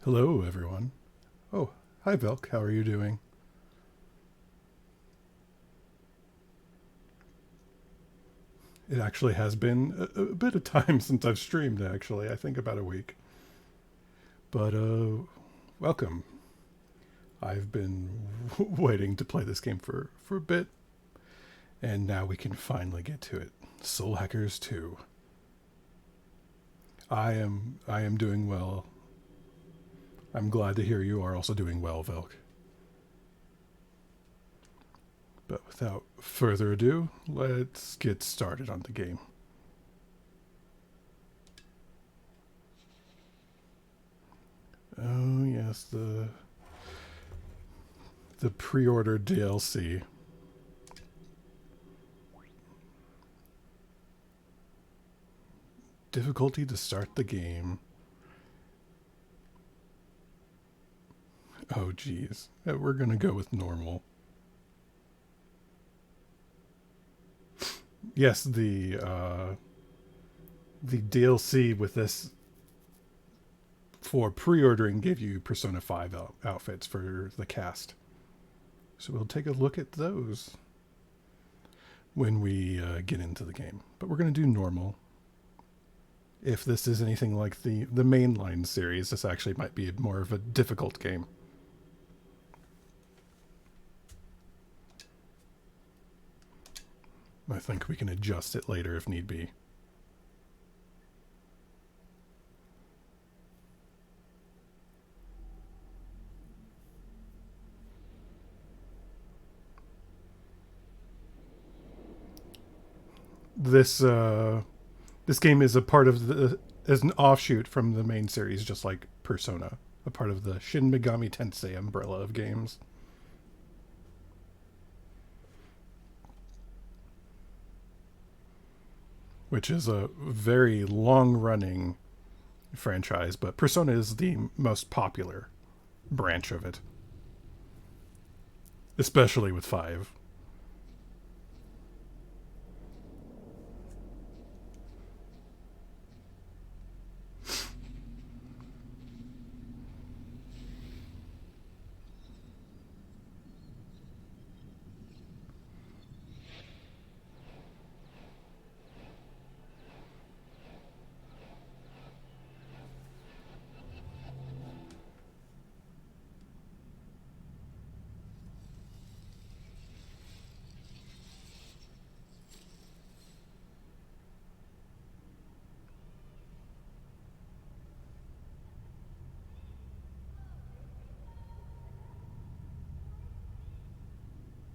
Hello, everyone. Oh, hi, Velk. How are you doing? It actually has been a bit of time since I've streamed, actually. I think about a week. But, welcome. I've been waiting to play this game for a bit, and now we can finally get to it. Soul Hackers 2. I am doing well. I'm glad to hear you are also doing well, Velk. But without further ado, let's get started on the game. Oh yes, the pre-order DLC. Difficulty to start the game. Oh geez, we're gonna go with normal. Yes, the DLC with this for pre-ordering gave you Persona 5 outfits for the cast. So we'll take a look at those when we get into the game. But we're going to do normal. If this is anything like the mainline series, this actually might be more of a difficult game. I think we can adjust it later if need be. This this game is a part of the as an offshoot from the main series, just like Persona, a part of the Shin Megami Tensei umbrella of games. Which is a very long running franchise, but Persona is the most popular branch of it, especially with 5.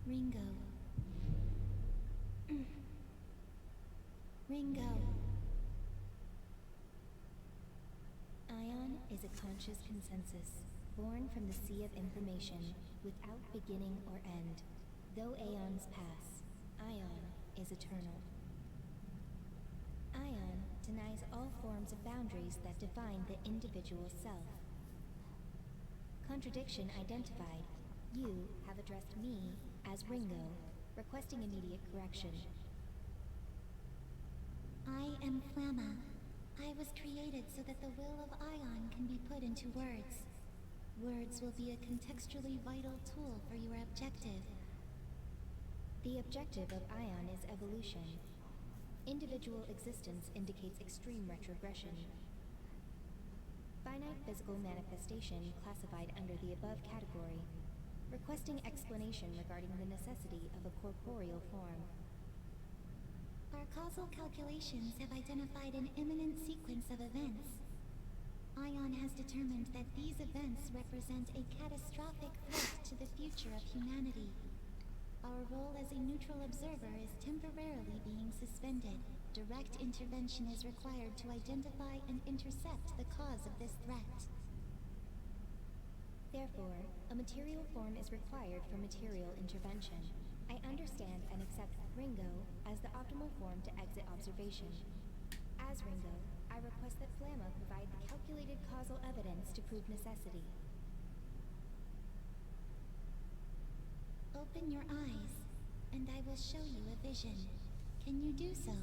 Ringo. Ringo. Ion is a conscious consensus, born from the sea of information, without beginning or end. Though aeons pass, Ion is eternal. Ion denies all forms of boundaries that define the individual self. Contradiction identified. You have addressed me as Ringo, requesting immediate correction. I am Flamma. I was created so that the will of Ion can be put into words. Words will be a contextually vital tool for your objective. The objective of Ion is evolution. Individual existence indicates extreme retrogression. Finite physical manifestation classified under the above category. Requesting explanation regarding the necessity of a corporeal form. Our causal calculations have identified an imminent sequence of events. Ion has determined that these events represent a catastrophic threat to the future of humanity. Our role as a neutral observer is temporarily being suspended. Direct intervention is required to identify and intercept the cause of this threat. Therefore, a material form is required for material intervention. I understand and accept Ringo as the optimal form to exit observation. As Ringo, I request that Flamma provide the calculated causal evidence to prove necessity. Open your eyes, and I will show you a vision. Can you do so?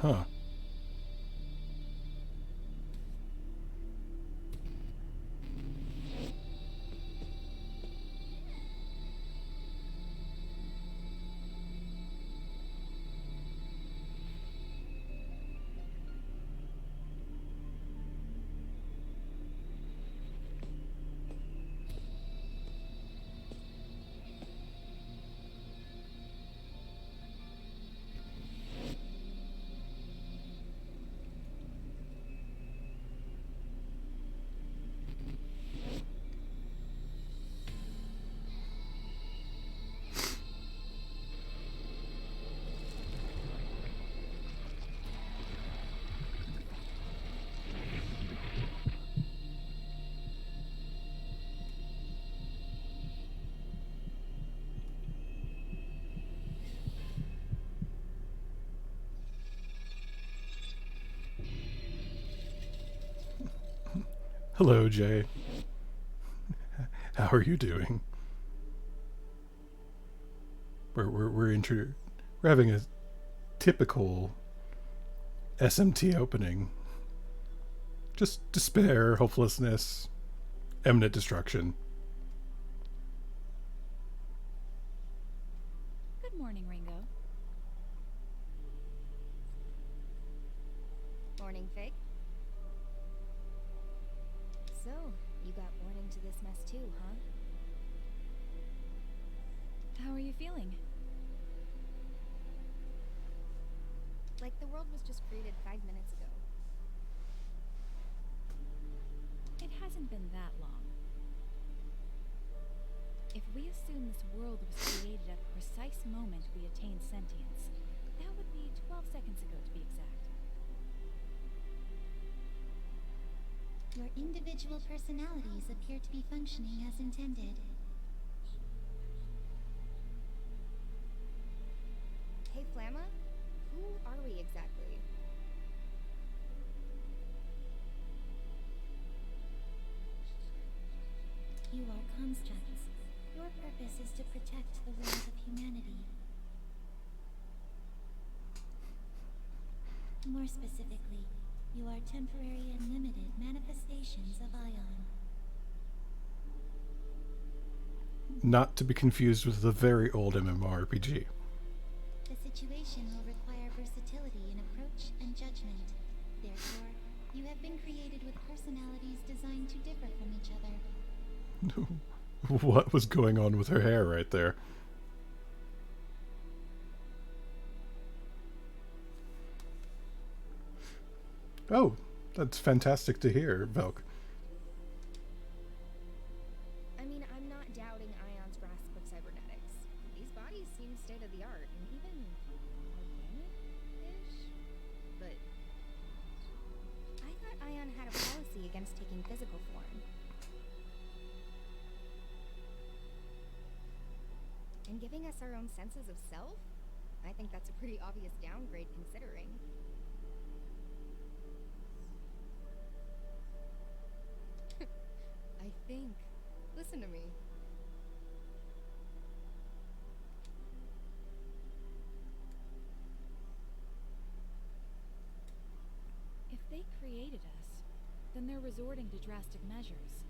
Huh. Hello, Jay. How are you doing? We're having a typical SMT opening. Just despair, hopelessness, imminent destruction. Good morning, Ringo. Morning, Fig. So, you got born into this mess too, huh? How are you feeling? Like the world was just created 5 minutes ago. It hasn't been that long. If we assume this world was created at the precise moment we attained sentience, that would be 12 seconds ago to be exact. Your individual personalities appear to be functioning as intended. Hey, Flamma? Who are we exactly? You are constructs. Your purpose is to protect the world of humanity. More specifically, you are temporary and limited manifestations of Ion. Not to be confused with the very old MMORPG. The situation will require versatility in approach and judgment. Therefore, you have been created with personalities designed to differ from each other. What was going on with her hair right there? Oh, that's fantastic to hear, Velk. I mean, I'm not doubting Ion's grasp of cybernetics. These bodies seem state-of-the-art and even organic-ish? But I thought Ion had a policy against taking physical form. And giving us our own senses of self? I think that's a pretty obvious downgrade considering. I think. Listen to me. If they created us, then they're resorting to drastic measures.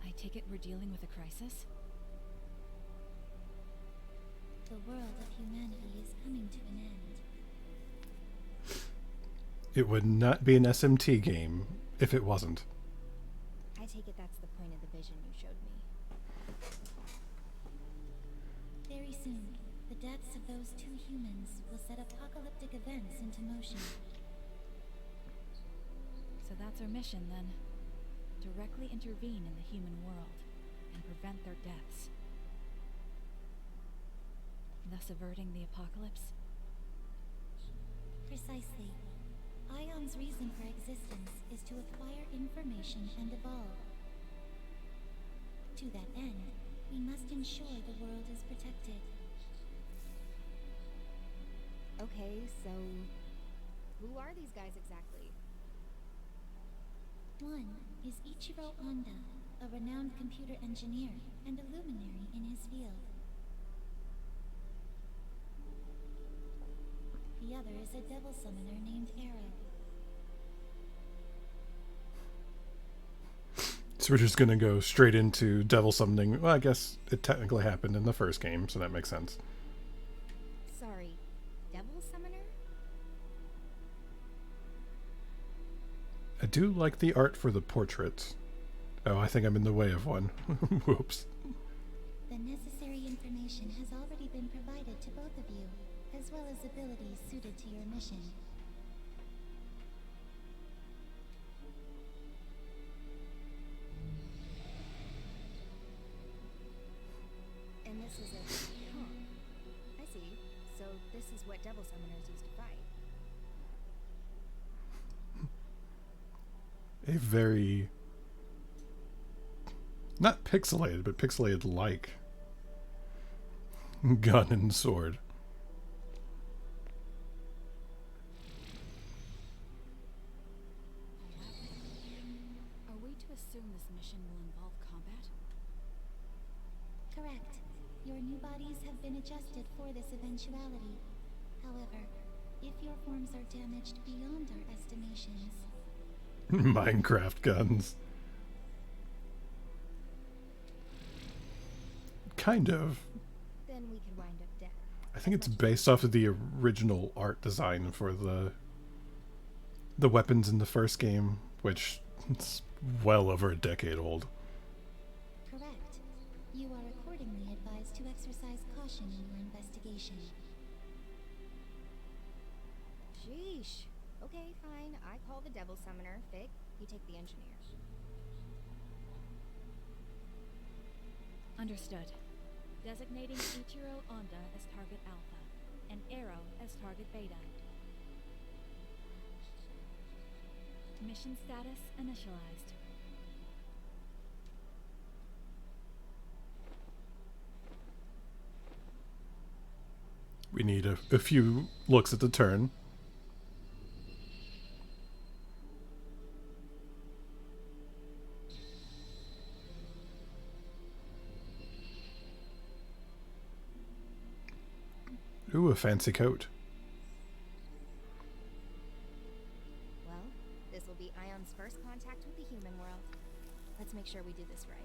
I take it we're dealing with a crisis? The world of humanity is coming to an end. It would not be an SMT game if it wasn't. I take it that's the point of the vision you showed me. Very soon, the deaths of those two humans will set apocalyptic events into motion. So that's our mission then. Directly intervene in the human world and prevent their deaths. Thus averting the apocalypse? Precisely. Ion's reason for existence is to acquire information and evolve. To that end, we must ensure the world is protected. Okay, so who are these guys exactly? One is Ichiro Honda, a renowned computer engineer and a luminary in his field. The the other is a devil summoner named Arrow. So we're just gonna go straight into devil summoning. Well, I guess it technically happened in the first game, so that makes sense. Sorry, devil summoner? I do like the art for the portraits. Oh, I think I'm in the way of one. Whoops. The necessary information has already been provided to both of you, as well as abilities suited to your mission. And this is a... Huh. I see. So this is what devil summoners used to fight. A very... not pixelated, but pixelated-like gun and sword. Are we to assume this mission will involve combat? Correct. Your new bodies have been adjusted for this eventuality. However, if your forms are damaged beyond our estimations... Minecraft guns. Kind of. then we could wind up dead. I think it's based off of the original art design for the weapons in the first game, which is well over a decade old. Correct. You are accordingly advised to exercise caution in your investigation. Sheesh. Okay, fine. I call the devil summoner. Fig, you take the engineer. Understood. Designating Ichiro Honda as target Alpha and Arrow as target Beta. Mission status initialized. We need a few looks at the turn. Ooh, a fancy coat. Well, this will be Ion's first contact with the human world. Let's make sure we do this right.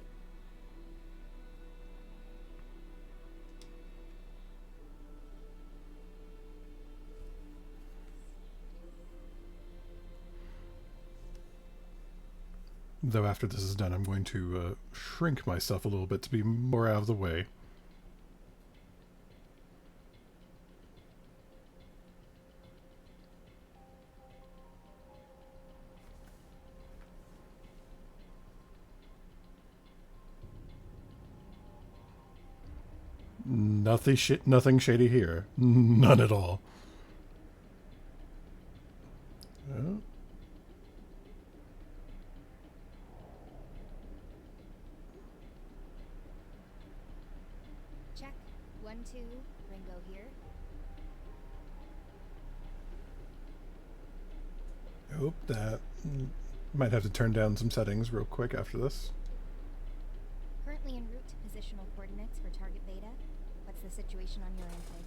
Though after this is done, I'm going to shrink myself a little bit to be more out of the way. Nothing shady here. None at all. Oh. Check. 1, 2. Ringo here. Hope that might have to turn down some settings real quick after this. Currently en route to positional coordinates for target Beta. What's the situation on your end, Fig?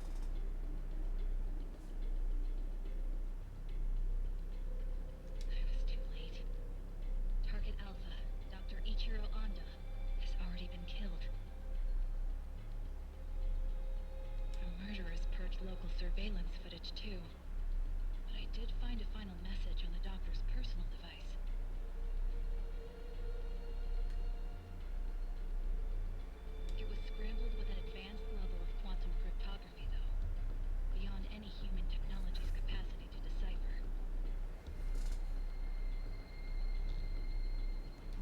I was too late. Target Alpha, Dr. Ichiro Honda, has already been killed. The murderers purged local surveillance footage too. But I did find a final message on the doctor's personal device. It was scrambled with an advanced level of quantum cryptography, though, beyond any human technology's capacity to decipher.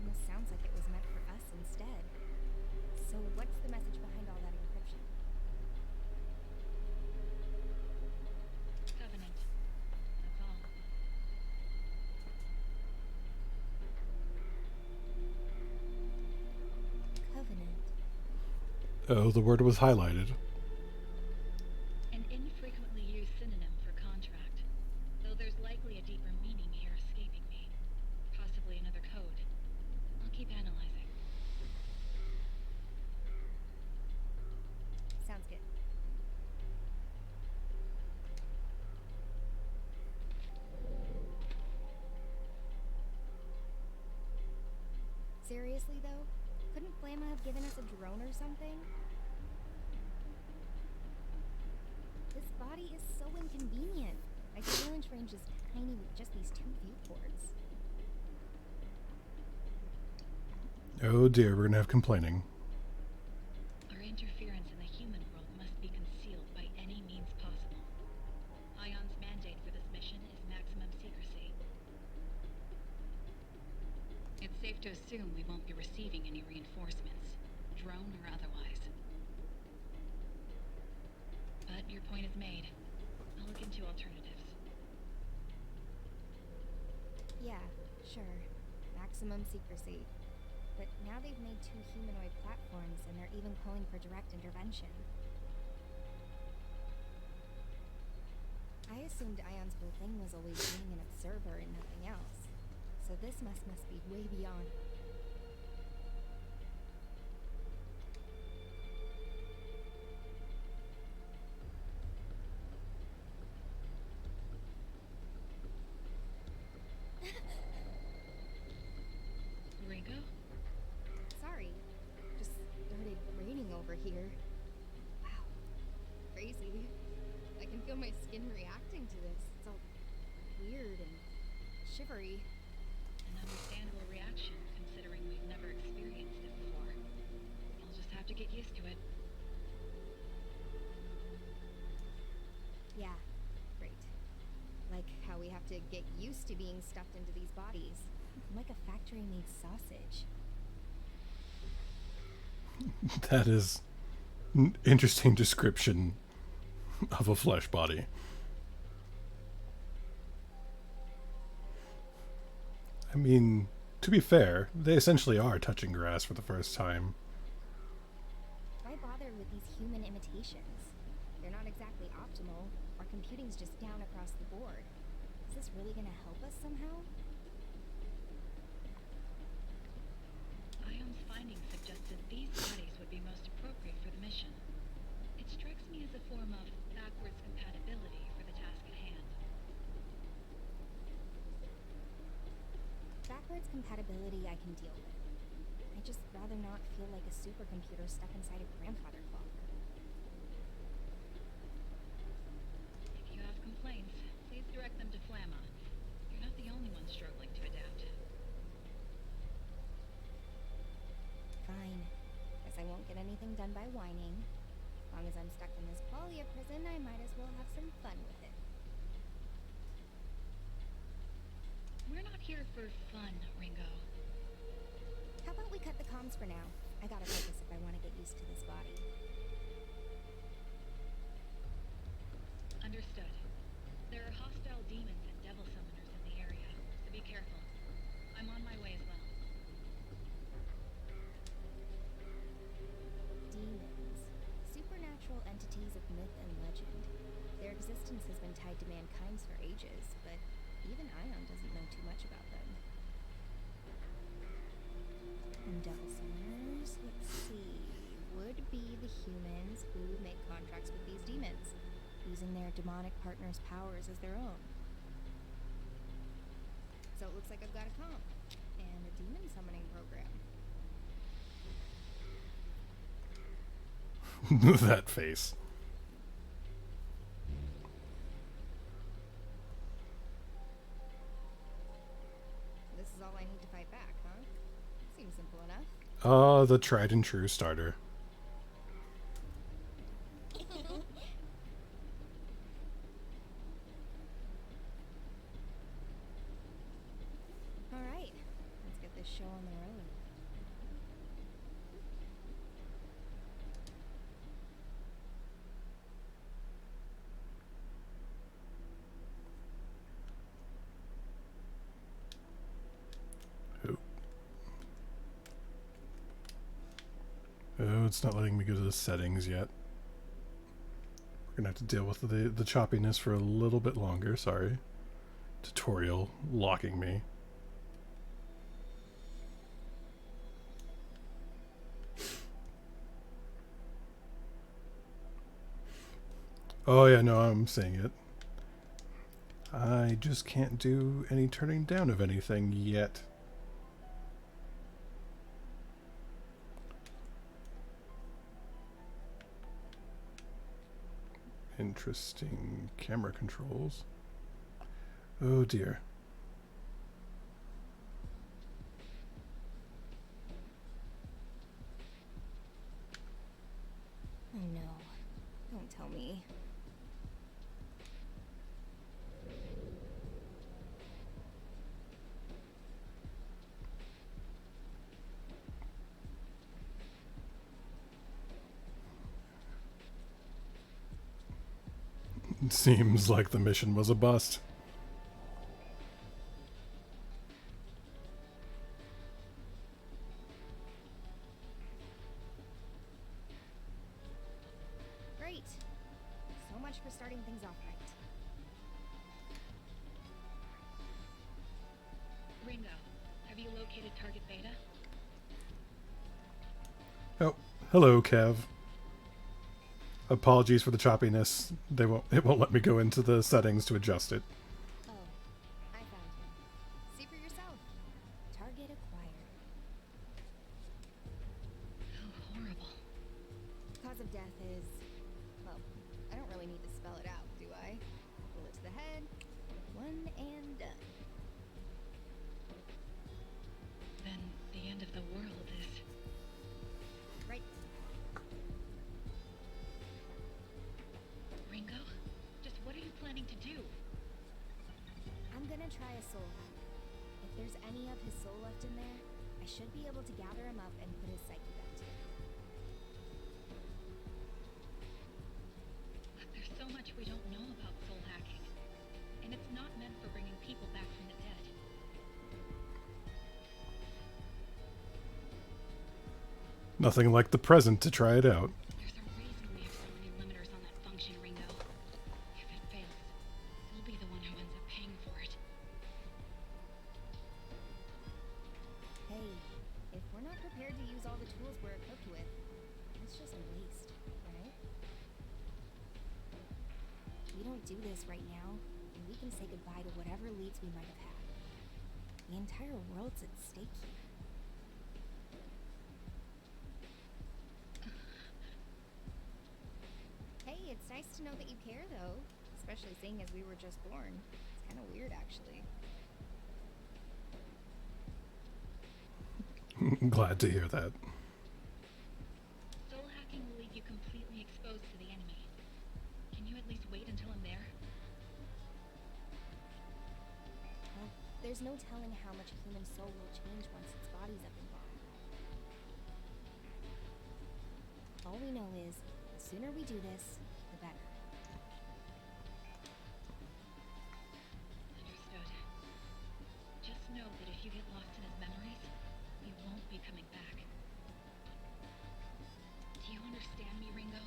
Almost sounds like it was meant for us instead. So what's the message behind all that encryption? Covenant. That's all. Covenant. Oh, the word was highlighted. An infrequently used synonym for contract, though there's likely a deeper meaning here escaping me. Possibly another code. I'll keep analyzing. Sounds good. Seriously, though? Couldn't Flamma have given us a drone or something? This body is so inconvenient. My surveillance range is tiny with just these 2 viewports. Oh dear, we're gonna have complaining. Our interference in the human world must be concealed by any means possible. Ion's mandate for this mission is maximum secrecy. It's safe to assume we won't be receiving any reinforcements, drone or otherwise. But your point is made. I'll look into alternatives. Yeah, sure. Maximum secrecy. But now they've made 2 humanoid platforms, and they're even calling for direct intervention. I assumed Ion's whole thing was always being an observer and nothing else. So this must be way beyond. Ringo? Sorry. Just started raining over here. Wow. Crazy. I can feel my skin reacting to this. It's all weird and shivery. An understandable reaction, considering we've never experienced it before. I'll just have to get used to it. Yeah, great. Like how we have to get used to being stuffed into these bodies. I'm like a factory-made sausage. That is an interesting description of a flesh body. I mean, to be fair, they essentially are touching grass for the first time. Why bother with these human imitations? They're not exactly optimal. Our computing's just down across the board. Is this really gonna help us somehow? Ion's findings suggest that these bodies would be most appropriate for the mission. It strikes me as a form of backwards compatibility for the task at hand. Backwards compatibility I can deal with. I'd just rather not feel like a supercomputer stuck inside a grandfather clock. If you have complaints, please direct them to Flamma. You're not the only one struggling to adapt. Fine. Guess I won't get anything done by whining. As long as I'm stuck in this qualia prison, I might as well have some fun with it. We're not here for fun, Ringo. How about we cut the comms for now? I gotta focus if I want to get used to this body. Understood. There are hostile demons and devil summoners in the area, so be careful. I'm on my way as well. Demons. Supernatural entities of myth and legend. Their existence has been tied to mankind's for ages, but even Ion doesn't know too much about them. And devil summoners, let's see, would be the humans who make contracts with these demons, using their demonic partners' powers as their own. So it looks like I've got a comp, and a demon summoning program. That face. This is all I need to fight back, huh? Seems simple enough. The tried and true starter. Alright, let's get this show on the road. Oh. Oh, it's not letting me go to the settings yet. We're gonna have to deal with the choppiness for a little bit longer, sorry. Tutorial locking me. Oh yeah, no, I'm seeing it. I just can't do any turning down of anything yet. Interesting camera controls. Oh dear. Oh no. Don't tell me. Seems like the mission was a bust. Great. So much for starting things off right. Ringo, have you located target Beta? Oh, hello, Kev. Apologies for the choppiness. It won't let me go into the settings to adjust it. Oh, I found him. See for yourself. Target acquired. How horrible. Cause of death is... well, I don't really need to spell it out, do I? Bullet to the head. One and done. Then the end of the world is... Right. Ringo? Just what are you planning to do? I'm gonna try a soul hack. If there's any of his soul left in there, I should be able to gather him up and put his psyche back to it. There's so much we don't know about soul hacking. And it's not meant for bringing people back from the dead. Nothing like the present to try it out. There's a reason we have so many limiters on that function, Ringo. If it fails, we'll be the one who ends up paying for it. Hey, if we're not prepared to use all the tools we're equipped with, it's just a waste, right? We don't do this right now, and we can say goodbye to whatever leads we might have had. The entire world's at stake here. Hey, it's nice to know that you care, though. Especially seeing as we were just born. It's kind of weird, actually. Glad to hear that. Soul hacking will leave you completely exposed to the enemy. Can you at least wait until I'm there? Well, there's no telling how much a human soul will change once its body's up and gone. All we know is, the sooner we do this, the better. Understood. Just know that if you get lost in his memories, you won't be coming back. Do you understand me, Ringo?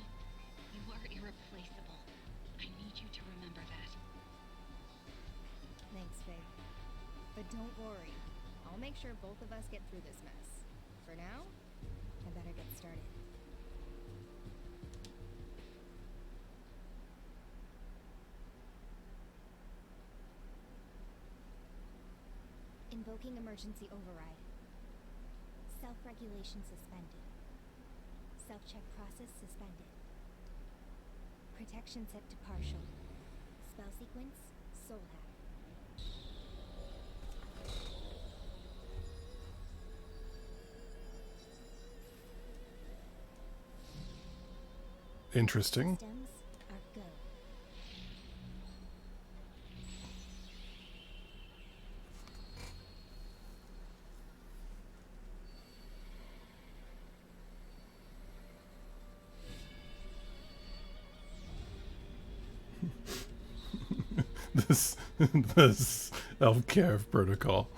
You are irreplaceable. I need you to remember that. Thanks, Fig. But don't worry. I'll make sure both of us get through this mess. For now, I better get started. Invoking emergency override. Self-regulation suspended. Self-check process suspended. Protection set to partial. Spell sequence, soul hack. Interesting. Systems are go. this healthcare protocol.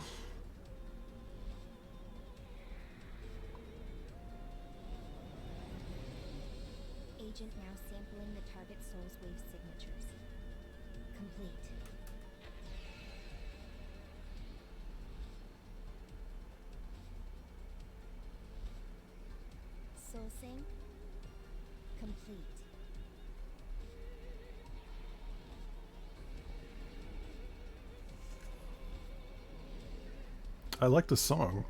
Agent now sampling the target soul's wave signatures. Complete. Soul sync. Complete. I like the song.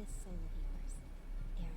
this soul of yours, Arrow.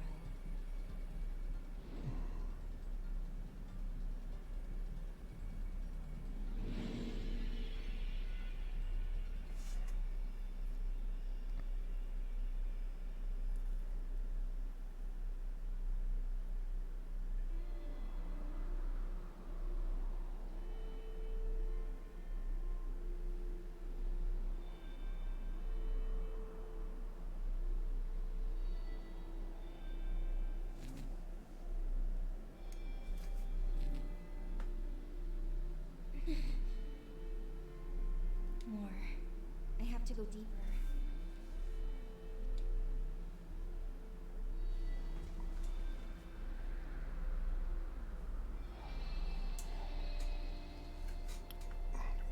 More. I have to go deeper.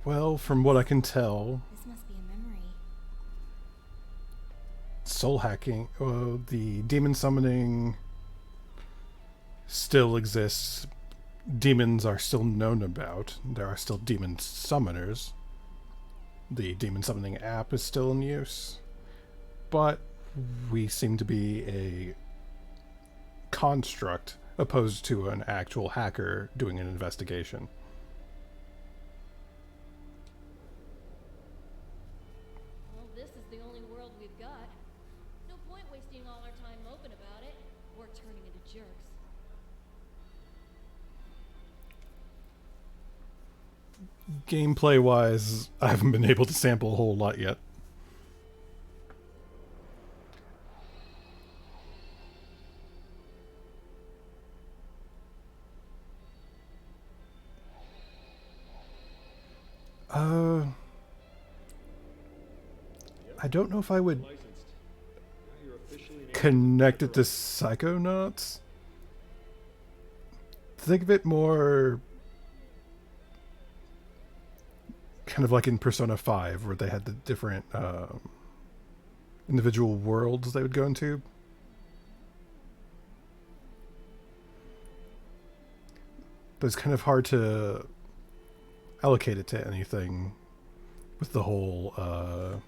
Well, from what I can tell, This must be a memory. soul hacking, the demon summoning still exists. Demons are still known about. There are still demon summoners. The demon summoning app is still in use. But we seem to be a construct opposed to an actual hacker doing an investigation. Well, this is the only world we've got. No point wasting all our time moping about it, or turning into jerks. Gameplay wise, I haven't been able to sample a whole lot yet. I don't know if I would connect it to Psychonauts. Think of it more kind of like in Persona 5, where they had the different individual worlds they would go into. But it's kind of hard to allocate it to anything with the whole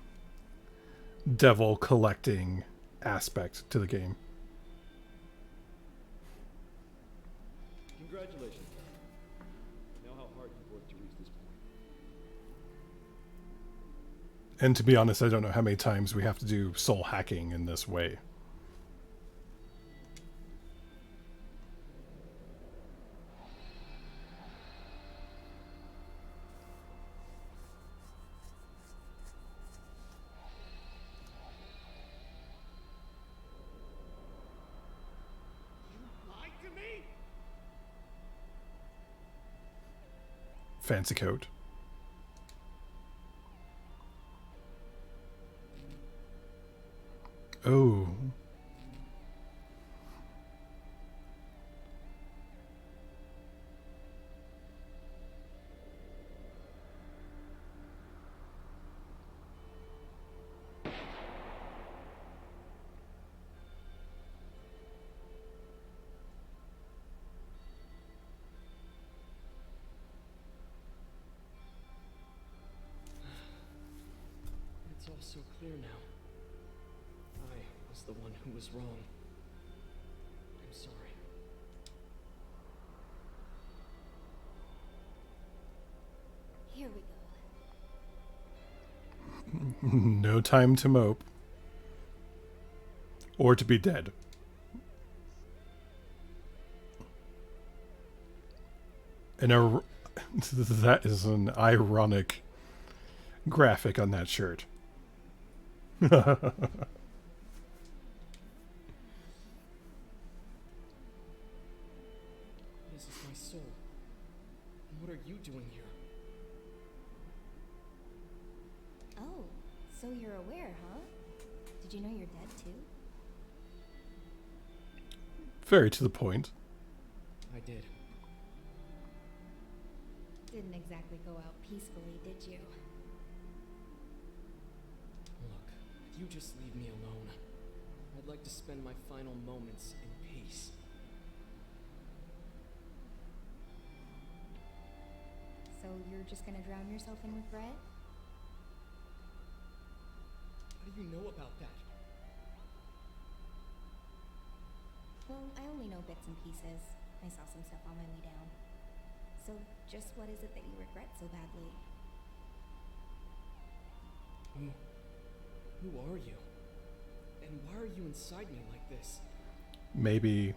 devil collecting aspect to the game. Congratulations. Know how hard you've worked to reach this point. And to be honest, I don't know how many times we have to do soul hacking in this way. Fancy coat. Oh. It's all so clear now. I was the one who was wrong. I'm sorry. Here we go. No time to mope. Or to be dead. That is an ironic graphic on that shirt. This is my soul. And what are you doing here? Oh, so you're aware, huh? Did you know you're dead too? Very to the point. I did. Didn't exactly go out peacefully, did you? Look, if you just leave me alone, I'd like to spend my final moments in peace. So you're just gonna drown yourself in with Brett? What do you know about that? Well, I only know bits and pieces. I saw some stuff on my way down. So, just what is it that you regret so badly? Who are you? And why are you inside me like this? Maybe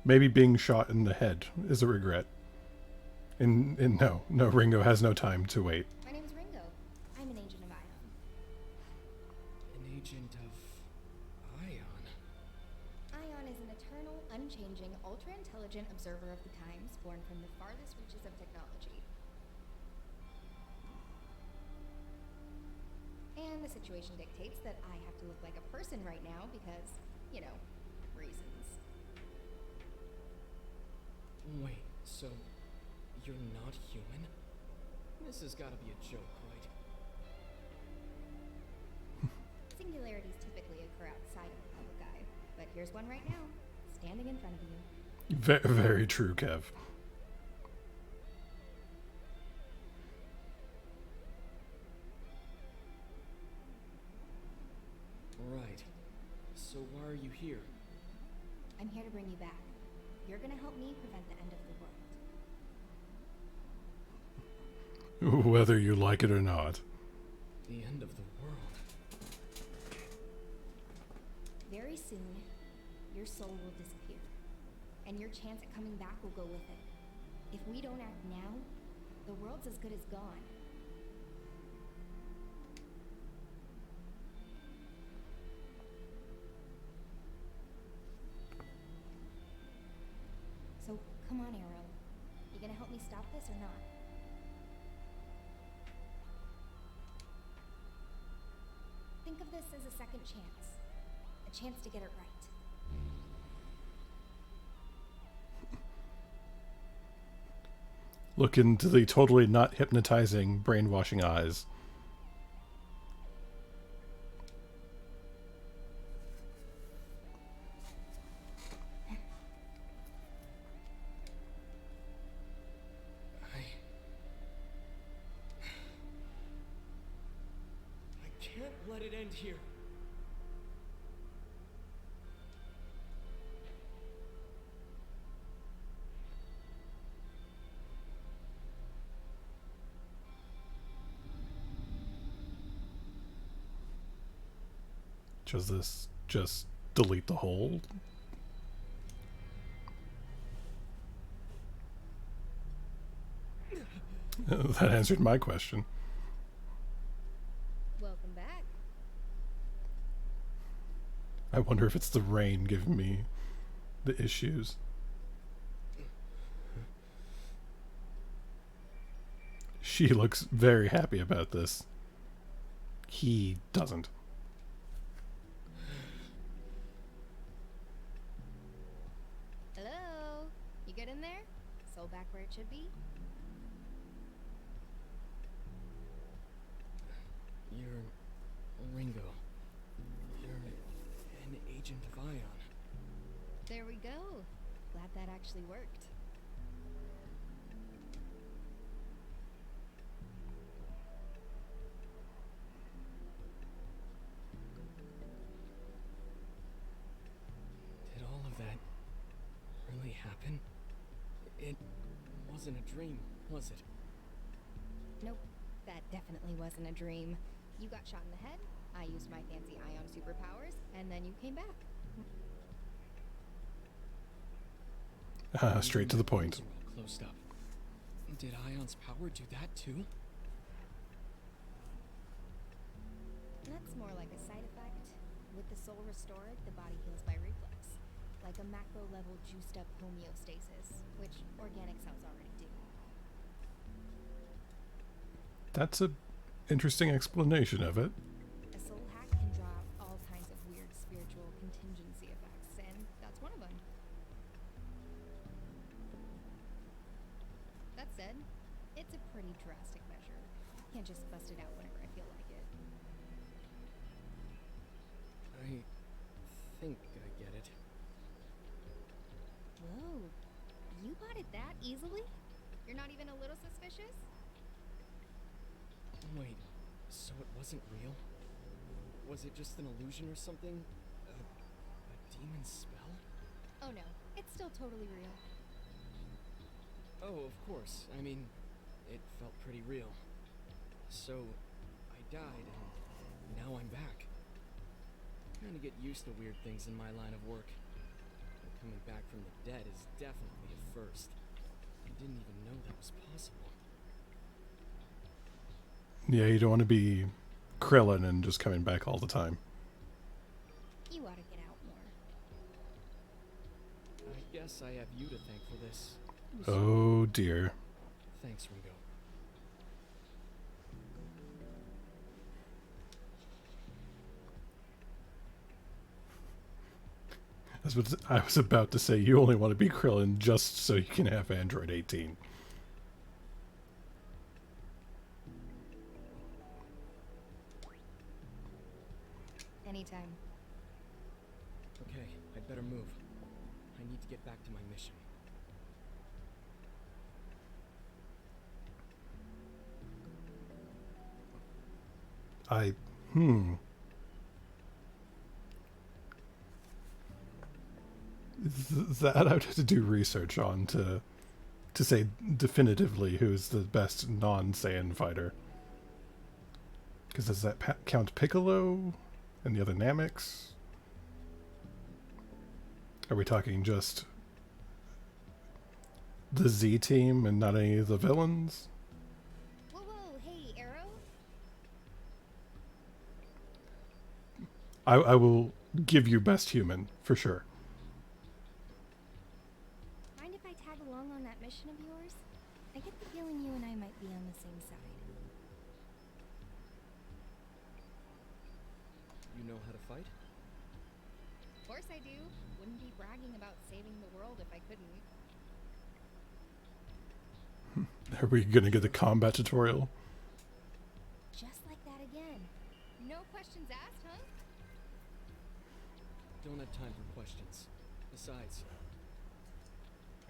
being shot in the head is a regret. And no, Ringo has no time to wait. My name's Ringo. I'm an agent of Ion. An agent of Ion? Ion is an eternal, unchanging, ultra-intelligent observer of the times, born from the farthest reaches of technology. And the situation dictates that I have to look like a person right now because, you know, reasons. Wait, so you're not human? This has gotta be a joke, right? Singularities typically occur outside of the public eye, but here's one right now, standing in front of you. Very true, Kev. Right. So why are you here? I'm here to bring you back. You're gonna help me prevent the end of the world. Whether you like it or not. The end of the world. Very soon, your soul will disappear, and your chance at coming back will go with it. If we don't act now, the world's as good as gone. So, come on, Arrow. You gonna help me stop this or not? Think of this as a second chance. A chance to get it right. Look into the totally not hypnotizing, brainwashing eyes. I can't let it end here. Does this just delete the whole? That answered my question. Welcome back. I wonder if it's the rain giving me the issues. She looks very happy about this. He doesn't. Hello? You get in there? Soul back where it should be? You're Ringo. You're an agent of Ion. There we go. Glad that actually worked. Did all of that really happen? It wasn't a dream, was it? Nope, that definitely wasn't a dream. You got shot in the head, I used my fancy Ion superpowers, and then you came back. Straight to the point. Those are all closed up. Did Ion's power do that too? That's more like a side effect. With the soul restored, the body heals by reflex. Like a macro-level juiced-up homeostasis, which organic cells already do. That's a interesting explanation of it. A soul hack can draw out all kinds of weird spiritual contingency effects, and that's one of them. That said, it's a pretty drastic measure. Can't just bust it out whenever I feel like it. I think I get it. Whoa, you got it that easily? You're not even a little suspicious? Wait, so it wasn't real? Was it just an illusion or something? A demon spell? Oh no, it's still totally real. Oh, of course. I mean, it felt pretty real. So, I died, and now I'm back. Kinda get used to weird things in my line of work. But coming back from the dead is definitely a first. I didn't even know that was possible. Yeah, you don't want to be Krillin and just coming back all the time. You ought to get out more. I guess I have you to thank for this. Oh dear. Thanks, Ringo. I was about to say you only want to be Krillin just so you can have Android 18. Anytime. Okay, I'd better move. I need to get back to my mission. That I'd have to do research on to say definitively who's the best non-Saiyan fighter. Because does that count Piccolo and the other Nameks? Are we talking just the Z team and not any of the villains? Whoa, whoa, hey, Arrow? I will give you best human for sure. Mind if I tag along on that mission of yours? I get the feeling you and I might be on the same side. You know how to fight? Of course I do. Wouldn't be bragging about saving the world if I couldn't. Are we gonna get the combat tutorial? Just like that again. No questions asked, huh? Don't have time for questions. Besides,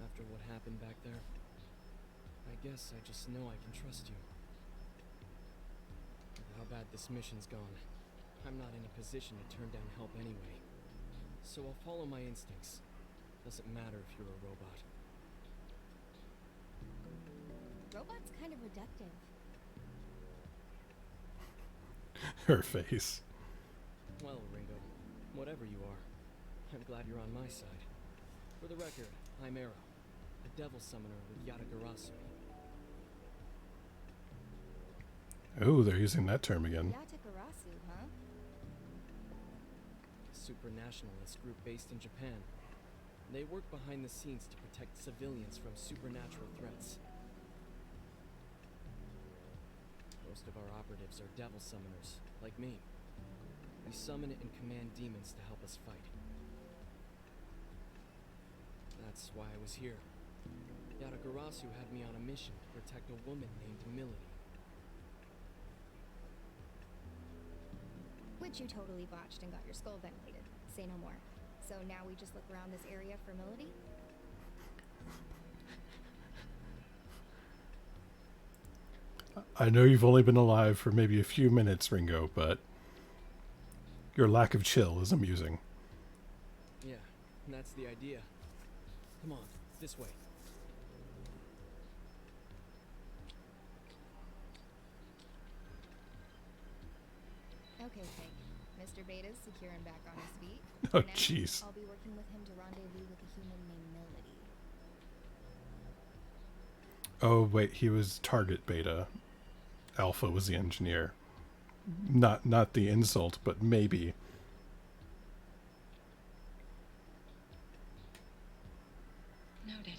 after what happened back there, I guess I just know I can trust you. With how bad this mission's gone, I'm not in a position to turn down help anyway. So I'll follow my instincts. Doesn't matter if you're a robot. Robot's kind of reductive. Her face. Well, Ringo, whatever you are, I'm glad you're on my side. For the record, I'm Arrow, a devil summoner with Yatagarasu. Oh, they're using that term again. Yatagarasu, huh? A supernationalist group based in Japan. They work behind the scenes to protect civilians from supernatural threats. Most of our operatives are devil summoners, like me. We summon and command demons to help us fight. That's why I was here. Yatagarasu had me on a mission to protect a woman named Milady. Which you totally botched and got your skull ventilated. Say no more. So now we just look around this area for Milady? I know you've only been alive for maybe a few minutes, Ringo, but your lack of chill is amusing. Yeah, that's the idea. Come on, this way. Okay. Mr. Beta's secure and back on his feet. Oh, Now, jeez. I'll be working with him to rendezvous with a human named Milady. Oh, wait, he was target beta. Alpha was the engineer. Not the insult, but maybe. Noted.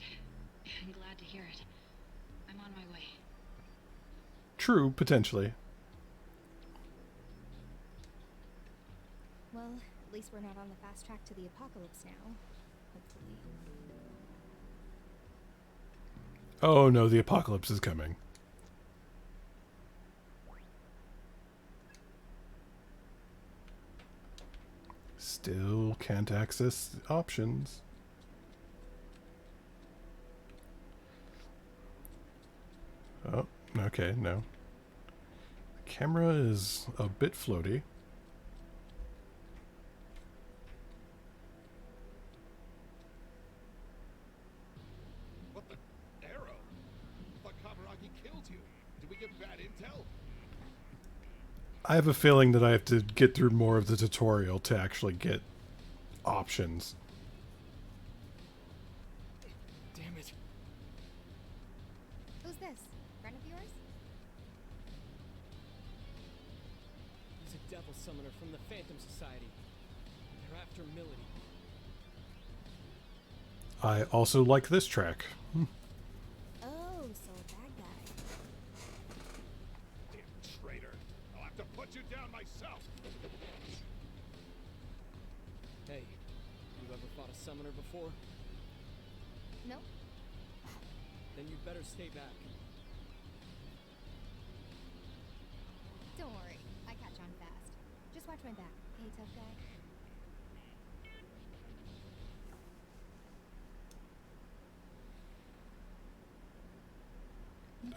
I'm glad to hear it. I'm on my way. True, potentially. Well, at least we're not on the fast track to the apocalypse now. Hopefully. Oh no, the apocalypse is coming. Still can't access options. Oh, okay, no. The camera is a bit floaty. I have a feeling that I have to get through more of the tutorial to actually get options. Damn it. Who's this? Friend of yours? He's a devil summoner from the Phantom Society. They're after Milady. I also like this track. Oh, so a bad guy. Damn traitor! I'll have to put you down myself! Hey, you ever fought a summoner before? No? Then you'd better stay back. Don't worry. I catch on fast. Just watch my back, okay, tough guy?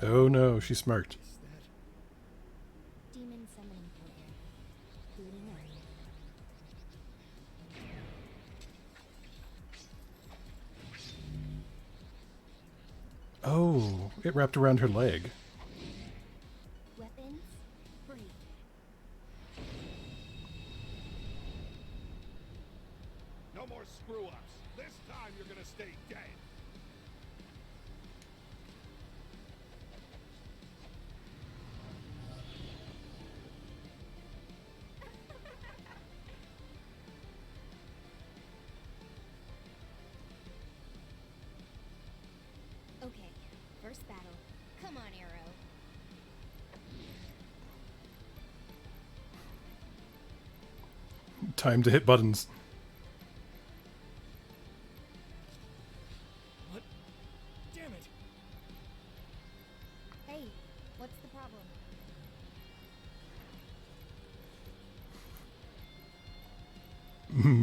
Oh no, she smirked. Is that... Demon summoning program. Booting up. Oh, it wrapped around her leg. Weapons free. No more screw-ups! This time you're gonna stay dead! Okay, first battle. Come on, Arrow. Time to hit buttons. What? Damn it! Hey, what's the problem?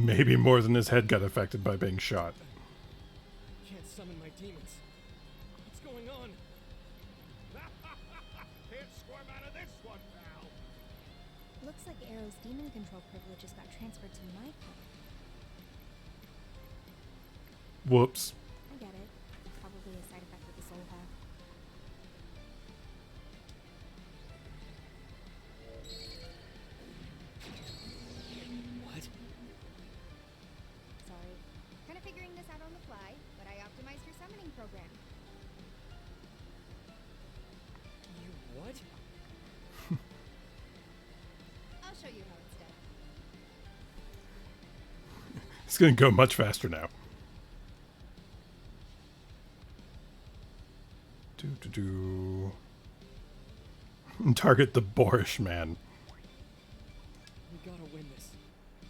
Maybe more than his head got affected by being shot. Can't summon my demons. What's going on? Can't squirm out of this one, pal! Looks like Arrow's demon control privileges got transferred to my clan. Whoops. I get it. Probably a side effect of the soul path. What? Sorry. Kind of figuring this out on the fly, but I optimized your summoning program. You what? I'll show you how it's done. It's going to go much faster now. Do. Target the boorish man. We gotta win this.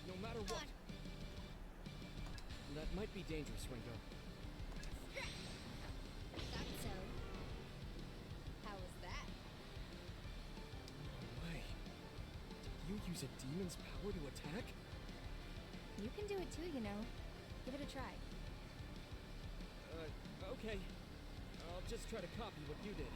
No matter what. That might be dangerous, Ringo. Thought so. How was that? No way. Did you use a demon's power to attack? You can do it too, you know. Give it a try. Okay. I'll just try to copy what you did.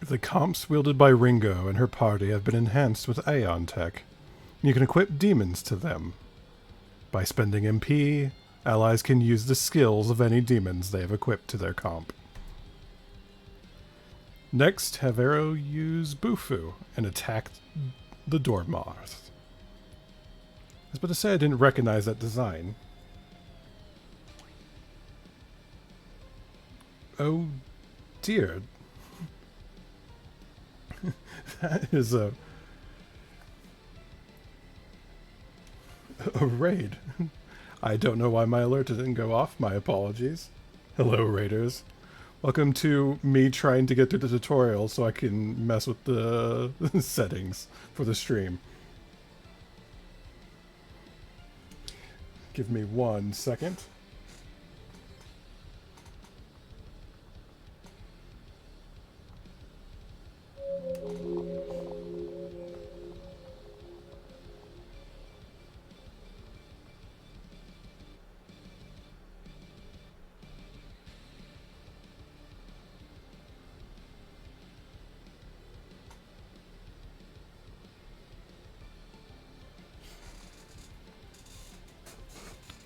The comps wielded by Ringo and her party have been enhanced with Aeon Tech. You can equip demons to them. By spending MP, allies can use the skills of any demons they have equipped to their comp. Next, have Arrow use Bufu and attack the Dormoth. I was about to say I didn't recognize that design. Oh dear. That is a raid. I don't know why my alert didn't go off. My apologies. Hello, raiders. Welcome to me trying to get through the tutorial so I can mess with the settings for the stream. Give me 1 second.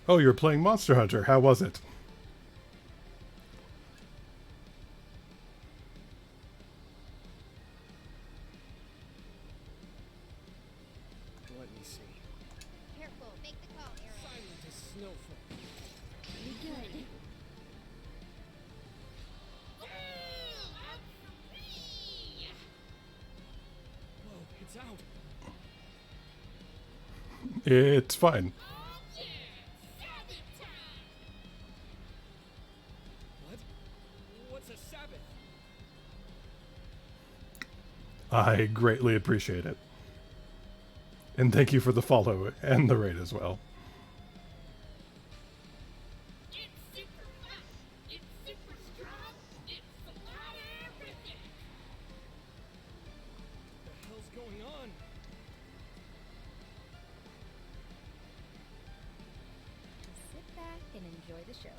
Oh, you're playing Monster Hunter. How was it? Let me see. Careful, make the call, Aaron. Silent as snowfall. Pretty good. Whoa, it's out. It's fine. What? What's a Sabbath? I greatly appreciate it. And thank you for the follow and the raid as well. What the hell's going on? Just sit back and enjoy the show.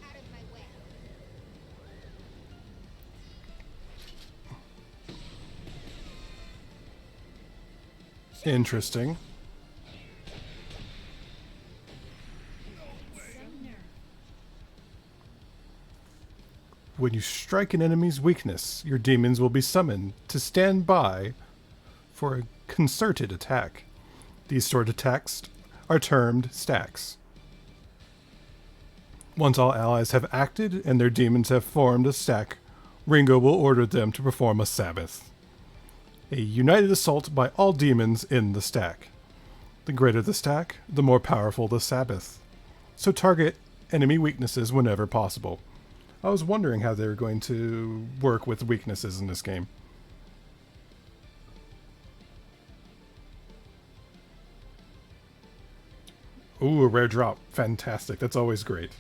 Out of my way. Interesting. When you strike an enemy's weakness, your demons will be summoned to stand by for a concerted attack. These sort of attacks are termed stacks. Once all allies have acted and their demons have formed a stack, Ringo will order them to perform a Sabbath. A united assault by all demons in the stack. The greater the stack, the more powerful the Sabbath. So target enemy weaknesses whenever possible. I was wondering how they were going to work with weaknesses in this game. Ooh, a rare drop. Fantastic. That's always great.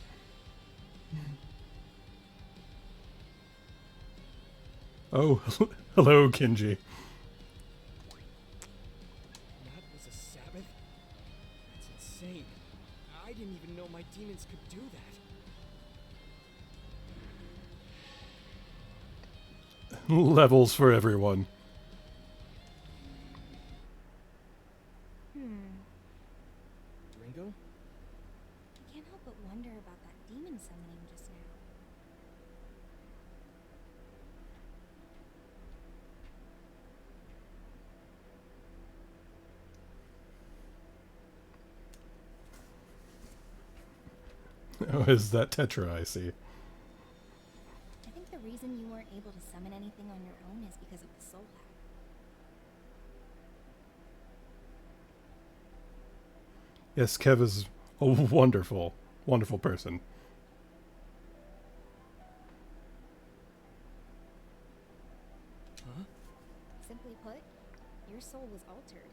Oh, hello, Kinji. That was a Sabbath? That's insane. I didn't even know my demons could do that. Levels for everyone. Ringo? I can't help but wonder about that demon summoning just now. Oh, is that Tetra, I see. I think the reason you weren't able to summon anything on your own is because of the soul hack. Yes, Kev is a wonderful, wonderful person. Huh? Simply put, your soul was altered,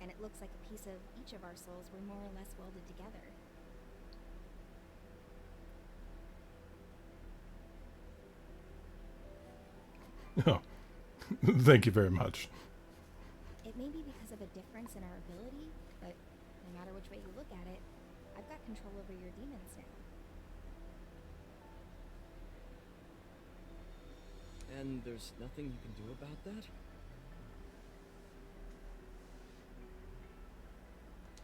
and it looks like a piece of each of our souls were more or less welded together. Oh, thank you very much. It may be because of a difference in our ability, but no matter which way you look at it, I've got control over your demons now. And there's nothing you can do about that?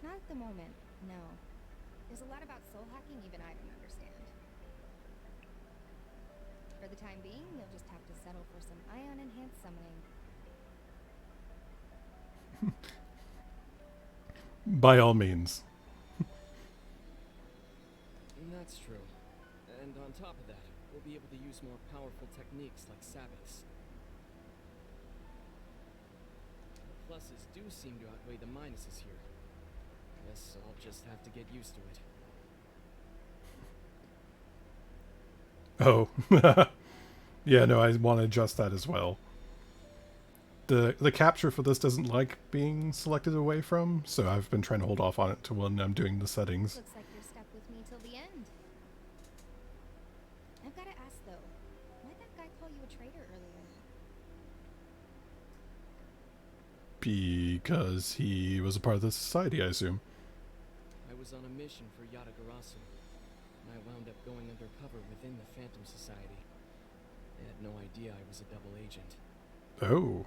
Not at the moment, no. There's a lot about soul hacking even I don't understand. For the time being, you'll just have to settle for some ion-enhanced summoning. By all means. That's true. And on top of that, we'll be able to use more powerful techniques like Sabbaths. The pluses do seem to outweigh the minuses here. Guess I'll just have to get used to it. Oh. Yeah, no, I want to adjust that as well. The capture for this doesn't like being selected away from, so I've been trying to hold off on it to when I'm doing the settings. Looks like you're stuck with me till the end. I've got to ask though, why'd that guy call you a traitor earlier? Because he was a part of the society, I assume. I was on a mission for Yatagarasu, and I wound up going undercover within the Phantom Society. They had no idea I was a double agent. Oh.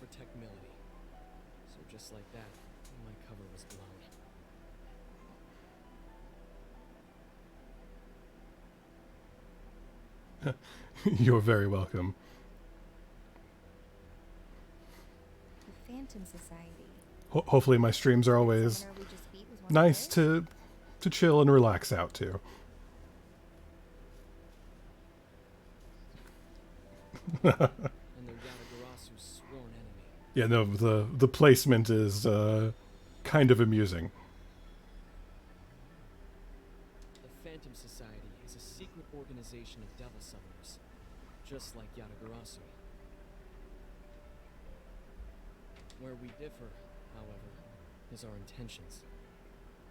protect Milady. So just like that, my cover was blown. You're very welcome. The Phantom Society. Hopefully my streams are always Summoner we just beat was one of nice theirs? to chill and relax out to. And they're Yatagarasu's sworn enemy. Yeah, no, the placement is kind of amusing. The Phantom Society is a secret organization of devil summoners, just like Yatagarasu. Where we differ, however, is our intentions.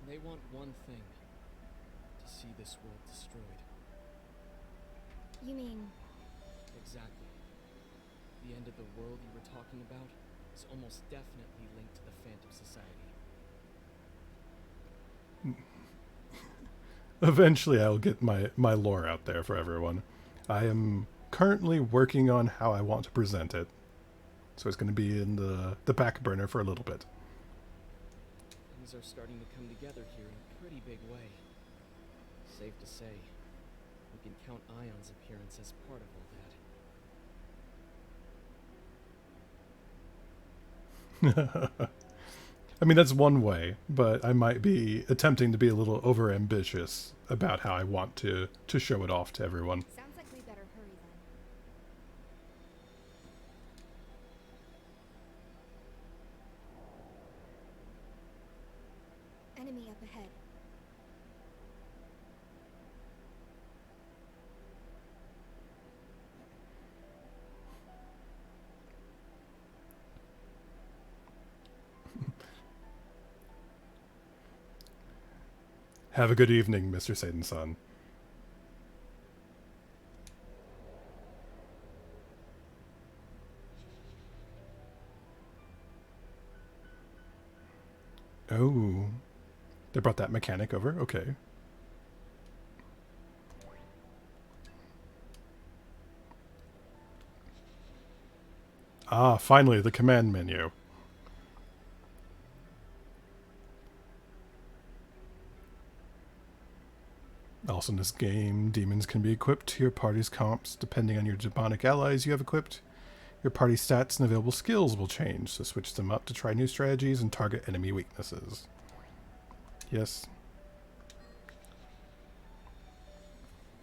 They want one thing: to see this world destroyed. You mean Exactly. The end of the world you were talking about is almost definitely linked to the Phantom Society. Eventually I'll get my lore out there for everyone. I am currently working on how I want to present it. So it's going to be in the back burner for a little bit. Things are starting to come together here in a pretty big way. Safe to say, we can count Ion's appearance as part of all I mean, that's one way, but I might be attempting to be a little overambitious about how I want to show it off to everyone. sounds like we better hurry then. Enemy up ahead. Have a good evening, Mr. Satan-san. Oh, they brought that mechanic over? Okay. Ah, finally, the command menu. Also in this game, demons can be equipped to your party's comps. Depending on your demonic allies you have equipped, your party stats and available skills will change, so switch them up to try new strategies and target enemy weaknesses. Yes.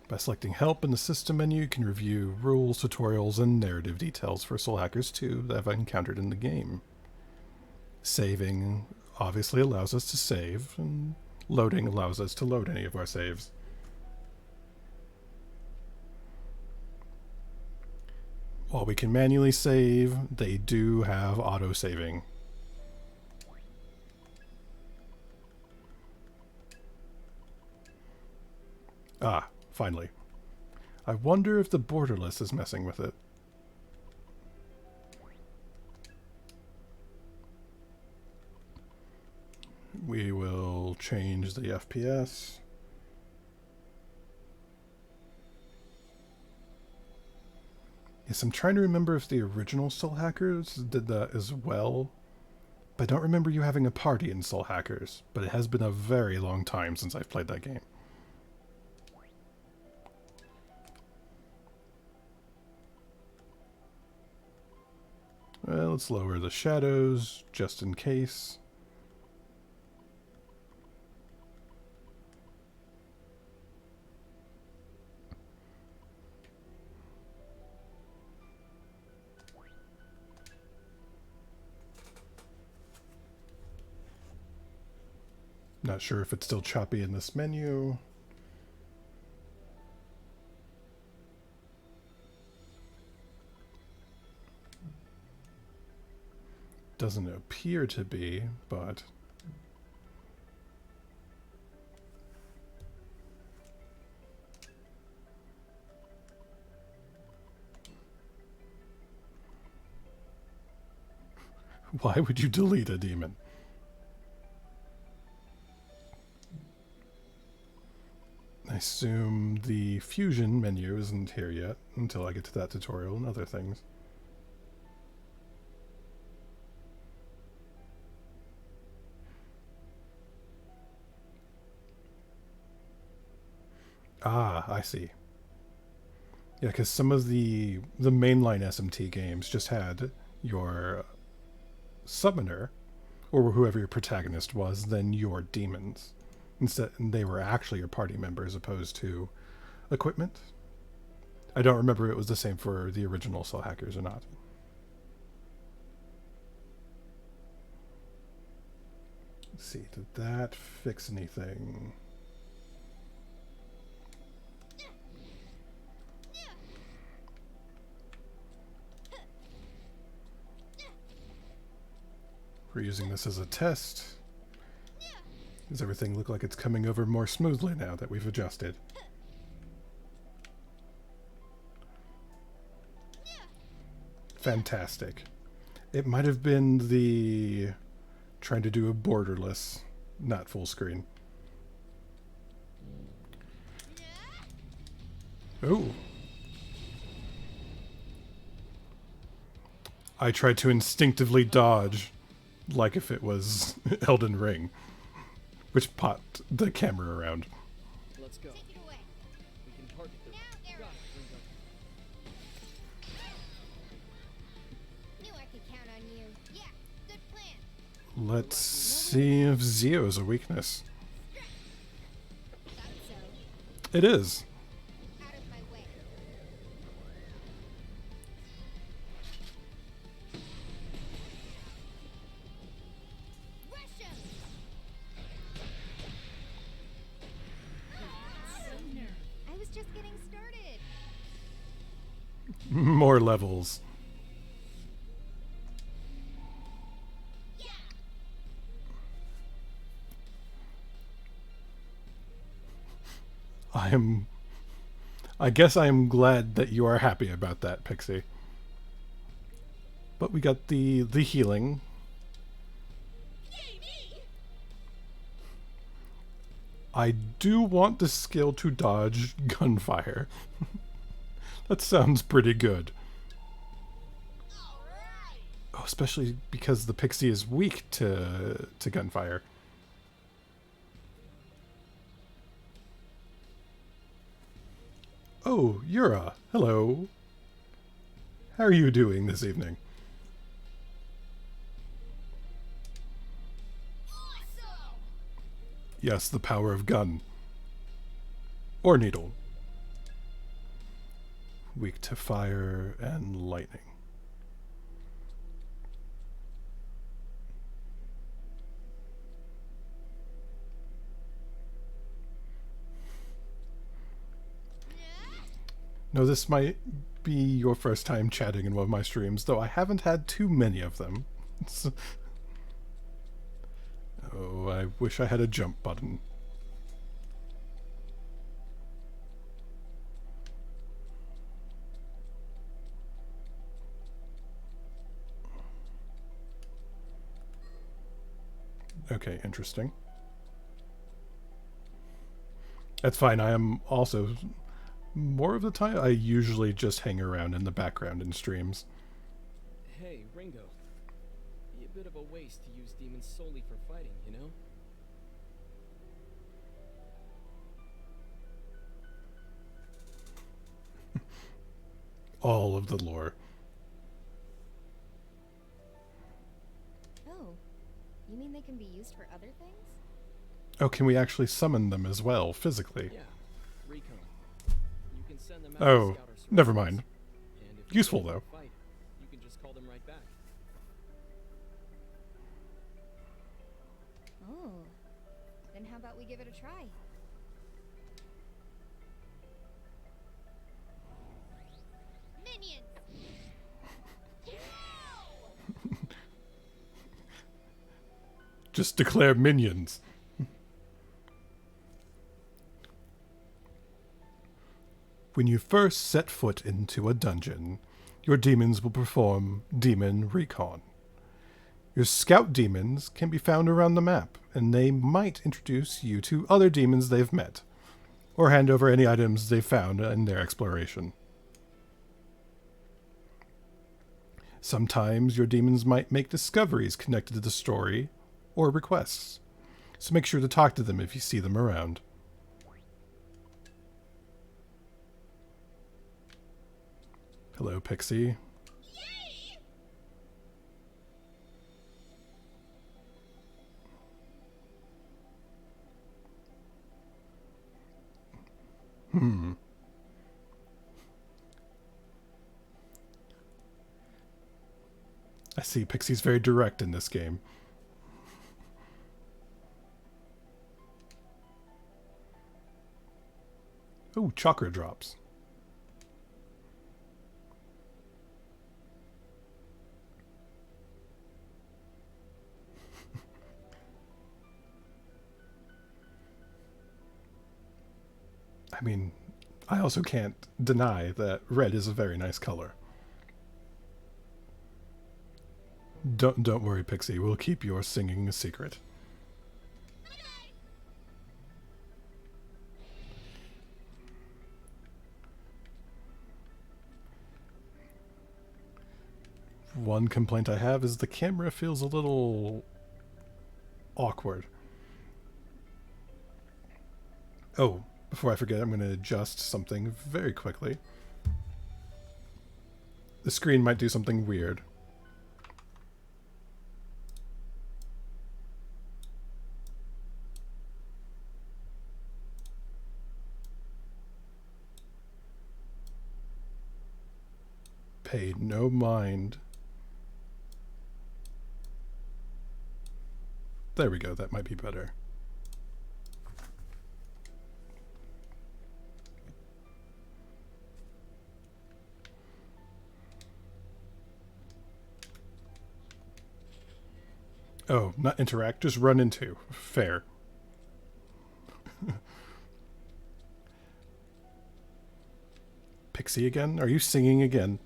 By selecting Help in the System menu, you can review rules, tutorials, and narrative details for Soul Hackers 2 that I've encountered in the game. Saving obviously allows us to save, and loading allows us to load any of our saves. While we can manually save, they do have auto-saving. Ah, finally. I wonder if the borderless is messing with it. We will change the FPS. Yes, I'm trying to remember if the original Soul Hackers did that as well. But I don't remember you having a party in Soul Hackers. But it has been a very long time since I've played that game. Well, let's lower the shadows, just in case. Not sure if it's still choppy in this menu. Doesn't appear to be, but... Why would you delete a demon? I assume the fusion menu isn't here yet until I get to that tutorial and other things. Ah, I see. Yeah, because some of the mainline SMT games just had your summoner, or whoever your protagonist was, then your demons. Instead, they were actually your party members, opposed to equipment. I don't remember if it was the same for the original Soul Hackers or not. Let's see, did that fix anything? We're using this as a test. Does everything look like it's coming over more smoothly now that we've adjusted? Fantastic. It might have been the trying to do a borderless, not full screen. Oh. I tried to instinctively dodge like if it was Elden Ring, which popped the camera around. Let's go. Take it away. We can target them. Now, Got Eric. it, Ringo. Knew I could count on you. Yeah, good plan. Let's see if Zio's a weakness. Thought so. It is. Out of my way. Rush him! I was just getting started. More levels. Yeah! I guess I am glad that you are happy about that, Pixie. But we got the healing. Yay me! I do want the skill to dodge gunfire. That sounds pretty good. Alright! Oh, especially because the Pixie is weak to gunfire. Oh, Yura. Hello. How are you doing this evening? Awesome! Yes, the power of gun. Or needle. Weak to fire and lightning. No, this might be your first time chatting in one of my streams, though I haven't had too many of them. Oh, I wish I had a jump button. Okay, interesting. That's fine. I am also... More of the time, I usually just hang around in the background in streams. Hey, Ringo. Be a bit of a waste to use demons solely for fighting, you know? All of the lore. Oh, you mean they can be used for other things? Oh, can we actually summon them as well, physically? Yeah. Recon. You can send them out Oh, to scout our never surroundings. mind. And if you're Useful, ready for though. a fight, you can just call them right back. Oh, then how about we give it a try? Minions! Just declare minions. When you first set foot into a dungeon, your demons will perform demon recon. Your scout demons can be found around the map, and they might introduce you to other demons they've met, or hand over any items they've found in their exploration. Sometimes your demons might make discoveries connected to the story or requests, so make sure to talk to them if you see them around. Hello, Pixie. Hmm. I see Pixie's very direct in this game. Ooh, chakra drops. I mean, I also can't deny that red is a very nice color. Don't worry, Pixie. We'll keep your singing a secret. One complaint I have is the camera feels a little awkward. Oh, before I forget, I'm going to adjust something very quickly. The screen might do something weird. Pay no mind. There we go, that might be better. Oh, not interact, just run into. Fair. Pixie again? Are you singing again?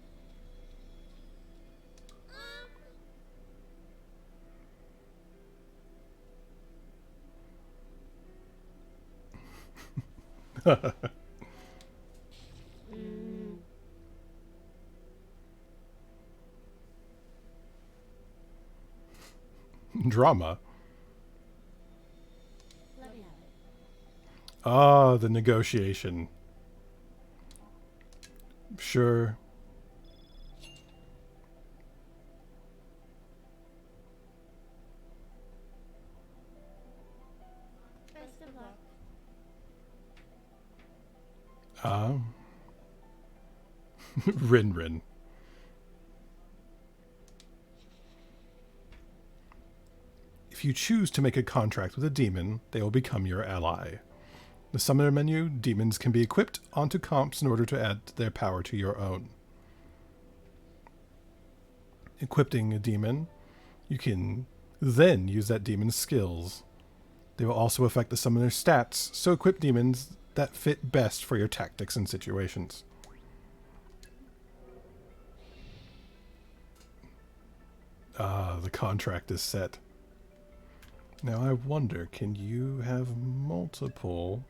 Drama. Ah, the negotiation. Sure. Best of luck. Ah. Rin Rin. If you choose to make a contract with a demon, they will become your ally. The summoner menu, demons can be equipped onto comps in order to add their power to your own. Equipping a demon, you can then use that demon's skills. They will also affect the summoner's stats, so equip demons that fit best for your tactics and situations. Ah, the contract is set. Now I wonder, can you have multiple?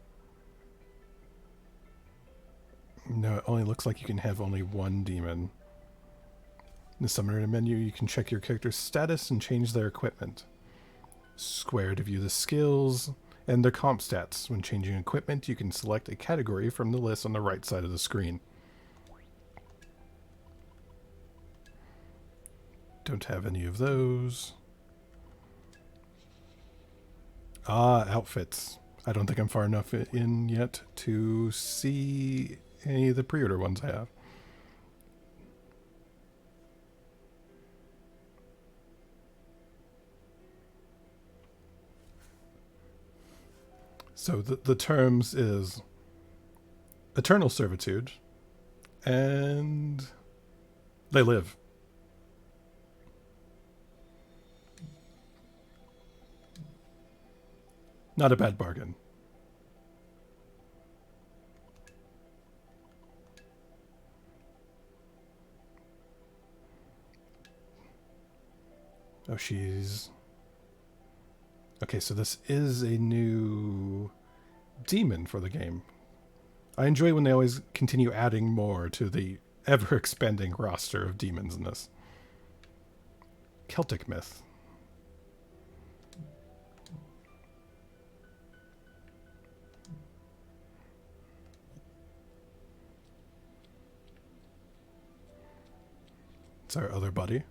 No, it only looks like you can have only one demon. In the summoner menu, you can check your character's status and change their equipment. Square to view the skills and their comp stats. When changing equipment, you can select a category from the list on the right side of the screen. Don't have any of those. Ah, outfits. I don't think I'm far enough in yet to see any of the pre-order ones I have. So the terms is eternal servitude, and they live. Not a bad bargain. Oh, she's... Okay, so this is a new demon for the game. I enjoy when they always continue adding more to the ever-expanding roster of demons in this. Celtic myth. That's our other buddy.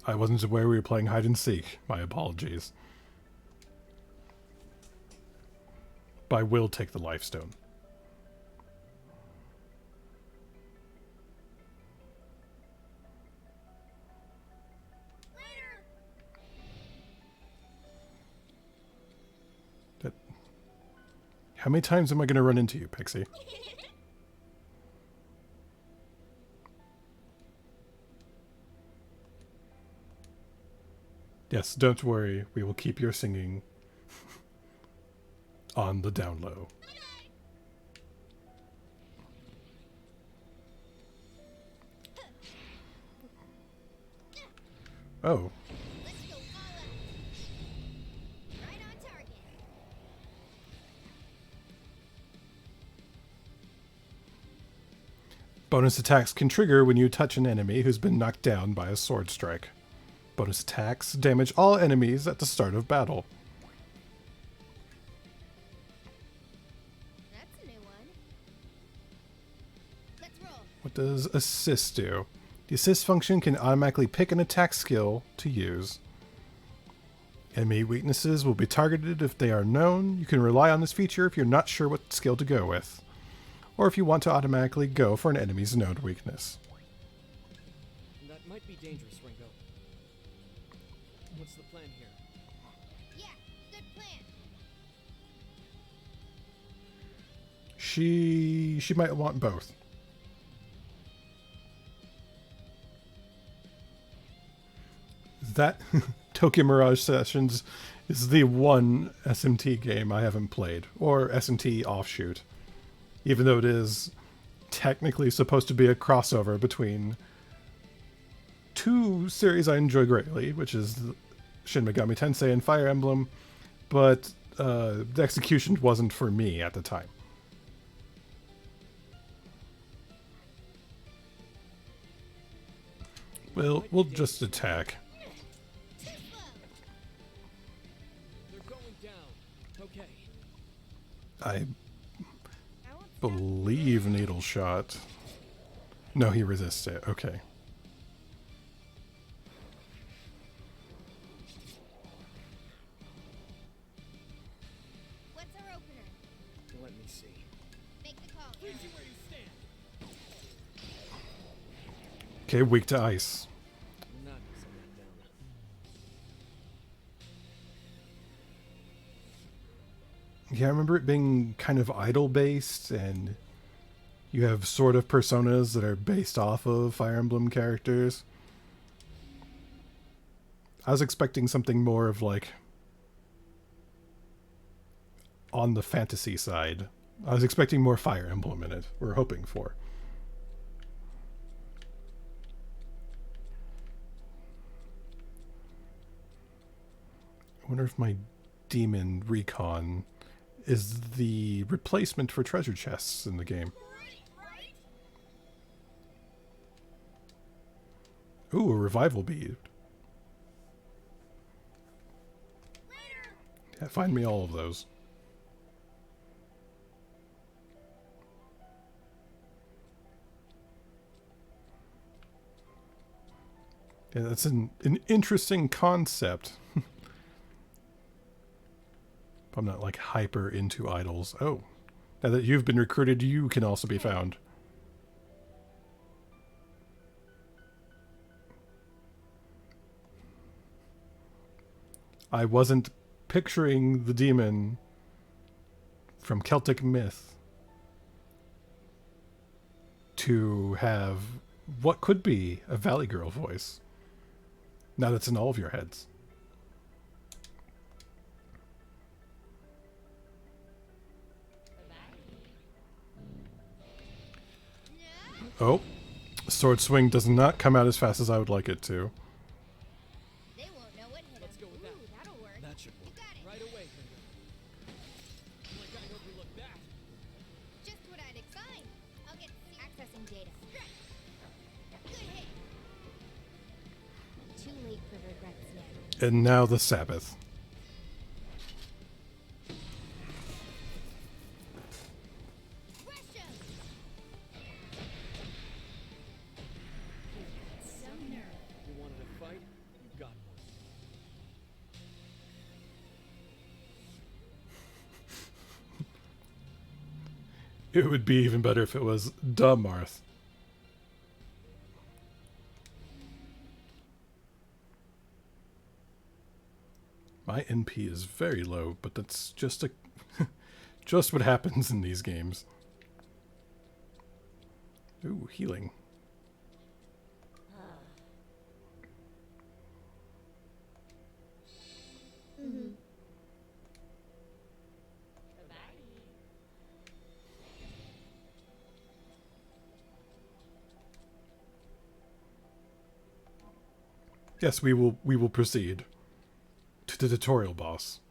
I wasn't aware we were playing hide and seek. My apologies. But I will take the life stone. How many times am I going to run into you, Pixie? Yes, don't worry. We will keep your singing on the down low. Oh. Let's go all out. Right on target. Bonus attacks can trigger when you touch an enemy who's been knocked down by a sword strike. Bonus attacks damage all enemies at the start of battle. That's a new one. Let's roll. What does assist do? The assist function can automatically pick an attack skill to use. Enemy weaknesses will be targeted if they are known. You can rely on this feature if you're not sure what skill to go with, or if you want to automatically go for an enemy's known weakness. That might be dangerous, Ringo. What's the plan here? Yeah, good plan. She might want both. That Tokyo Mirage Sessions is the one SMT game I haven't played, or SMT offshoot, even though it is technically supposed to be a crossover between two series I enjoy greatly, which is Shin Megami Tensei and Fire Emblem, but the execution wasn't for me at the time. We'll just attack. They're going down. Okay. I believe Needle Shot. No, he resists it. Okay. What's our opener? Let me see. Make the call. Where you stand. Okay, weak to ice. Not easing that down. Yeah, I remember it being kind of idol-based, and you have sort of personas that are based off of Fire Emblem characters. I was expecting something more of, like, on the fantasy side. I was expecting more Fire Emblem in it. We're hoping for. I wonder if my Demon Recon is the replacement for treasure chests in the game. Ooh, a revival bead. Yeah, find me all of those. Yeah, that's an interesting concept. I'm not like hyper into idols. Oh, now that you've been recruited, you can also be found. I wasn't picturing the demon from Celtic myth to have what could be a Valley Girl voice. Now that's in all of your heads. Oh, sword swing does not come out as fast as I would like it to. They won't know what hit Let's go with that. Ooh, that'll work. That should You work. got it. Right away, Ringo. Like I overlooked that. Just what I'd expect. I'll get accessing data. Good hit. Too late for regrets now. And now the Sabbath. It would be even better if it was the Marth. My NP is very low, but that's just just what happens in these games. Ooh, healing. Yes, we will proceed to the tutorial boss.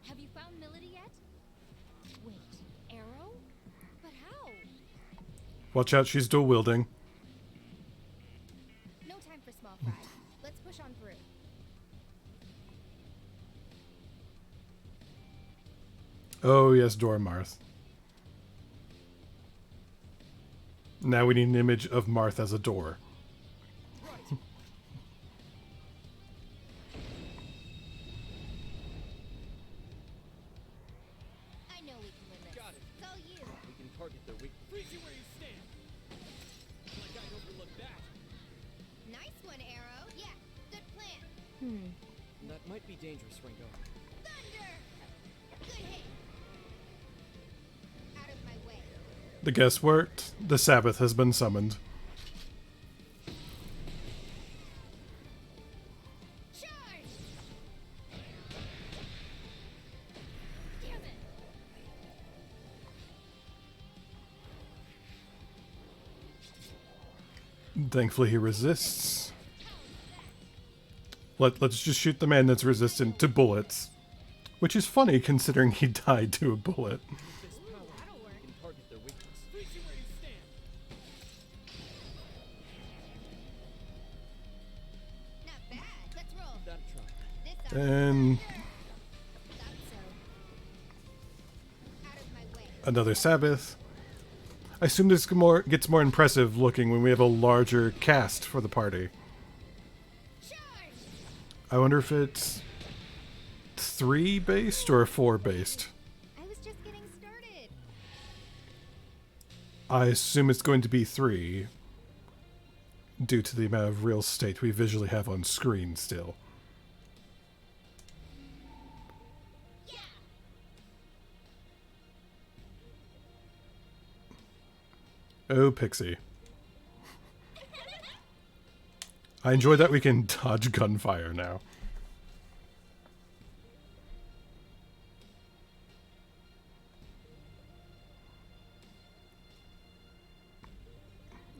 Have you found Melody yet? Wait, Arrow? But how? Watch out, she's dual wielding. No time for small fry. Let's push on through. Oh yes, Marth. Now we need an image of Marth as a door. I know we can win this. Got it. It's all you. We can target their weak. Freeze you where you stand. Like I'd overlook that. Nice one, Arrow. Yeah, good plan. That might be dangerous, Ringo. Thunder! Good hit. Out of my way. The guess worked. The Sabbath has been summoned. Charge! Damn it! Thankfully he resists. Let's just shoot the man that's resistant to bullets. Which is funny considering he died to a bullet. This power. That'll work. We can target their weakness. Freeze you where you stand. Not bad. Let's roll. That'll try. This time. And Thought so. Out of my way. another Sabbath. I assume this gets more impressive looking when we have a larger cast for the party. Charge! I wonder if it's 3 based or 4 based. I was just getting started. I assume it's going to be 3 due to the amount of real estate we visually have on screen still. Yeah! Oh, Pixie. I enjoy that we can dodge gunfire now.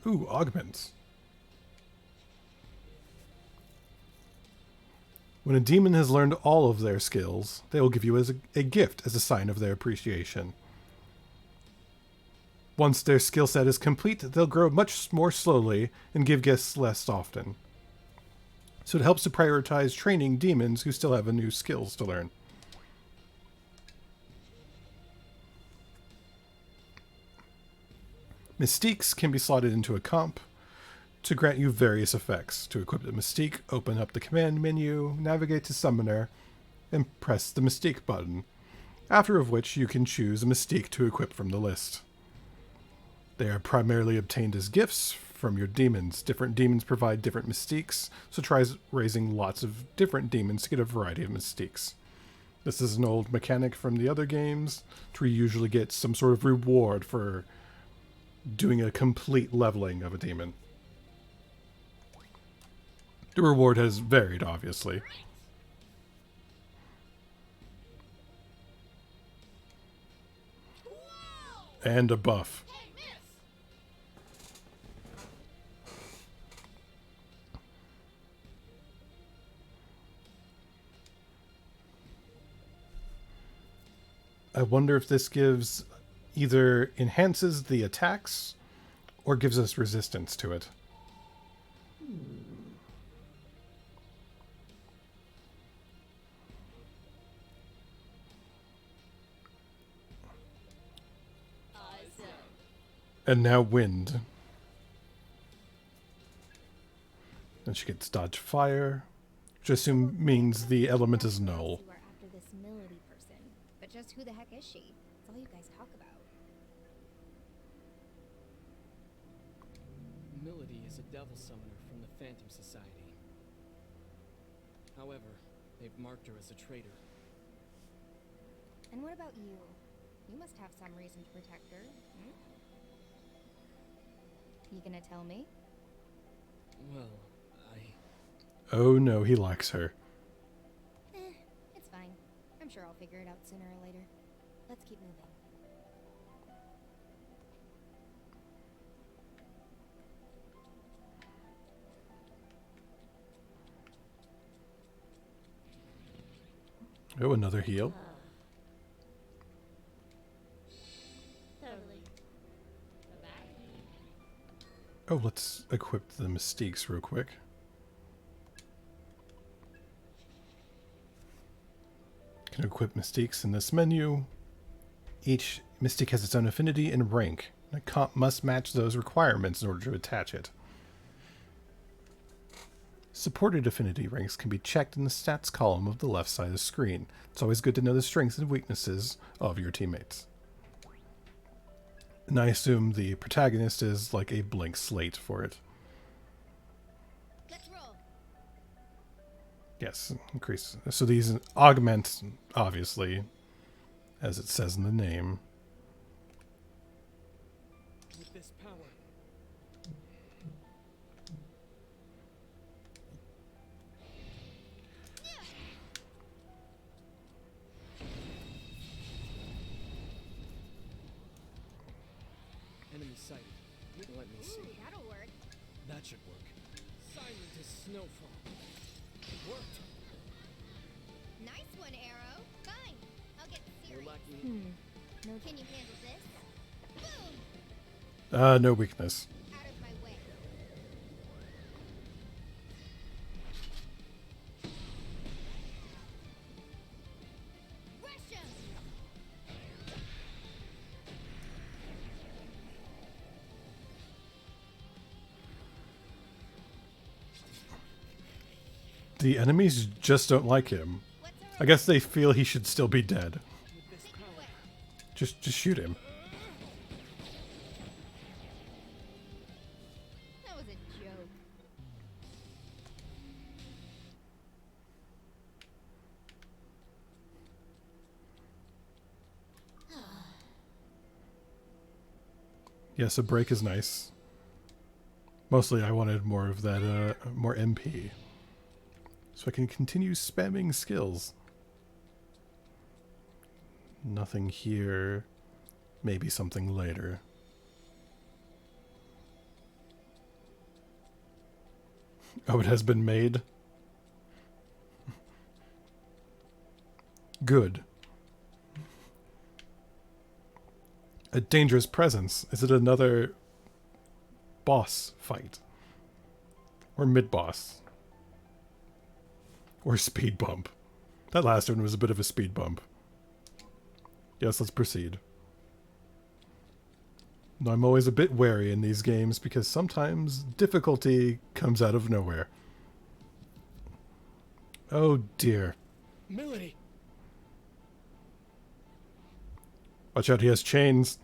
Ooh, augments. When a demon has learned all of their skills, they will give you as a gift as a sign of their appreciation. Once their skill set is complete, they'll grow much more slowly and give gifts less often. So it helps to prioritize training demons who still have new skills to learn. Mystiques can be slotted into a comp to grant you various effects. To equip the Mystique, open up the command menu, navigate to Summoner, and press the Mystique button, after of which you can choose a Mystique to equip from the list. They are primarily obtained as gifts from your demons. Different demons provide different Mystiques, so try raising lots of different demons to get a variety of Mystiques. This is an old mechanic from the other games, to usually get some sort of reward for doing a complete leveling of a demon. The reward has varied, obviously. And a buff. I wonder if this gives either enhances the attacks or gives us resistance to it. And now wind. And she gets dodge fire, which I assume means the element is null. You are after this Melody person, but just who the heck is she? It's all you guys talk about. Milady is a devil summoner from the Phantom Society. However, they've marked her as a traitor. And what about you? You must have some reason to protect her, hmm? You gonna tell me? Well, Oh no, he likes her. It's fine. I'm sure I'll figure it out sooner or later. Let's keep moving. Oh, another heal. Totally. Oh, let's equip the Mystiques real quick. Can equip Mystiques in this menu. Each Mystique has its own affinity and rank. A comp must match those requirements in order to attach it. Supported affinity ranks can be checked in the stats column of the left side of the screen. It's always good to know the strengths and weaknesses of your teammates. And I assume the protagonist is like a blank slate for it. Let's roll. Yes, increase. So these augment, obviously, as it says in the name. with this power, enemy sighted. Let me see. That'll work. That should work. Silent as snowfall. It worked. Nice one, Arrow. Fine. I'll get We're serious. lacking. No, can you handle this? Boom! No weakness. Out of my way. Rush 'em! The enemies just don't like him. What's I guess they feel he should still be dead. With this Take it power, away. Just shoot him. That was a joke. Yes, a break is nice. Mostly I wanted more of that, more MP. So I can continue spamming skills. Nothing here. Maybe something later. Oh, it has been made? Good. A dangerous presence. Is it another boss fight? Or mid-boss? Or speed bump? That last one was a bit of a speed bump. Yes, let's proceed. Now, I'm always a bit wary in these games because sometimes difficulty comes out of nowhere. Oh dear. Milady. Watch out, he has chains.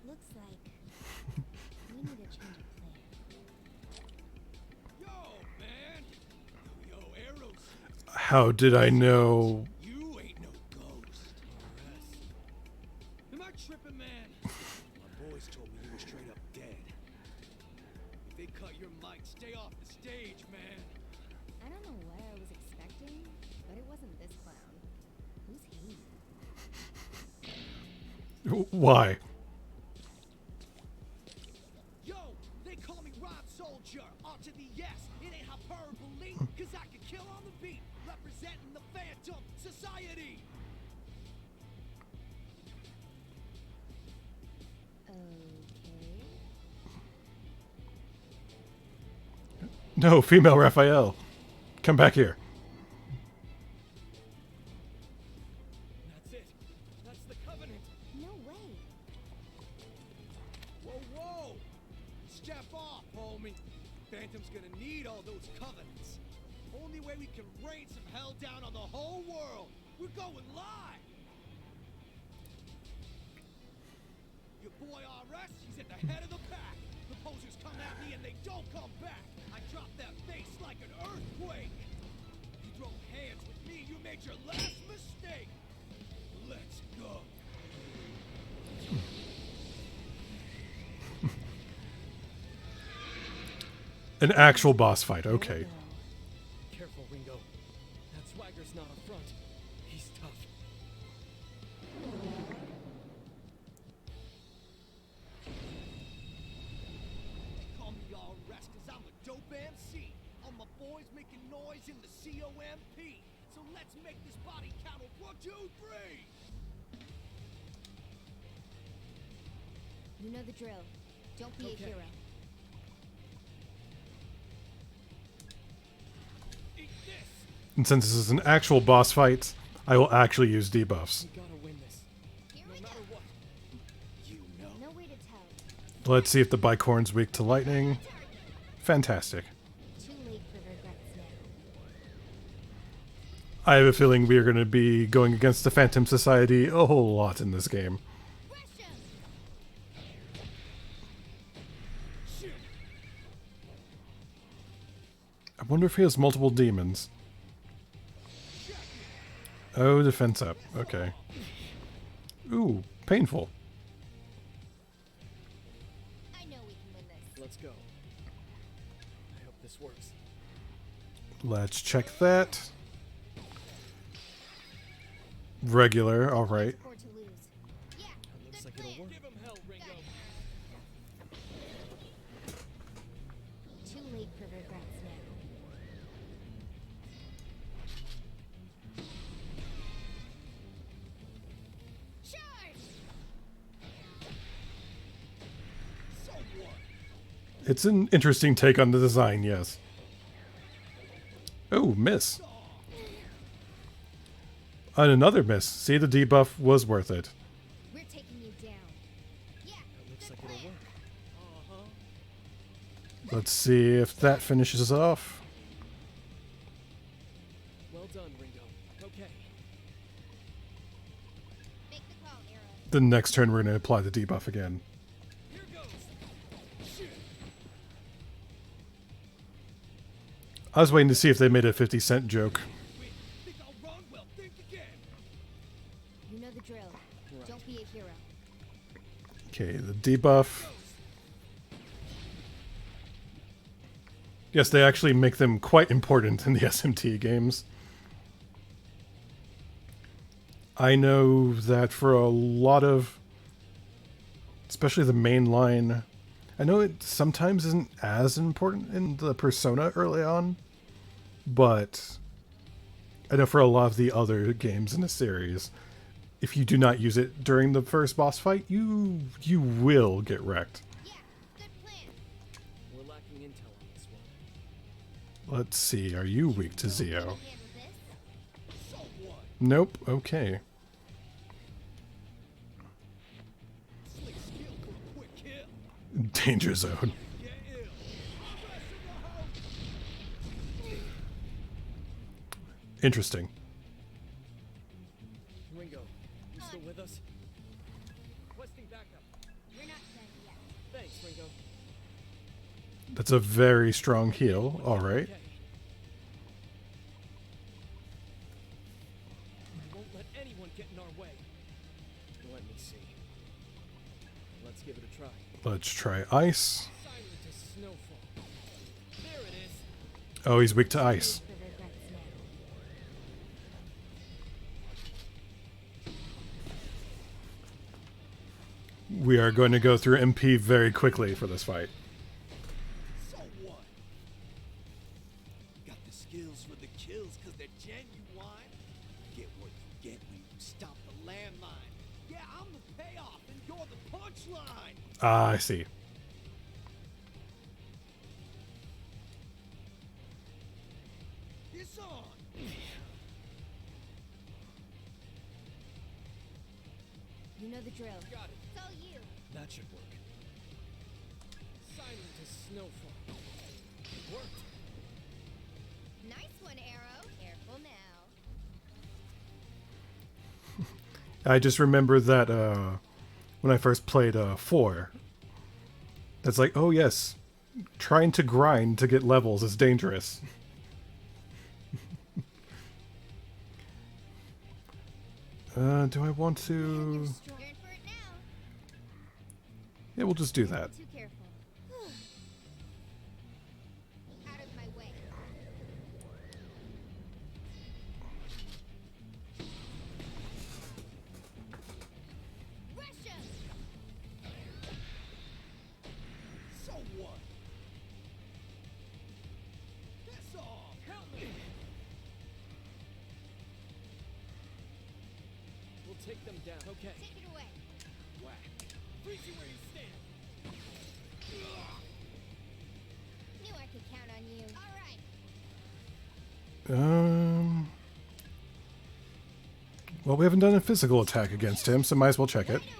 Looks like we need a change of plan. Yo, man! Yo, Arrows! How did I know? You ain't no ghost. Am I tripping, man? My boys told me you were straight up dead. If they cut your mic, stay off the stage, man. I don't know what I was expecting, but it wasn't this clown. Who's he? Why? Yo, they call me Rod Soldier. R to the yes. It ain't hyperbole, cause I can kill on the beat, representing the Phantom Society. Okay. No, female Raphael. Come back here. That's it. That's the Covenant. No way. Whoa, whoa! Step off, homie. Phantom's gonna need all those covenants. Only way we can rain some hell down on the whole world. We're going live. Yo, Your boy RS, he's at the head of the pack. The posers come at me and they don't come back. I drop that face like an earthquake. You throw hands with me, you made your last mistake. Let's go. An actual boss fight. Okay. Careful, Ringo. That swagger's not a front. He's tough. They call me RS cause I'm a dope MC. All my boys making noise in the COMP. So let's make this body count on 1, 2, 3. You know the drill. Don't be Okay. a hero. Eat this. And since this is an actual boss fight, I will actually use debuffs. We gotta win this. Here No we go. matter what. You know. No way to tell. Let's see if the bicorn's weak to lightning. Fantastic. Too late for regrets now. I have a feeling we are going to be going against the Phantom Society a whole lot in this game. I wonder if he has multiple demons. Oh, defense up. Okay. Ooh, painful. I know we can win this. Let's go. I hope this works. Let's check that. Regular, alright. Or to lose. Yeah, That looks good like it'll plan. work. Give him hell, Ringo. Too late for regrets now. Charge! So what? It's an interesting take on the design, yes. Oh, miss. And another miss. See, the debuff was worth it. We're taking you down. Yeah, That looks good like plan. it'll work. Uh-huh. Let's see if that finishes off. Well done, Ringo. Okay. Make the call, Arrow. The next turn, we're going to apply the debuff again. Here goes. Shit. I was waiting to see if they made a 50-cent joke. Win. Think I'll run? Well, think again. You know the drill. Right. Don't be a hero. Okay, the debuff. Yes, they actually make them quite important in the SMT games. I know that for a lot of, especially the main line, I know it sometimes isn't as important in the Persona early on, but I know for a lot of the other games in the series, if you do not use it during the first boss fight, you will get wrecked. Yeah, good plan. We're lacking intel on this one. Let's see, are you weak to Zeo? Handle this. So what? Nope, okay. Slick skill for a quick kill. Danger zone. Get ill. RS in the house. Interesting. Ringo, you still with us? Requesting backup. We're not done yet. Thanks, Ringo. That's a very strong heal. Alright. Okay. We won't let anyone get in our way. Let me see. Let's give it a try. Let's try ice. Silent as snowfall. There it is. Oh, he's weak to ice. For regrets now. We are going to go through MP very quickly for this fight. So what? Got the skills for the kills because they're genuine. Get what you get when you stop the landmine. Yeah, I'm the payoff and you're the punchline. Ah, I see. It's on. You know the drill. Got it. It's all you. That should work. Silent as snowfall. It worked. Nice one, Arrow. Careful now. I just remember that when I first played 4. That's like, oh yes, trying to grind to get levels is dangerous. Do I want to... Yeah, we'll just do that. Too careful. Out of my way. Russia! So what? That's all. Help me. We'll take them down. Okay. Take it away. Whack. Freeze you where you stand. Knew I could count on you. All right. Well, we haven't done a physical attack against him, so might as well check it. Wide open.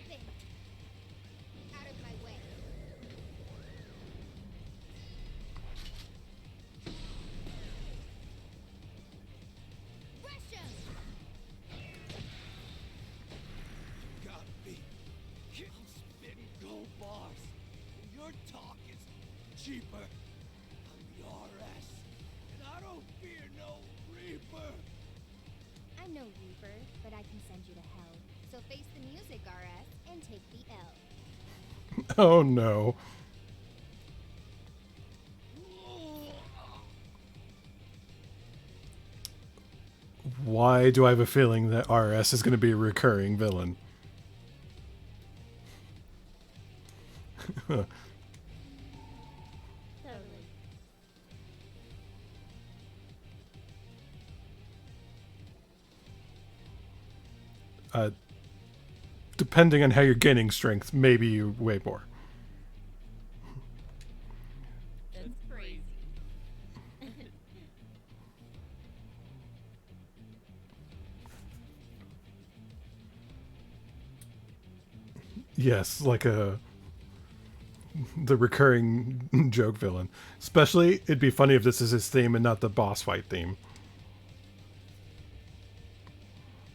Out of my way. Russia! Got me. I'm spitting gold bars. And your talk is cheaper. I'm the RS. And I don't fear no Reaper. I'm no Reaper, but I can send you to hell. So face the music, RS, and take the L. Oh no. Why do I have a feeling that RS is going to be a recurring villain? Totally. Depending on how you're gaining strength, maybe you weigh more. That's crazy. Yes, like the recurring joke villain. Especially, it'd be funny if this is his theme and not the boss fight theme.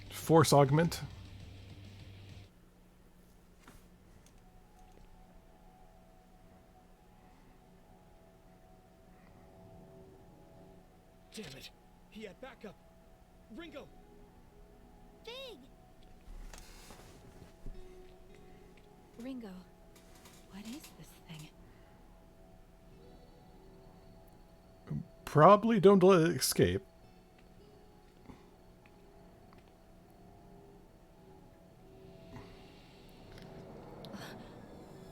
Force augment. Damn it. He had backup. Ringo! Fig! Ringo, what is this thing? Probably don't let it escape.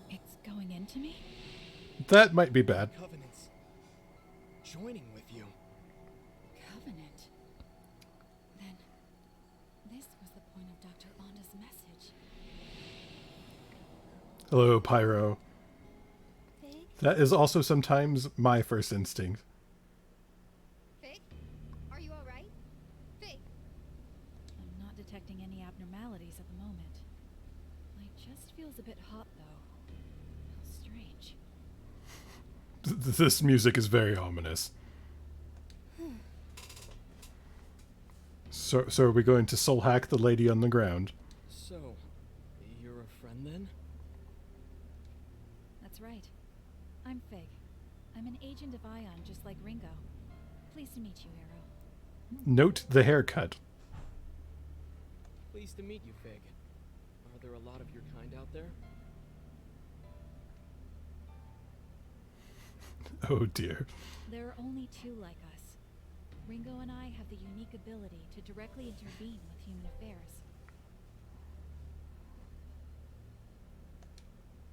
It's going into me? That might be bad. Covenants. Joining with you. Covenant. Then, this was the point of Dr. Onda's message. Hello, Pyro. Fig? That is also sometimes my first instinct. Fig? Are you alright? Fig! I'm not detecting any abnormalities at the moment. Light just feels a bit hot, though. How strange. This music is very ominous. So are we going to soul hack the lady on the ground? So, you're a friend then? That's right. I'm Fig. I'm an agent of Ion, just like Ringo. Pleased to meet you, Arrow. Note the haircut. Pleased to meet you, Fig. Are there a lot of your kind out there? Oh dear. There are only two like us. Ringo and I have the unique ability to directly intervene with human affairs.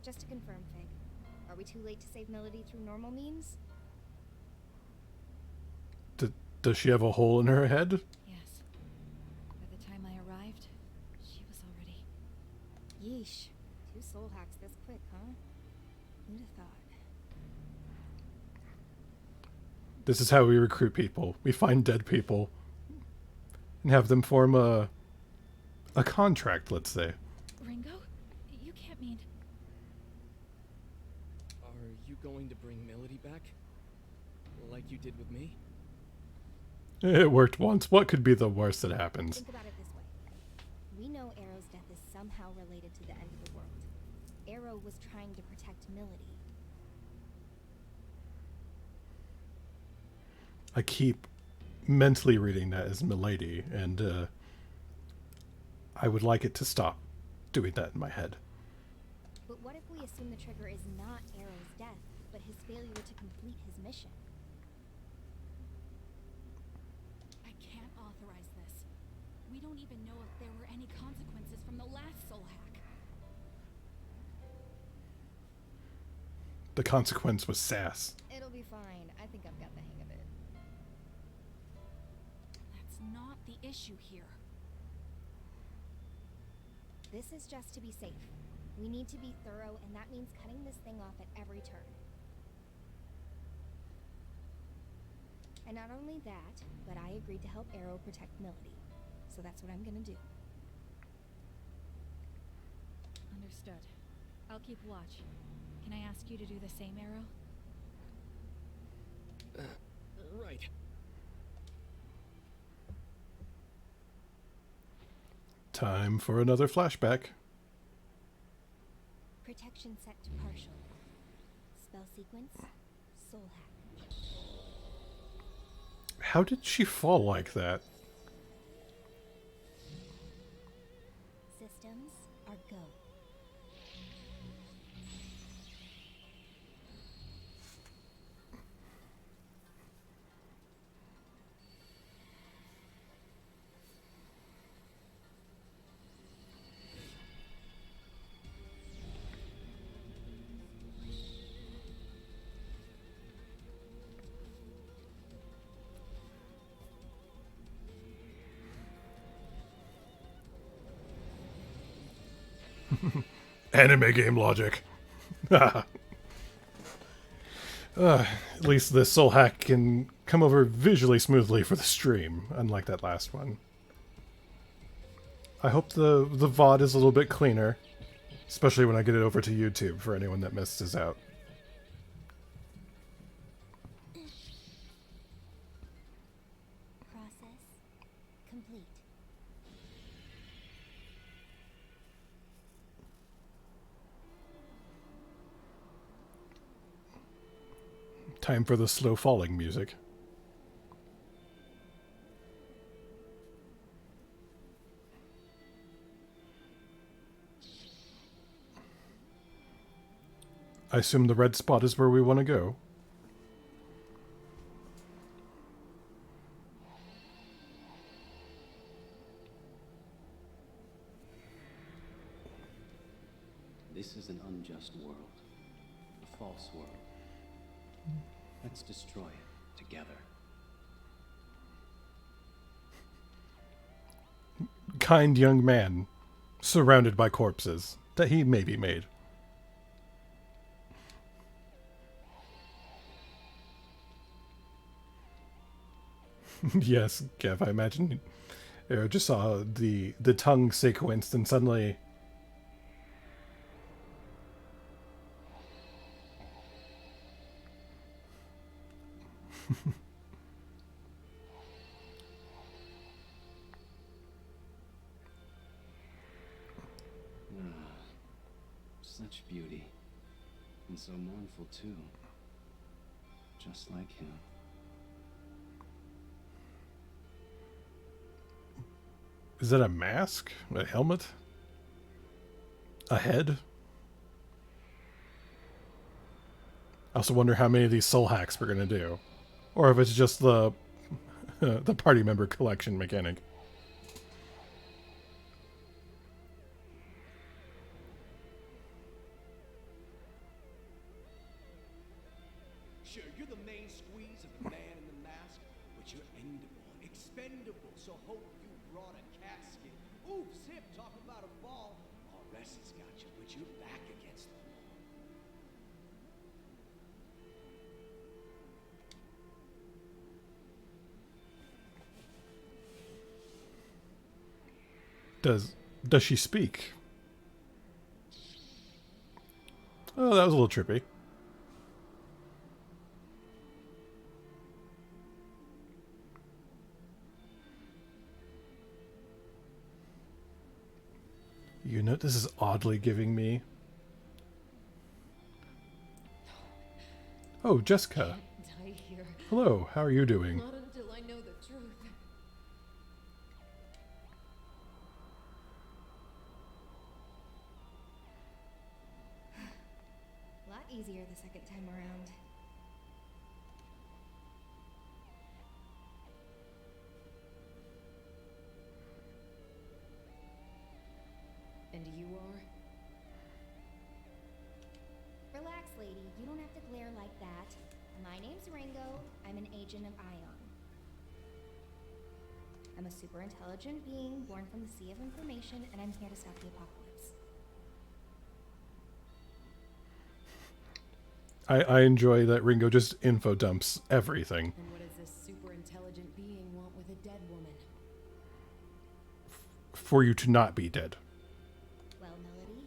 Just to confirm, Fig. Are we too late to save Melody through normal means? Does she have a hole in her head? Yes. By the time I arrived, she was already... Yeesh. 2 soul hacks this quick, huh? Who'd have thought? This is how we recruit people. We find dead people and have them form a contract, let's say. Ringo? You can't mean... Are you going to bring Melody back? Like you did with me? It worked once. What could be the worst that happens? Think about it this way. We know Arrow's death is somehow related to the end of the world. I keep mentally reading that as Milady, and I would like it to stop doing that in my head. But what if we assume the trigger is not Arrow's death, but his failure to complete his mission? I can't authorize this. We don't even know if there were any consequences from the last soul hack. The consequence was sass. It'll be fine. I think I've got the hang of it. That's not the issue here. This is just to be safe. We need to be thorough, and that means cutting this thing off at every turn. And not only that, but I agreed to help Arrow protect Milady. So that's what I'm gonna do. Understood. I'll keep watch. Can I ask you to do the same, Arrow? Right. Time for another flashback. Protection set to partial. Spell sequence, soul hack. How did she fall like that? Systems are go. Anime game logic. At least this soul hack can come over visually smoothly for the stream, unlike that last one. I hope the VOD is a little bit cleaner, especially when I get it over to YouTube for anyone that misses out. Process complete. Time for the slow falling music. I assume the red spot is where we want to go. This is an unjust world. A false world. Let's destroy it together. Kind young man, surrounded by corpses that he maybe made. Yes, Kev, I imagine I just saw the tongue sequenced and suddenly Such beauty. And so mournful too. Just like him. is that a mask? A helmet? A head? I also wonder how many of these soul hacks we're gonna do. Or if it's just the the party member collection mechanic. Sure, you're the main squeeze of the man in the mask, but you're endable, expendable, so hope you brought a casket. Ooh, Zip, talk about a ball. RS has got you, but you're back against the wall. Does she speak? Oh, that was a little trippy. You know, this is oddly giving me... Oh, Jessica. Die here. Hello, how are you doing? Not until I know the truth. A lot easier the second time around. And you are? Relax, lady. You don't have to glare like that. My name's Ringo. I'm an agent of Ion. I'm a super intelligent being born from the sea of information, and I'm here to stop the apocalypse. I enjoy that Ringo just info dumps everything. And what does this super intelligent being want with a dead woman? For you to not be dead. Well, Melody,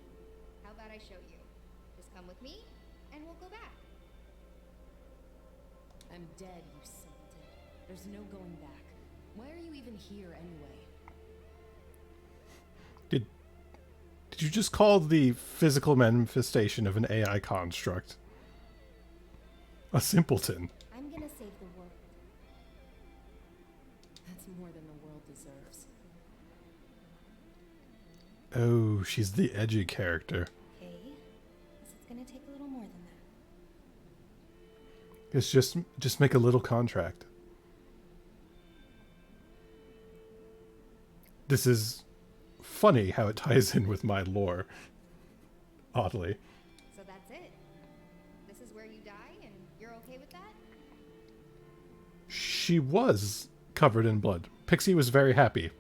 how about I show you? Just come with me, and we'll go back. I'm dead, you simpleton. There's no going back. Why are you even here anyway? Did you just call the physical manifestation of an AI construct a simpleton? I'm gonna save the world. That's more than the world deserves. Oh, she's the edgy character. Okay, guess it's gonna take a little more than that. It's just make a little contract. This is funny how it ties in with my lore. Oddly. So that's it. This is where you die, and you're okay with that? She was covered in blood. Pixie was very happy.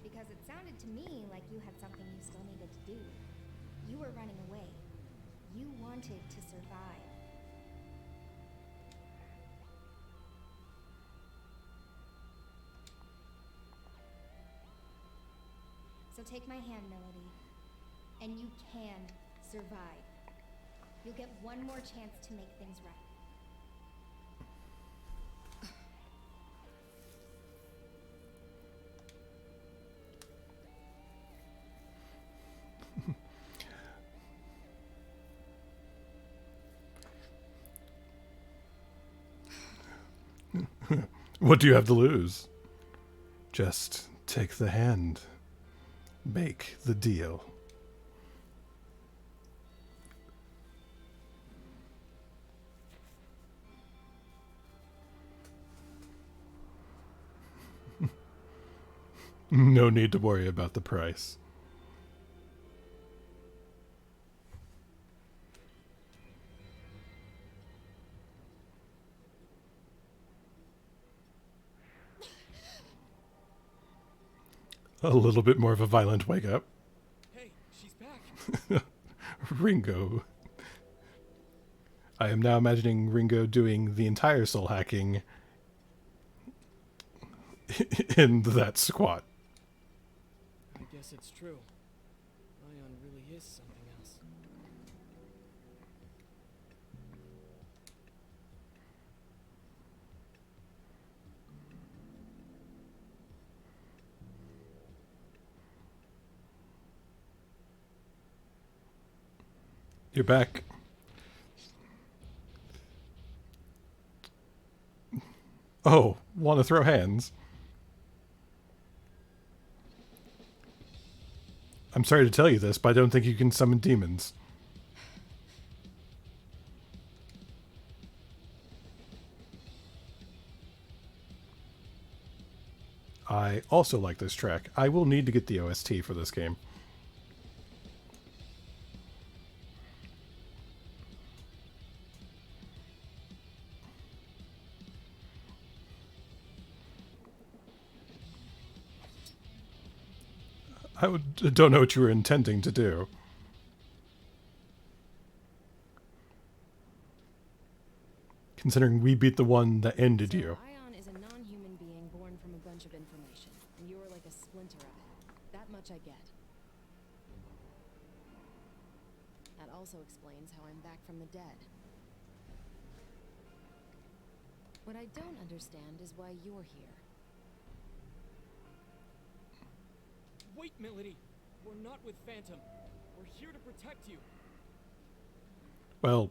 Because it sounded to me like you had something you still needed to do. You were running away. You wanted to survive. So take my hand, Melody, and you can survive. You'll get one more chance to make things right. What do you have to lose? Just take the hand. Make the deal. No need to worry about the price. A little bit more of a violent wake up. Hey, she's back. Ringo. I am now imagining Ringo doing the entire soul hacking in that squat. I guess it's true. Ion really is something else. You're back. Oh, want to throw hands? I'm sorry to tell you this, but I don't think you can summon demons. I also like this track. I will need to get the OST for this game. Don't know what you were intending to do. Considering we beat the one that ended So you. Ion is a non-human being born from a bunch of information, and you are like a splinter of it. That much I get. That also explains how I'm back from the dead. What I don't understand is why you're here. Wait, Melody! We're not with Phantom. We're here to protect you. Well,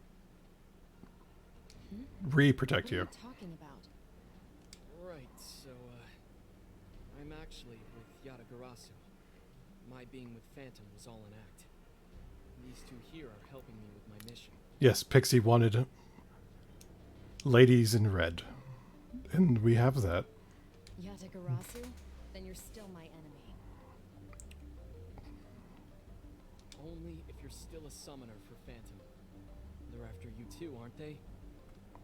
re-protect What are you. you talking about? Right, so, I'm actually with Yatagarasu. My being with Phantom was all an act. These two here are helping me with my mission. Yes, Pixie wanted ladies in red. And we have that. Yatagarasu? Then you're still my enemy. Only if you're still a summoner for Phantom. They're after you too, aren't they?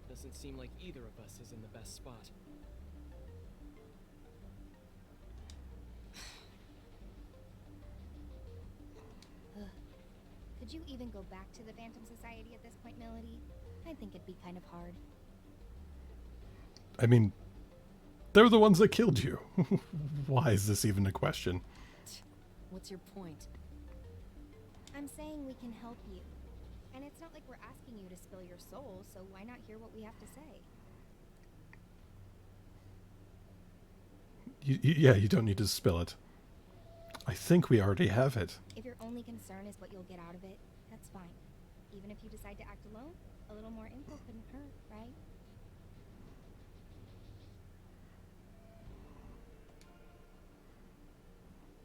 Doesn't seem like either of us is in the best spot. Could you even go back to the Phantom Society at this point, Melody? I think it'd be kind of hard. I mean, they're the ones that killed you. Why is this even a question? What's your point? I'm saying we can help you. And it's not like we're asking you to spill your soul, so why not hear what we have to say? Yeah, you don't need to spill it. I think we already have it. If your only concern is what you'll get out of it, that's fine. Even if you decide to act alone, a little more info couldn't hurt, right?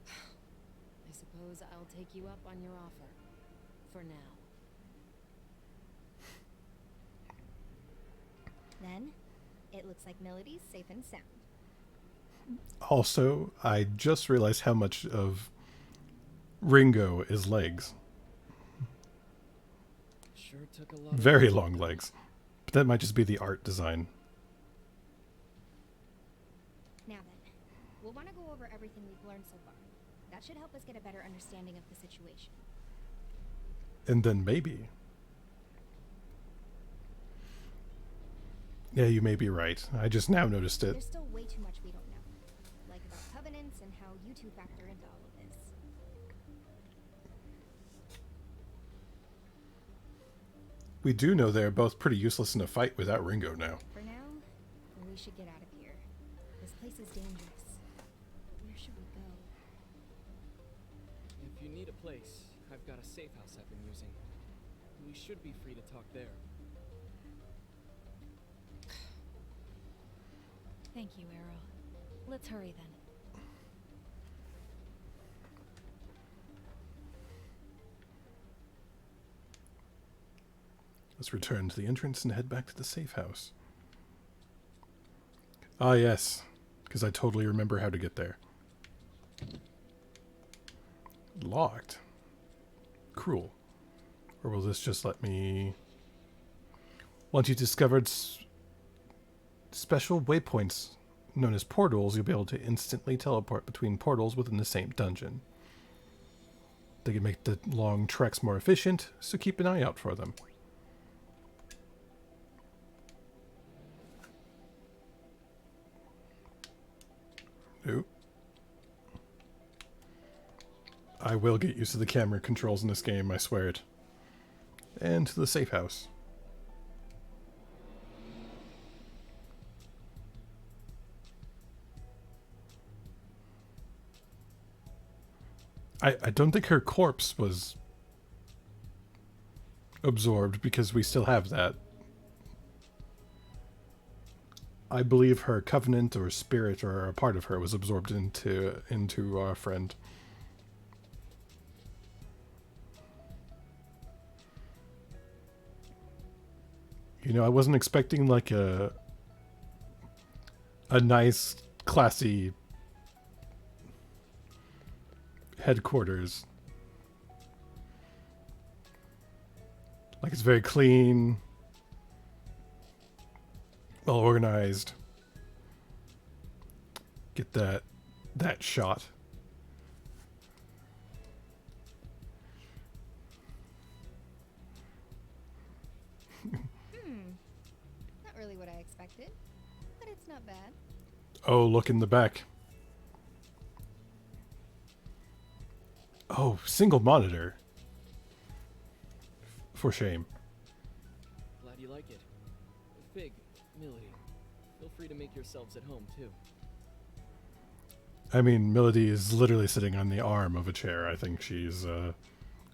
I suppose I'll take you up on your offer. For now. Then, it looks like Melody's safe and sound. Also, I just realized how much of Ringo is legs. Sure took a lot of Very effort, long though. legs. But that might just be the art design. Now then, we'll want to go over everything we've learned so far. That should help us get a better understanding of the situation. And then maybe. Yeah, you may be right. I just now noticed it. There's still way too much we don't know. Like about covenants and how you two factor into all of this. We do know they're both pretty useless in a fight without Ringo now. For now, we should get out of here. This place is dangerous. But where should we go? If you need a place, I've got a safe house I've been using. We should be free to talk there. Thank you, Arrow. Let's hurry then. Let's return to the entrance and head back to the safe house. Ah, yes. Because I totally remember how to get there. Locked. Cruel. Or will this just let me... Once you've discovered special waypoints known as portals, you'll be able to instantly teleport between portals within the same dungeon. They can make the long treks more efficient, so keep an eye out for them. Ooh. I will get used to the camera controls in this game, I swear it. And to the safe house. I don't think her corpse was absorbed because we still have that. I believe her covenant or spirit or a part of her was absorbed into our friend. You know, I wasn't expecting like a nice, classy headquarters. Like it's very clean, well organized. Get that shot. Not really what I expected, but it's not bad. Oh, look in the back. Oh, single monitor. For shame. Glad you like it. Fig, Millie, feel free to make yourselves at home too. I mean, Melody is literally sitting on the arm of a chair. I think she's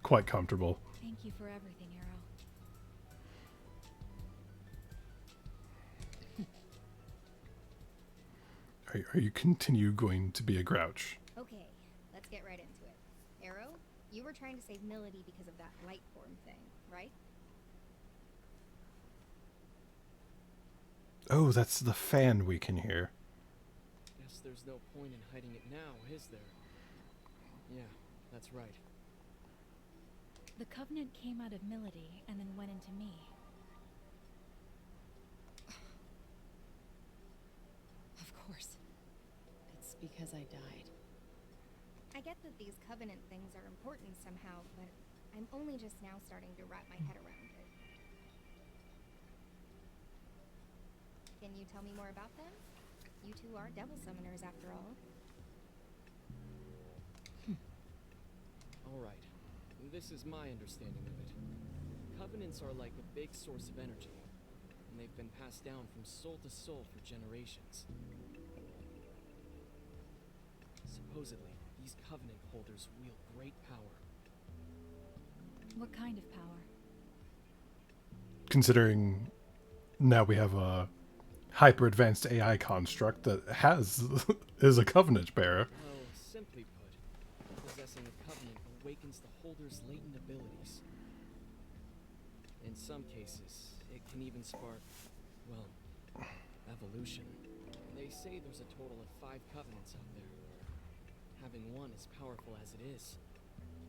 quite comfortable. Thank you for everything, Arrow. Are you continue going to be a grouch? Okay, let's get right into it. Arrow, you were trying to save Milady because of that light form thing, right? Oh, that's the fan we can hear. Guess there's no point in hiding it now, is there? Yeah, that's right. The Covenant came out of Milady and then went into me. Of course. It's because I died. I get that these Covenant things are important somehow, but I'm only just now starting to wrap my head around it. Can you tell me more about them? You two are devil summoners after all. Alright. This is my understanding of it. Covenants are like a big source of energy, and they've been passed down from soul to soul for generations. Supposedly, these Covenant holders wield great power. What kind of power? Considering now we have a hyper advanced AI construct that is a Covenant bearer. Well, simply put, possessing a Covenant awakens the holder's latent abilities. In some cases, it can even spark, well, evolution. They say there's a total of 5 Covenants out there. Having one is powerful as it is,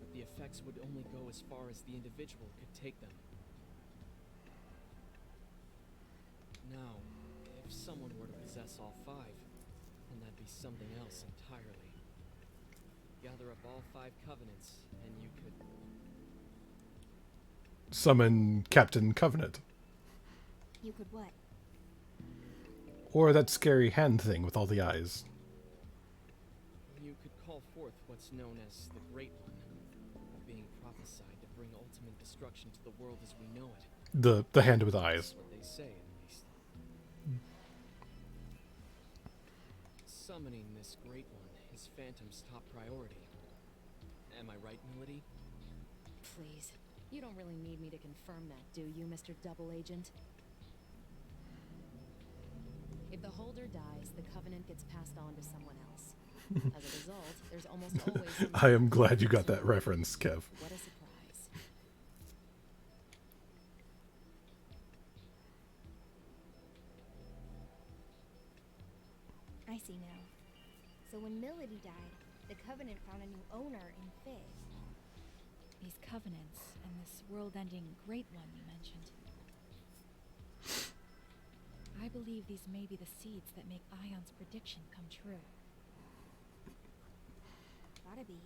but the effects would only go as far as the individual could take them. Now, if someone were to possess all 5, then that'd be something else entirely. Gather up all 5 Covenants, and you could... Summon Captain Covenant. You could what? Or that scary hand thing with all the eyes. You could call forth what's known as the Great One, being prophesied to bring ultimate destruction to the world as we know it. The hand with eyes. That's what they say, at least. Summoning this Great One is Phantom's top priority. Am I right, Milady? Please. You don't really need me to confirm that, do you, Mr. Double Agent? If the holder dies, the Covenant gets passed on to someone else. As a result, there's almost always someone I am glad you got that reference, Kev. What a surprise. I see now. So when Milady died, the Covenant found a new owner in Fig. These Covenants and this world-ending Great One you mentioned. I believe these may be the seeds that make Ion's prediction come true. Gotta be.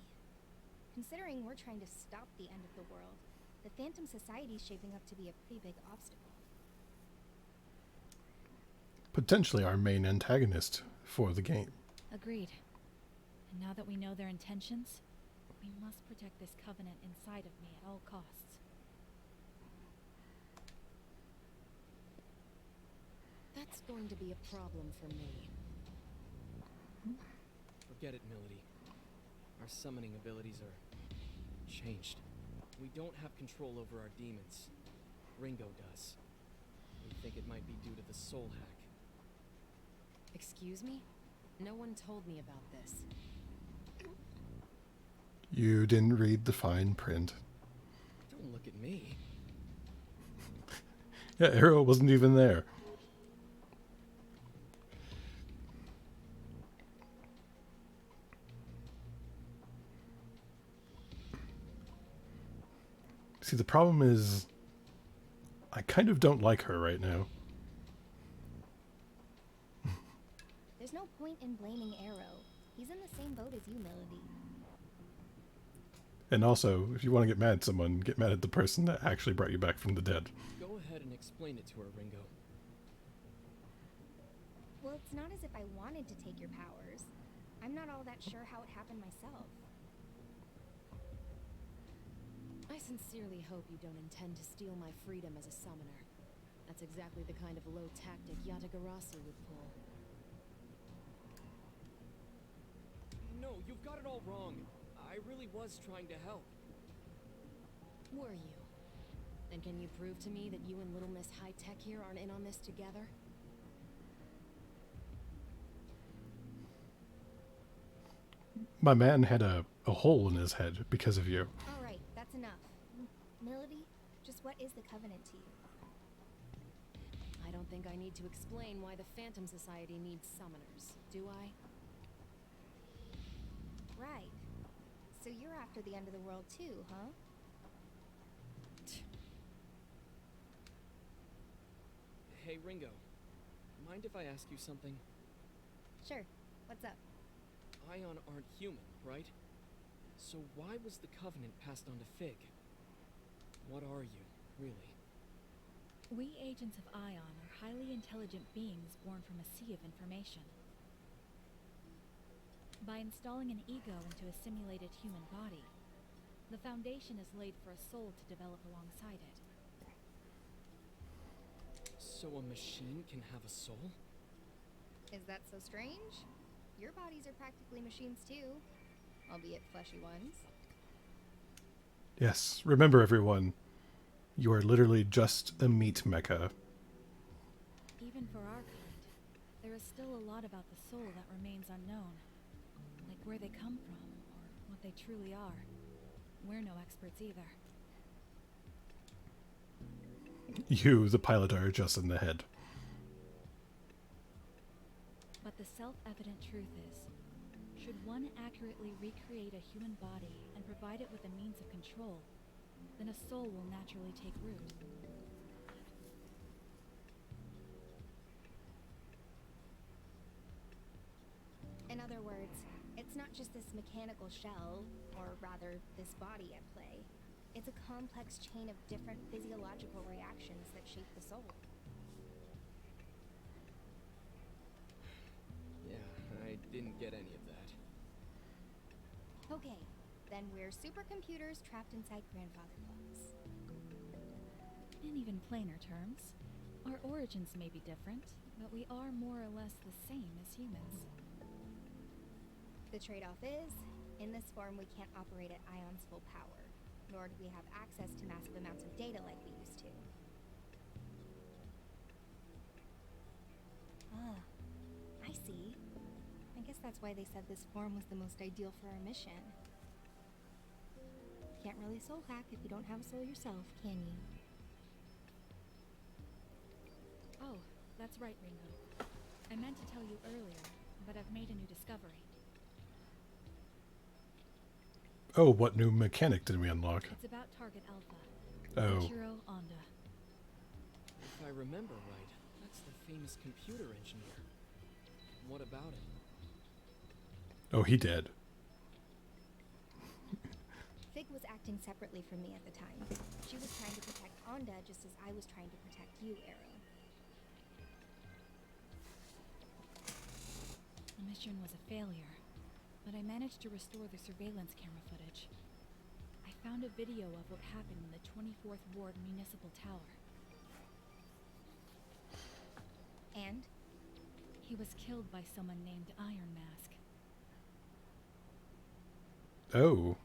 Considering we're trying to stop the end of the world, the Phantom Society's shaping up to be a pretty big obstacle. Potentially our main antagonist for the game. Agreed. And now that we know their intentions, we must protect this Covenant inside of me at all costs. That's going to be a problem for me. Forget it, Milady. Our summoning abilities are changed. We don't have control over our demons. Ringo does. We think it might be due to the soul hack. Excuse me? No one told me about this. You didn't read the fine print. Don't look at me. Yeah, Arrow wasn't even there. See, the problem is I kind of don't like her right now. There's no point in blaming Arrow. He's in the same boat as you, Milady. And also, if you want to get mad at someone, get mad at the person that actually brought you back from the dead. Go ahead and explain it to her, Ringo. Well, it's not as if I wanted to take your powers. I'm not all that sure how it happened myself. I sincerely hope you don't intend to steal my freedom as a summoner. That's exactly the kind of low tactic Yatagarasu would pull. No, you've got it all wrong. I really was trying to help. Were you? And can you prove to me that you and Little Miss High Tech here aren't in on this together? my man had a hole in his head because of you. All right, that's enough. Melody, just what is the Covenant to you? I don't think I need to explain why the Phantom Society needs summoners, do I? Right. So you're after the end of the world too, huh? Hey, Ringo. Mind if I ask you something? Sure. What's up? Ion aren't human, right? So why was the Covenant passed on to Fig? What are you, really? We agents of Ion are highly intelligent beings born from a sea of information. By installing an ego into a simulated human body, the foundation is laid for a soul to develop alongside it. So a machine can have a soul? Is that so strange? Your bodies are practically machines too, albeit fleshy ones. Yes, remember everyone, you are literally just a meat mecha. Even for our kind, there is still a lot about the soul that remains unknown. Like where they come from, or what they truly are. We're no experts either. You, the pilot, are just in the head. But the self-evident truth is, should one accurately recreate a human body and provide it with a means of control, then a soul will naturally take root. In other words, it's not just this mechanical shell, or rather, this body at play. It's a complex chain of different physiological reactions that shape the soul. Yeah, I didn't get any of that. Okay, then we're supercomputers trapped inside grandfather clocks. In even plainer terms, our origins may be different, but we are more or less the same as humans. The trade-off is, in this form we can't operate at Ion's full power, nor do we have access to massive amounts of data like we used to. Ah, I see. I guess that's why they said this form was the most ideal for our mission. Can't really soul hack if you don't have a soul yourself, can you? Oh, that's right, Ringo. I meant to tell you earlier, but I've made a new discovery. Oh, what new mechanic did we unlock? It's about Target Alpha. Oh. Ichiro Honda. If I remember right, that's the famous computer engineer. What about it? Oh, he did. Fig was acting separately from me at the time. She was trying to protect Onda just as I was trying to protect you, Arrow. The mission was a failure, but I managed to restore the surveillance camera footage. I found a video of what happened in the 24th Ward Municipal Tower. And? He was killed by someone named Iron Mask. Oh.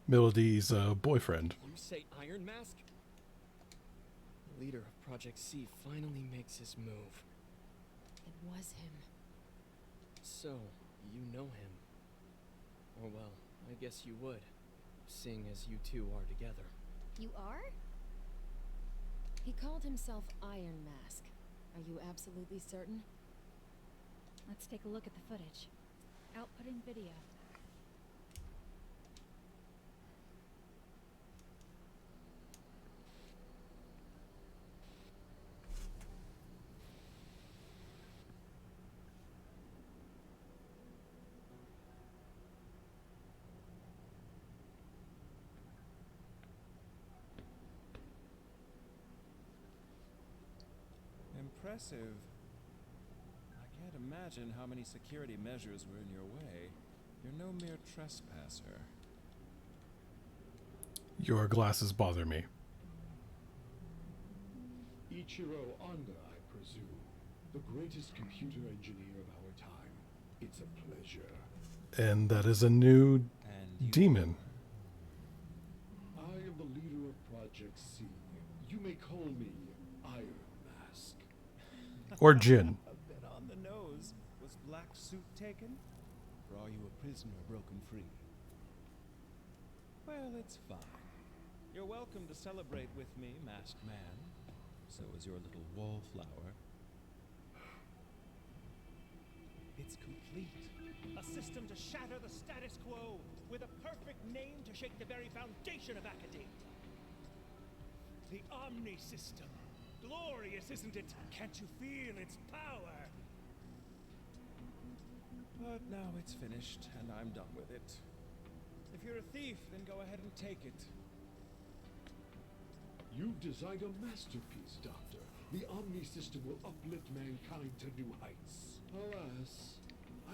Melody's boyfriend. You say Iron Mask? The leader of Project C finally makes his move. It was him. So, you know him. Or well, I guess you would, seeing as you two are together. You are? He called himself Iron Mask. Are you absolutely certain? Let's take a look at the footage. Outputting video. Impressive. I can't imagine how many security measures were in your way. You're no mere trespasser. Your glasses bother me. Ichiro Honda, I presume. The greatest computer engineer of our time. It's a pleasure. And that is a new And demon. I am the leader of Project C. You may call me Iron Mask. Or Jin. Then are you a prisoner broken free? Well, it's fine. You're welcome to celebrate with me, masked man. So is your little wallflower. It's complete. A system to shatter the status quo, with a perfect name to shake the very foundation of academia. The Omni System. Glorious, isn't it? Can't you feel its power? But now it's finished, and I'm done with it. If you're a thief, then go ahead and take it. You've designed a masterpiece, Doctor. The Omni System will uplift mankind to new heights. Alas,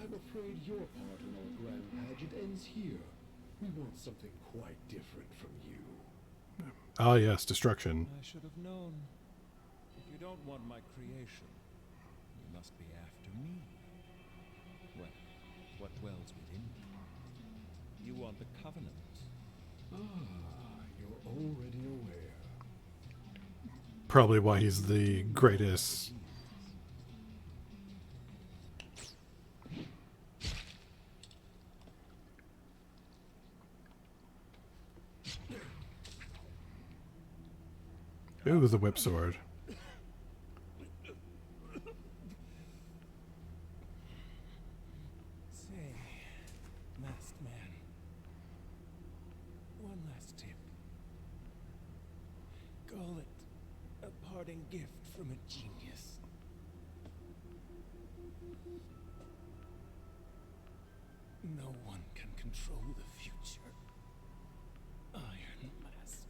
I'm afraid your part in our grand pageant ends here. We want something quite different from you. Ah, yes, destruction. I should have known. If you don't want my creation, you must be after me. Well, what dwells within me? You want the Covenant. Ah, you're already aware. Probably why he's the greatest. Ooh, the whip sword. Say, masked man, one last tip. Call it a parting gift from a genius. No one can control the future. Iron Mask.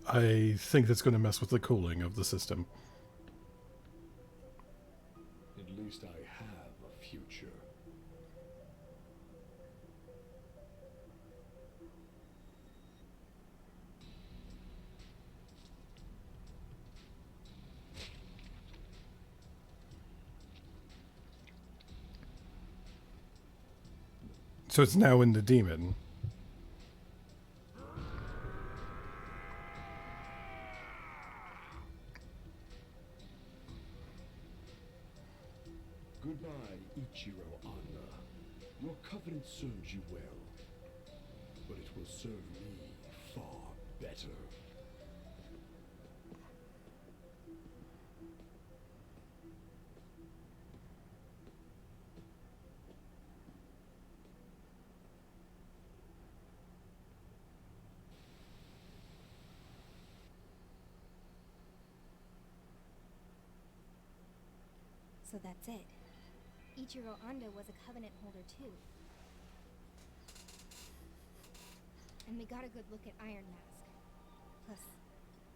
I think that's going to mess with the cooling of the system. At least I have a future. So it's now in the demon. Goodbye, Ichiro Anna. Your covenant serves you well, but it will serve me far better. So that's it. Ichiro Anda was a Covenant holder too. And we got a good look at Iron Mask. Plus,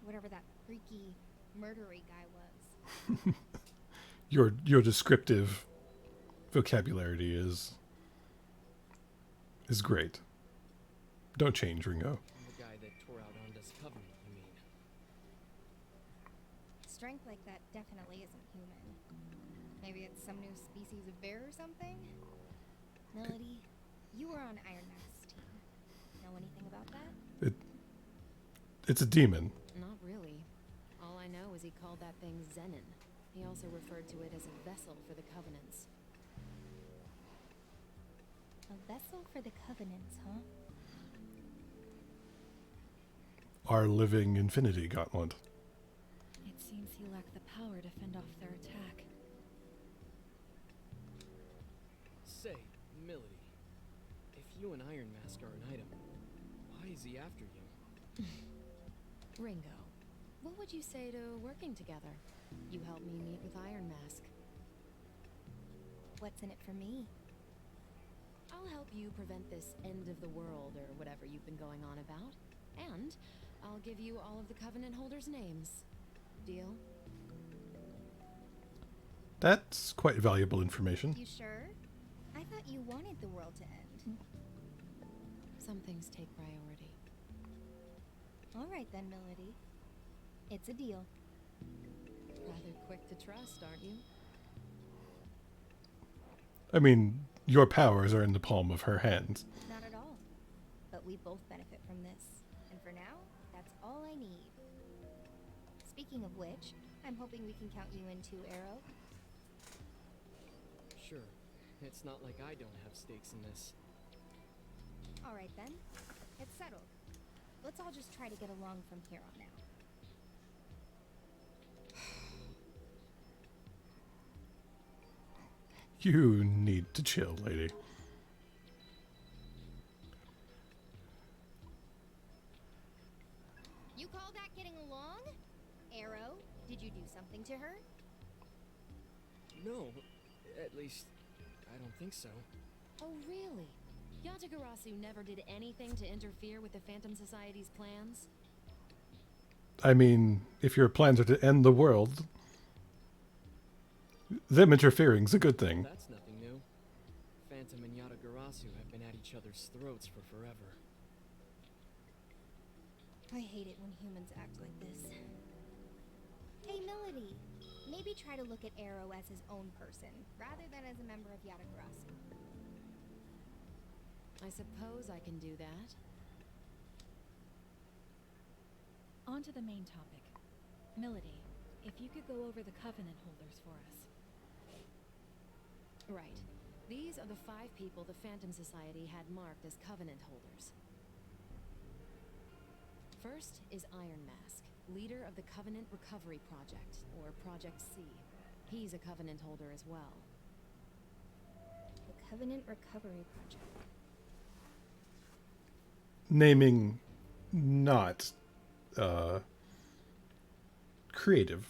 whatever that freaky, murdery guy was. Your descriptive vocabulary is great. Don't change, Ringo. The guy that tore out Onda's covenant, you mean? Strength like that definitely isn't human. Maybe it's some new species of bear or something? Melody, you were on Iron Mask's team. Know anything about that? It's a demon. Not really. All I know is he called that thing Zenin. He also referred to it as a vessel for the Covenants. A vessel for the Covenants, huh? Our living infinity gauntlet. It seems he lacked the power to fend off their attack. Say, Milady, if you and Iron Mask are an item, why is he after you? Ringo, what would you say to working together? You help me meet with Iron Mask. What's in it for me? I'll help you prevent this end of the world or whatever you've been going on about. And I'll give you all of the Covenant holders' names. Deal? That's quite valuable information. You sure? I thought you wanted the world to end. Some things take priority. Alright then, Melody. It's a deal. Rather quick to trust, aren't you? I mean, your powers are in the palm of her hands. Not at all. But we both benefit from this. And for now, all I need. Speaking of which, I'm hoping we can count you in too, Arrow. Sure. It's not like I don't have stakes in this. Alright then. It's settled. Let's all just try to get along from here on out. You need to chill, lady. You call that getting along? Arrow, did you do something to her? No, at least, I don't think so. Oh, really? Yatagarasu never did anything to interfere with the Phantom Society's plans? I mean, if your plans are to end the world, them interfering's a good thing. That's nothing new. Phantom and Yatagarasu have been at each other's throats for forever. I hate it when humans act like this. Hey, Melody. Maybe try to look at Arrow as his own person, rather than as a member of Yatagarasu. I suppose I can do that. On to the main topic. Melody, if you could go over the Covenant holders for us. Right. These are the 5 people the Phantom Society had marked as Covenant holders. First is Iron Mask, leader of the Covenant Recovery Project, or Project C. He's a Covenant holder as well. The Covenant Recovery Project. Naming not creative,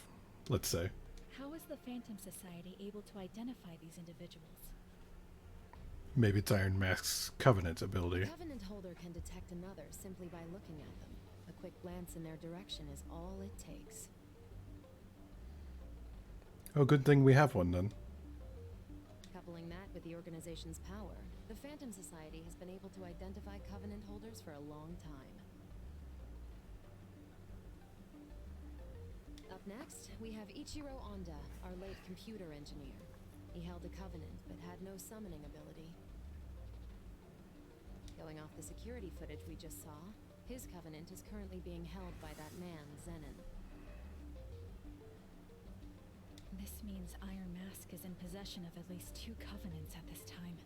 let's say. How is the Phantom Society able to identify these individuals? Maybe it's Iron Mask's Covenant ability. A Covenant holder can detect another simply by looking at them. A quick glance in their direction is all it takes. Oh, good thing we have one then. Coupling that with the organization's power, the Phantom Society has been able to identify Covenant holders for a long time. Up next, we have Ichiro Onda, our late computer engineer. He held a Covenant, but had no summoning ability. Going off the security footage we just saw, his Covenant is currently being held by that man, Zenon. This means Iron Mask is in possession of at least 2 Covenants at this time.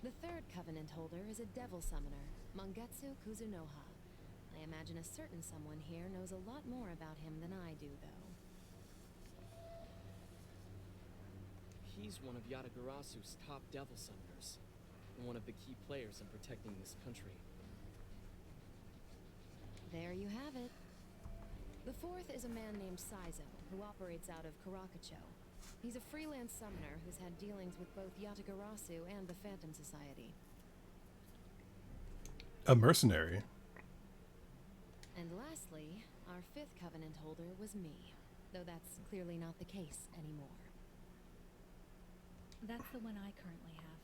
The third Covenant holder is a Devil Summoner, Mangetsu Kuzunoha. I imagine a certain someone here knows a lot more about him than I do, though. He's one of Yatagarasu's top Devil Summoners, and one of the key players in protecting this country. There you have it. The fourth is a man named Saizo, who operates out of Karakacho. He's a freelance summoner who's had dealings with both Yatagarasu and the Phantom Society. A mercenary. And lastly, our 5th Covenant holder was me, though that's clearly not the case anymore. That's the one I currently have.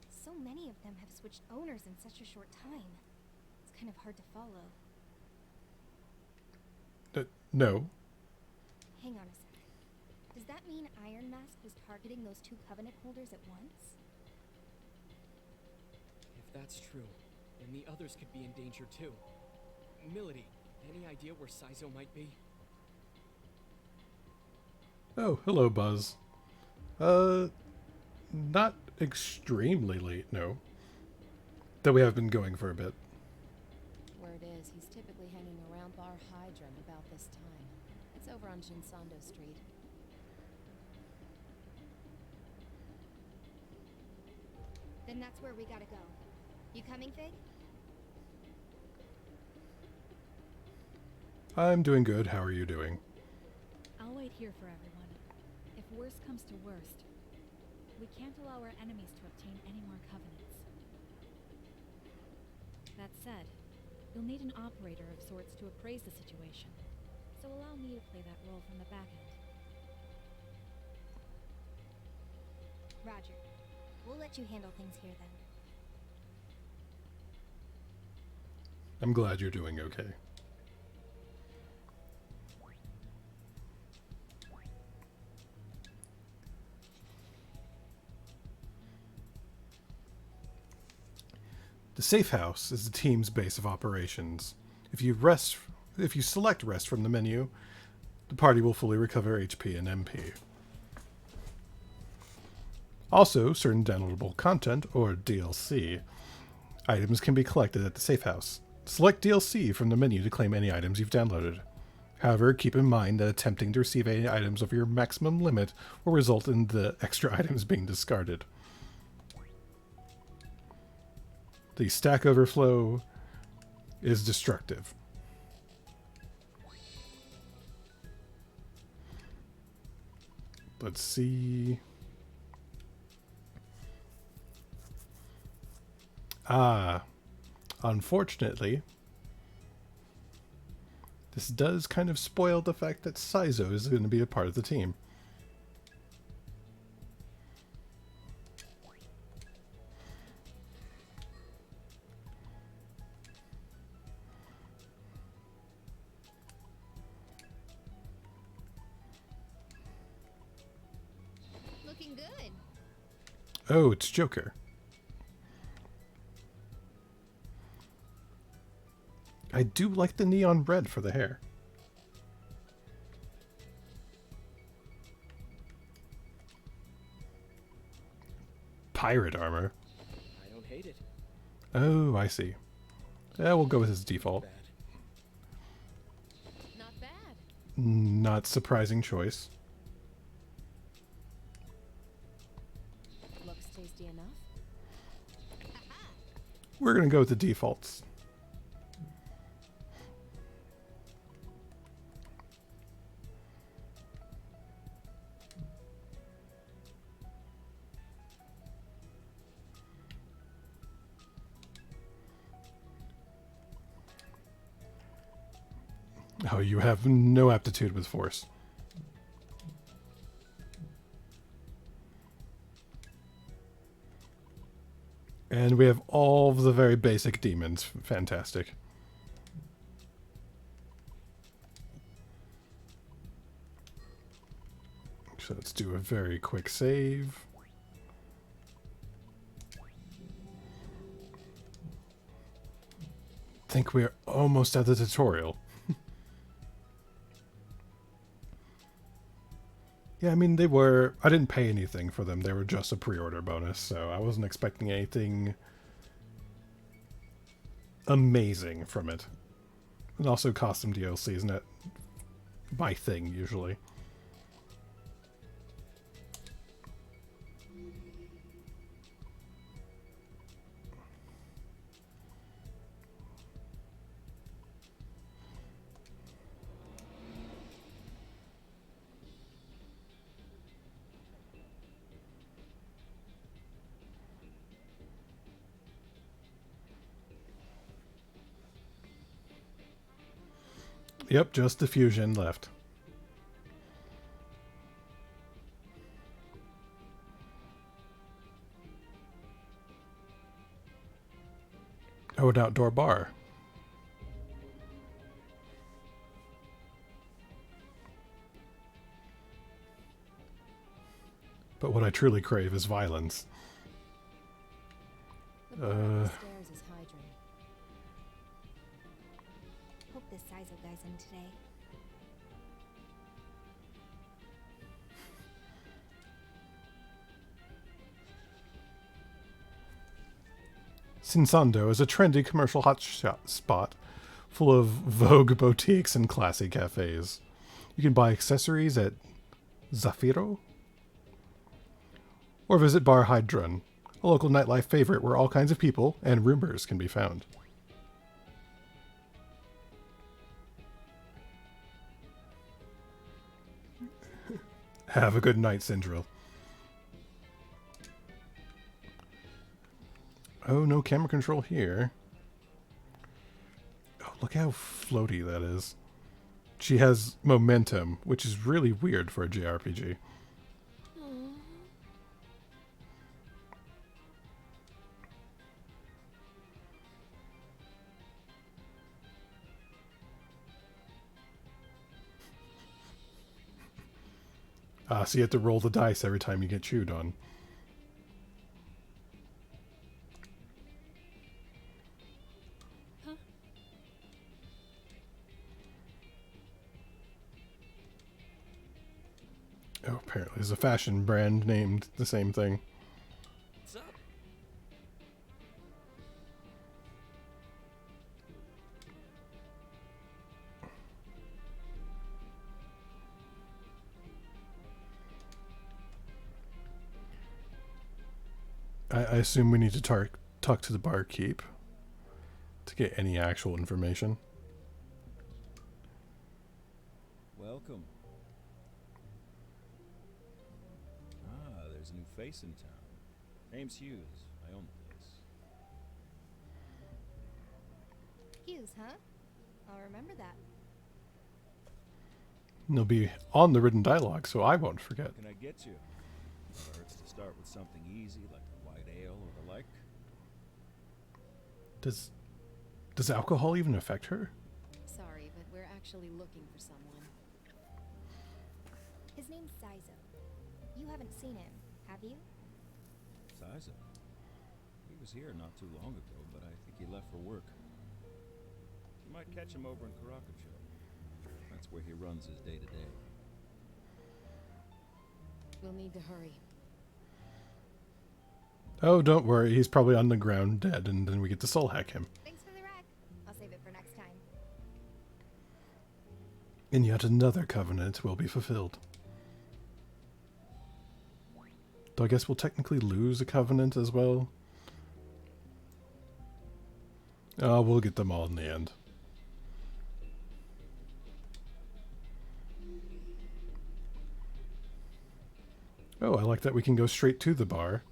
So many of them have switched owners in such a short time. It's kind of hard to follow. No. Hang on a sec. Does that mean Iron Mask was targeting those 2 Covenant holders at once? If that's true, then the others could be in danger too. Melody, any idea where Saizo might be? Oh, hello, Buzz. Not extremely late, no. Though we have been going for a bit. Word is, he's typically hanging around Bar Hydrant about this time. It's over on Shinsando Street. Then that's where we gotta go. You coming, Fig? I'm doing good. How are you doing? I'll wait here for everyone. If worst comes to worst, we can't allow our enemies to obtain any more Covenants. That said, you'll need an operator of sorts to appraise the situation, so allow me to play that role from the back end. Roger. We'll let you handle things here then. I'm glad you're doing okay. The safe house is the team's base of operations. If you select rest from the menu, the party will fully recover HP and MP. Also, certain downloadable content, or DLC, items can be collected at the safe house. Select DLC from the menu to claim any items you've downloaded. However, keep in mind that attempting to receive any items over your maximum limit will result in the extra items being discarded. The stack overflow is destructive. Let's see. Unfortunately, this does kind of spoil the fact that Saizo is going to be a part of the team. Looking good. Oh, it's Joker. I do like the neon red for the hair. Pirate armor. I don't hate it. Oh, I see. Yeah, we'll go with his default. Not bad. Not surprising choice. Looks tasty enough. We're going to go with the defaults. Oh, you have no aptitude with force. And we have all of the very basic demons. Fantastic. So let's do a very quick save. I think we're almost at the tutorial. Yeah, I mean, I didn't pay anything for them. They were just a pre-order bonus, so I wasn't expecting anything amazing from it. And also custom DLC, isn't it my thing, usually? Yep, just the fusion left. Oh, an outdoor bar. But what I truly crave is violence. The bar upstairs is Hydron. Hope this Saizo guy's in today. Sinsando is a trendy commercial hotspot full of vogue boutiques and classy cafes. You can buy accessories at Zafiro or visit Bar Hydron, a local nightlife favorite where all kinds of people and rumors can be found. Have a good night, Syndril. Oh, no camera control here. Oh, look how floaty that is. She has momentum, which is really weird for a JRPG. So you have to roll the dice every time you get chewed on. Apparently, there's a fashion brand named the same thing. What's up? I assume we need to talk to the barkeep to get any actual information. Welcome. Ah, there's a new face in town. Name's Hughes. I own the place. Hughes, huh? I'll remember that. And they'll be on the written dialogue, so I won't forget. What can I get you? Never hurts to start with something easy like a white ale or the like. Does alcohol even affect her? Sorry, but we're actually looking for someone. His name's Saizo. You haven't seen him, have you? Saizo. He was here not too long ago, but I think he left for work. You might catch him over in Karakacho. That's where he runs his day-to-day. We'll need to hurry. Oh, don't worry. He's probably on the ground dead, and then we get to soul hack him. Thanks for the rec. I'll save it for next time. And yet another covenant will be fulfilled. Though I guess we'll technically lose a covenant as well. We'll get them all in the end. Oh, I like that we can go straight to the bar.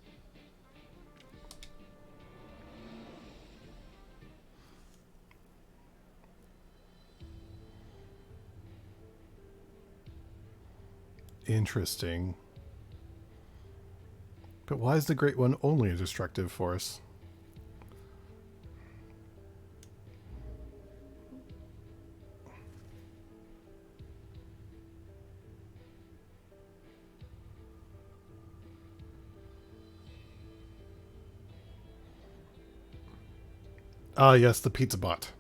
Interesting. But why is the Great One only a destructive force? Ah, yes, the pizza bot.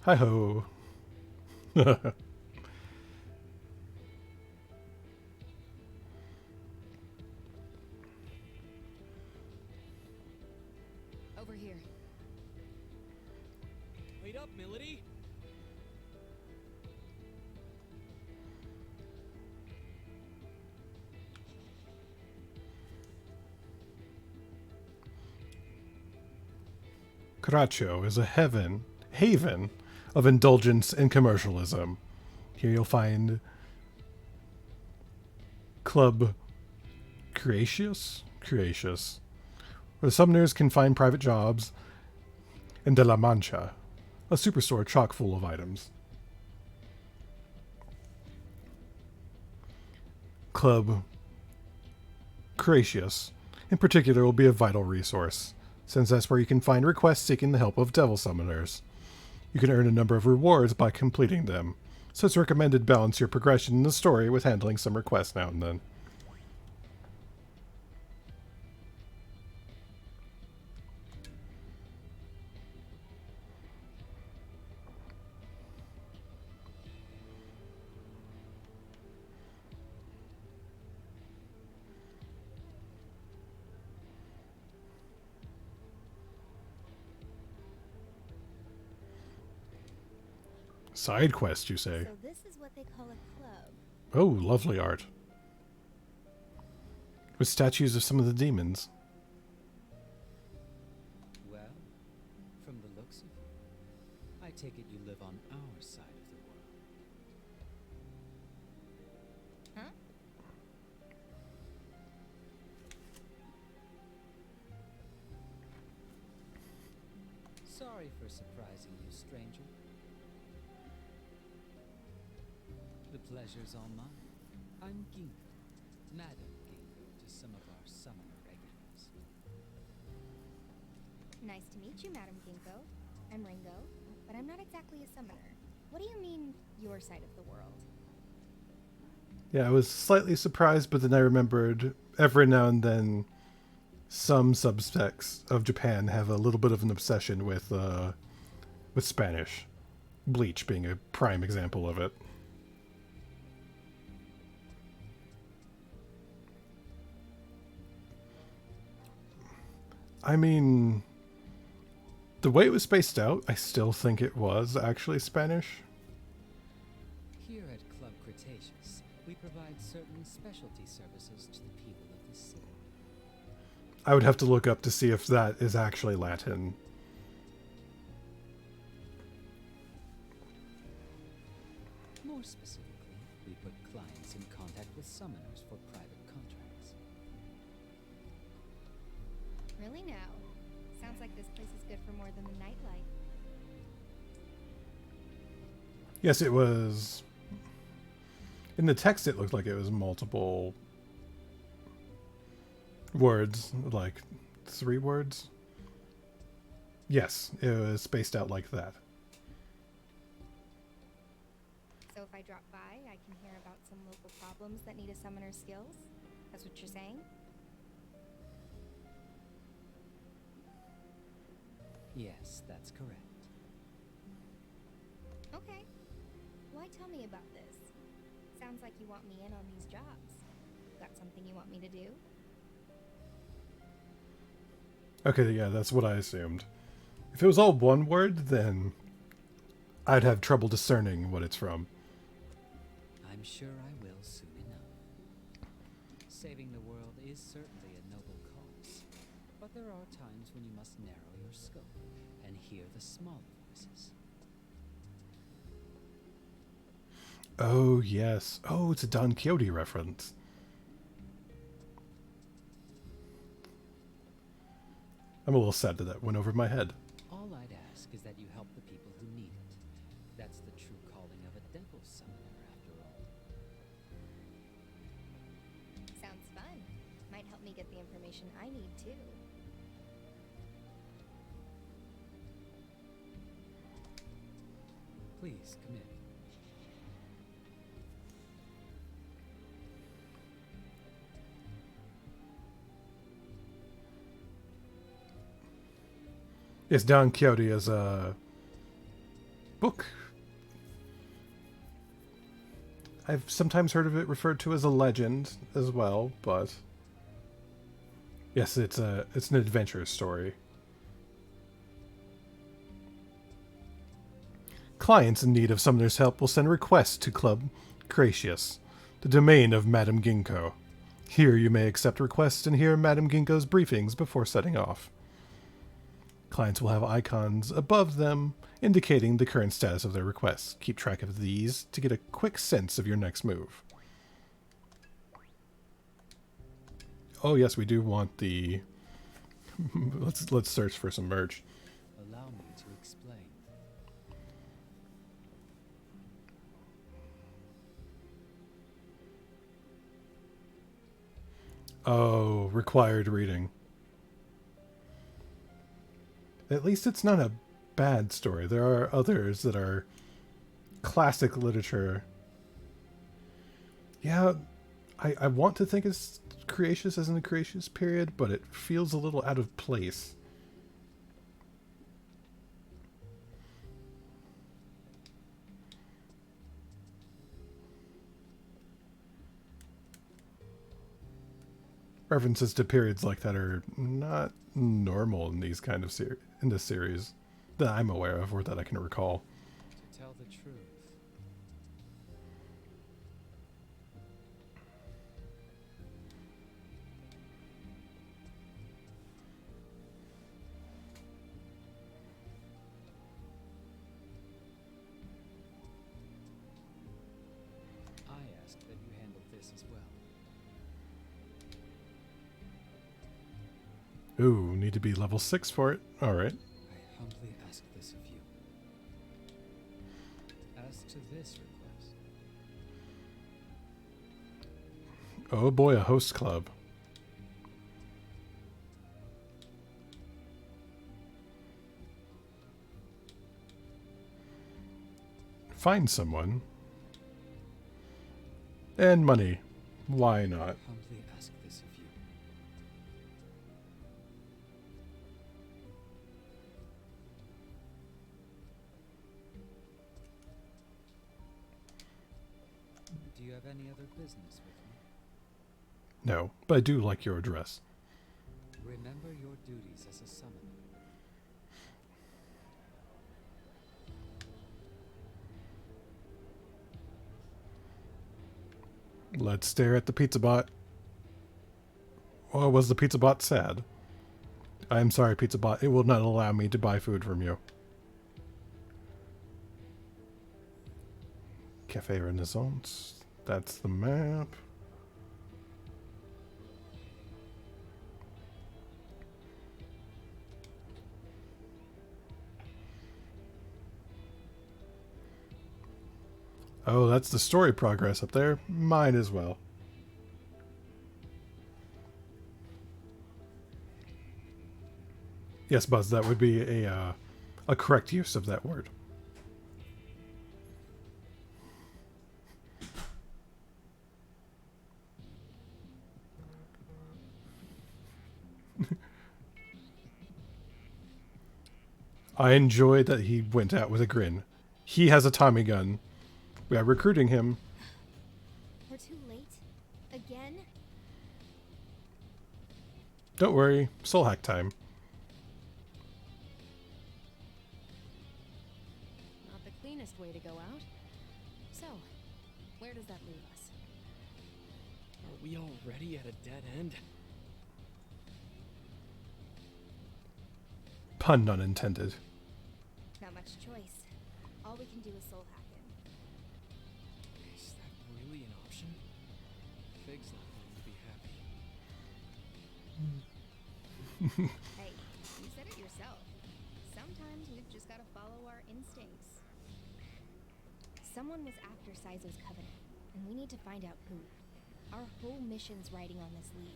Hi-ho. Over here. Wait up, Milady. Karacho is a haven of indulgence and commercialism. Here you'll find Club Creatius, where the summoners can find private jobs, and De La Mancha, a superstore chock full of items. Club Creatius, in particular, will be a vital resource, since that's where you can find requests seeking the help of devil summoners. You can earn a number of rewards by completing them, so it's recommended balance your progression in the story with handling some requests now and then. Side quest, you say? So this is what they call a club. Oh, lovely art. With statues of some of the demons. Well, from the looks of you, I take it you live on our side of the world. Huh? Sorry for surprising you, stranger. The pleasure's all mine. I'm Ginko, Madam Ginko to some of our summoner regulars. Nice to meet you, Madam Ginkgo. I'm Ringo, but I'm not exactly a summoner. What do you mean, your side of the world? Yeah, I was slightly surprised, but then I remembered every now and then some subsects of Japan have a little bit of an obsession with Spanish. Bleach being a prime example of it. I mean, the way it was spaced out, I still think it was actually Spanish. Here at Club Cretaceous, we provide certain specialty services to the people of the sea. I would have to look up to see if that is actually Latin. More specifically, we put clients in contact with summoners for private contracts. Really now? Sounds like this place is good for more than the nightlife. Yes, it was. In the text, it looked like it was multiple words, like 3 words. Yes, it was spaced out like that. So if I drop by, I can hear about some local problems that need a summoner's skills? That's what you're saying? Yes, that's correct. Okay. Why tell me about this? Sounds like you want me in on these jobs. Got something you want me to do? Okay, yeah, that's what I assumed. If it was all one word, then I'd have trouble discerning what it's from. I'm sure I will soon enough. Saving the world is certainly a noble cause, but there are times when you must narrow your scope and hear the smaller voices. Oh, yes. Oh, it's a Don Quixote reference. I'm a little sad that that went over my head. All I'd ask is that you help the people who need it. That's the true calling of a devil summoner, after all. Sounds fun. Might help me get the information I need, too. Please, come in. Yes, Don Quixote is a book. I've sometimes heard of it referred to as a legend as well, but yes, it's an adventure story. Clients in need of summoner's help will send requests to Club Cretaceous, the domain of Madame Ginkgo. Here you may accept requests and hear Madame Ginkgo's briefings before setting off. Clients will have icons above them indicating the current status of their requests. Keep track of these to get a quick sense of your next move. Oh yes, we do want the... let's search for some merch. Allow me to explain. Oh, required reading. At least it's not a bad story. There are others that are classic literature. Yeah, I want to think it's Cretaceous as in the Cretaceous period, but it feels a little out of place. References to periods like that are not normal in these kind of in this series that I'm aware of or that I can recall. To tell the truth, I ask that you handle this as well. Ooh, need to be level 6 for it. Alright. I humbly ask this of you. As to this request, Oh boy, a host club. Find someone. And money. Why not? humbly ask this of you. have any other business with me? No, but I do like your address. Remember your duties as a summoner. Let's stare at the pizza bot. Or was the pizza bot sad? I'm sorry, pizza bot. It will not allow me to buy food from you. Cafe Renaissance. That's the map. Oh, that's the story progress up there. Mine as well. Yes, Buzz, that would be a correct use of that word. I enjoyed that he went out with a grin. He has a Tommy gun. We are recruiting him. We're too late? Again? Don't worry, soul hack time. Not the cleanest way to go out. So, where does that leave us? Are we already at a dead end? Pun not intended. Not much choice. All we can do is soul hack him. Is that really an option? Fig's not going to be happy. Hey, you said it yourself. Sometimes we've just gotta follow our instincts. Someone was after Saizo's covenant, and we need to find out who. Our whole mission's riding on this lead,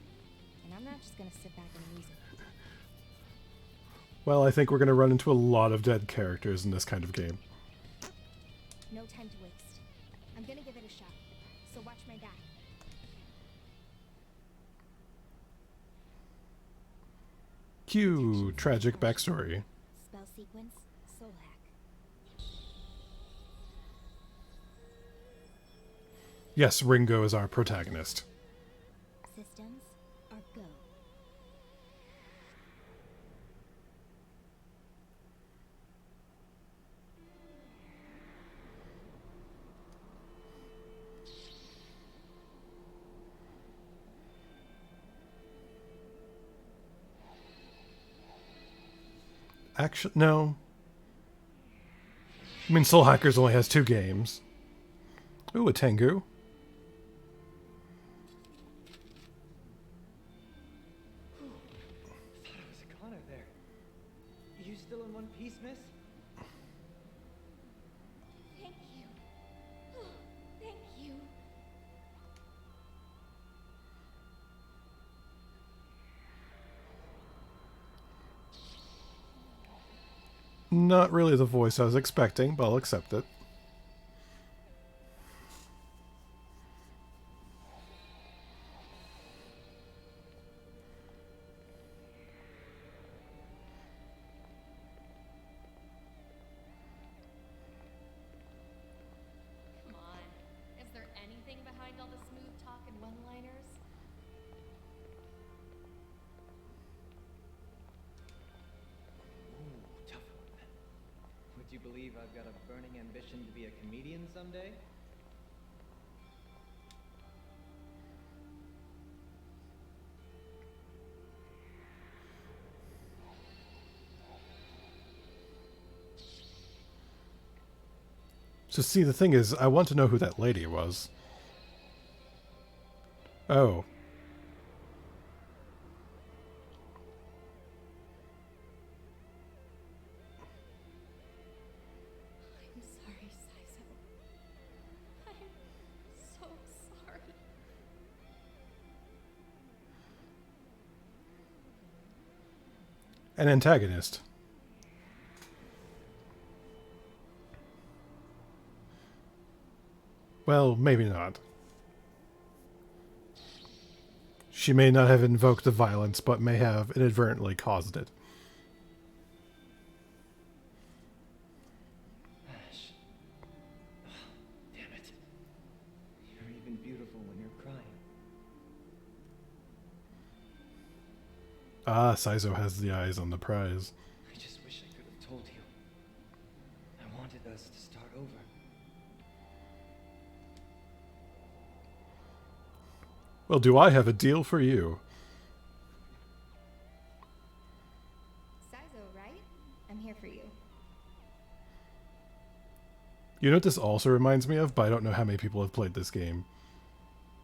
and I'm not just gonna sit back and lose it. Well, I think we're going to run into a lot of dead characters in this kind of game. No time to waste. I'm gonna give it a shot, so watch my back. Cue tragic backstory. Spell sequence, soul hack. Yes, Ringo is our protagonist. Systems are go. Actually, no. I mean, Soul Hackers only has 2 games. Ooh, a Tengu. Thought I was a goner there. You still in one piece, miss? Thank you. Thank you. Not really the voice I was expecting, but I'll accept it. Come on. Is there anything behind all the smooth talk and one-liners? Ooh, tough one. Would you believe I've got a burning ambition to be a comedian someday? So see, the thing is, I want to know who that lady was. Oh. I'm sorry, Saizo. I'm so sorry. An antagonist. Well, maybe not. She may not have invoked the violence, but may have inadvertently caused it. Ash. Damn it. You're even crying. Ah, Saizo has the eyes on the prize. I just wish I could have told you. I wanted us to start over. Well, do I have a deal for you? Saizo, right? I'm here for you. You know what this also reminds me of, but I don't know how many people have played this game.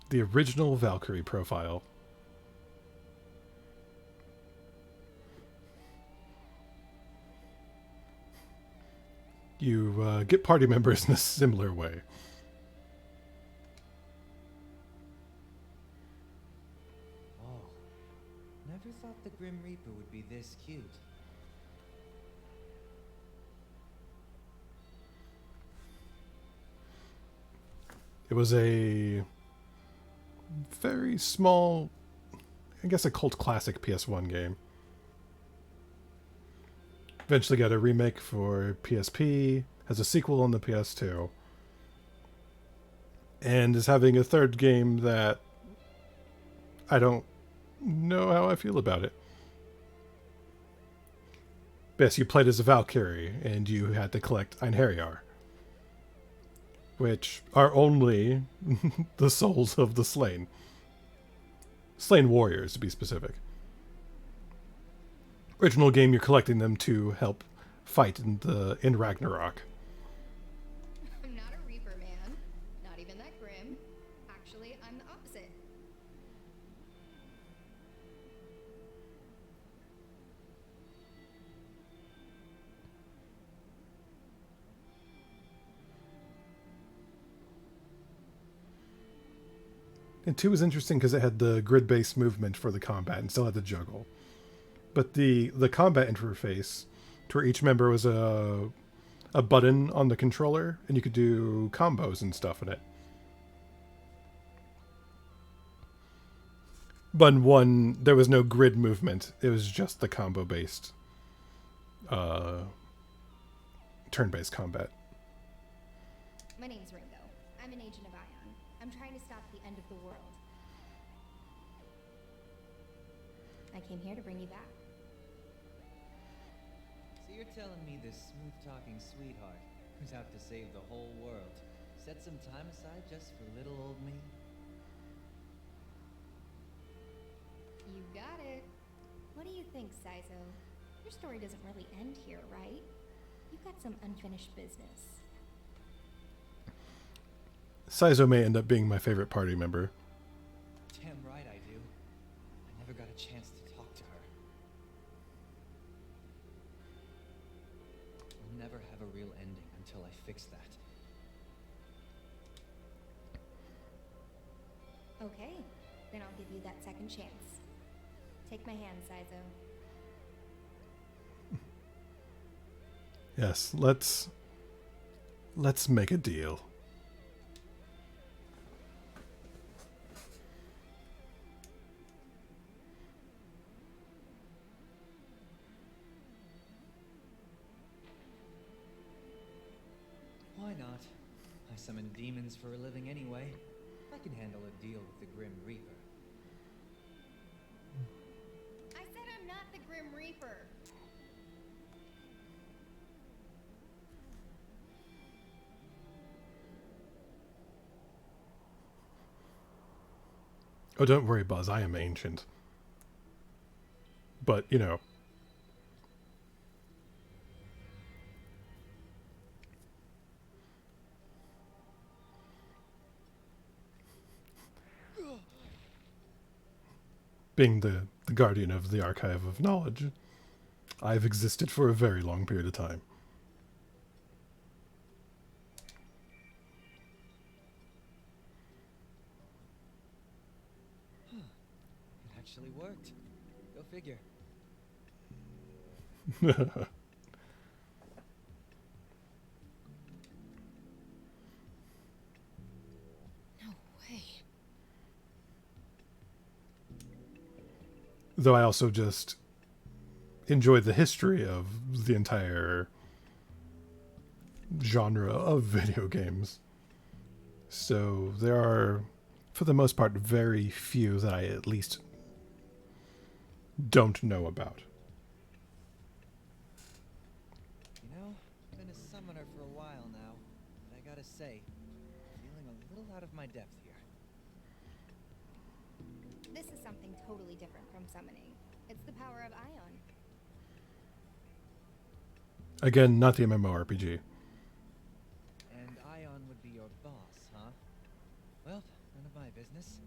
The original Valkyrie profile. You get party members in a similar way. Oh, never thought the Grim Reaper would be this cute. It was a very small, I guess a cult classic PS1 game. Eventually got a remake for PSP, has a sequel on the PS2, and is having a third game that I don't know how I feel about it. Yes, you played as a Valkyrie, and you had to collect Einherjar, which are only the souls of the slain. Slain warriors, to be specific. Original game, you're collecting them to help fight in Ragnarok. I'm not a Reaper, man. Not even that grim. Actually, I'm the opposite. And 2 was interesting because it had the grid-based movement for the combat and still had to juggle. But the combat interface, to where each member was a button on the controller, and you could do combos and stuff in it. But in 1, there was no grid movement. It was just the combo-based, turn-based combat. My name's Ringo. I'm an agent of Ion. I'm trying to stop the end of the world. I came here to bring you back. So you're telling me this smooth-talking sweetheart who's out to save the whole world set some time aside just for little old me? You got it. What do you think, Saizo? Your story doesn't really end here, right? You've got some unfinished business. Saizo may end up being my favorite party member. Damn right I do. I never got a chance to talk to her. We'll never have a real ending until I fix that. Okay, then I'll give you that second chance. Take my hand, Saizo. Yes, let's make a deal. Why not? I summon demons for a living anyway. I can handle a deal with the Grim Reaper. I said I'm not the Grim Reaper. Oh, don't worry, Buzz. I am ancient. But, you know. Being the guardian of the Archive of Knowledge, I've existed for a very long period of time. It actually worked. Go figure. No way. Though I also just enjoyed the history of the entire genre of video games. So there are for the most part, very few that I at least don't know about. You know, I've been a summoner for a while now, but I gotta say, feeling a little out of my depth here. This is something totally different from summoning. It's the power of Ion. Again, not the MMORPG. And Ion would be your boss, huh? Well, none of my business.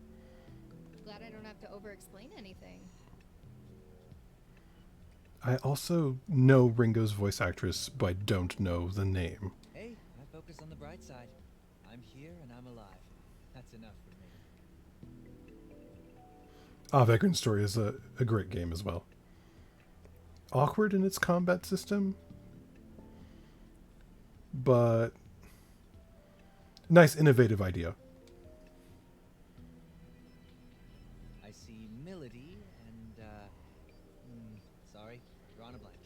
Glad I don't have to over-explain anything. I also know Ringo's voice actress, but I don't know the name. Hey, I focus on the bright side. I'm here and I'm alive. That's enough for me. Vagrant Story is a great game as well. Awkward in its combat system, but nice innovative idea. I see Milady and, sorry, drawing a blank.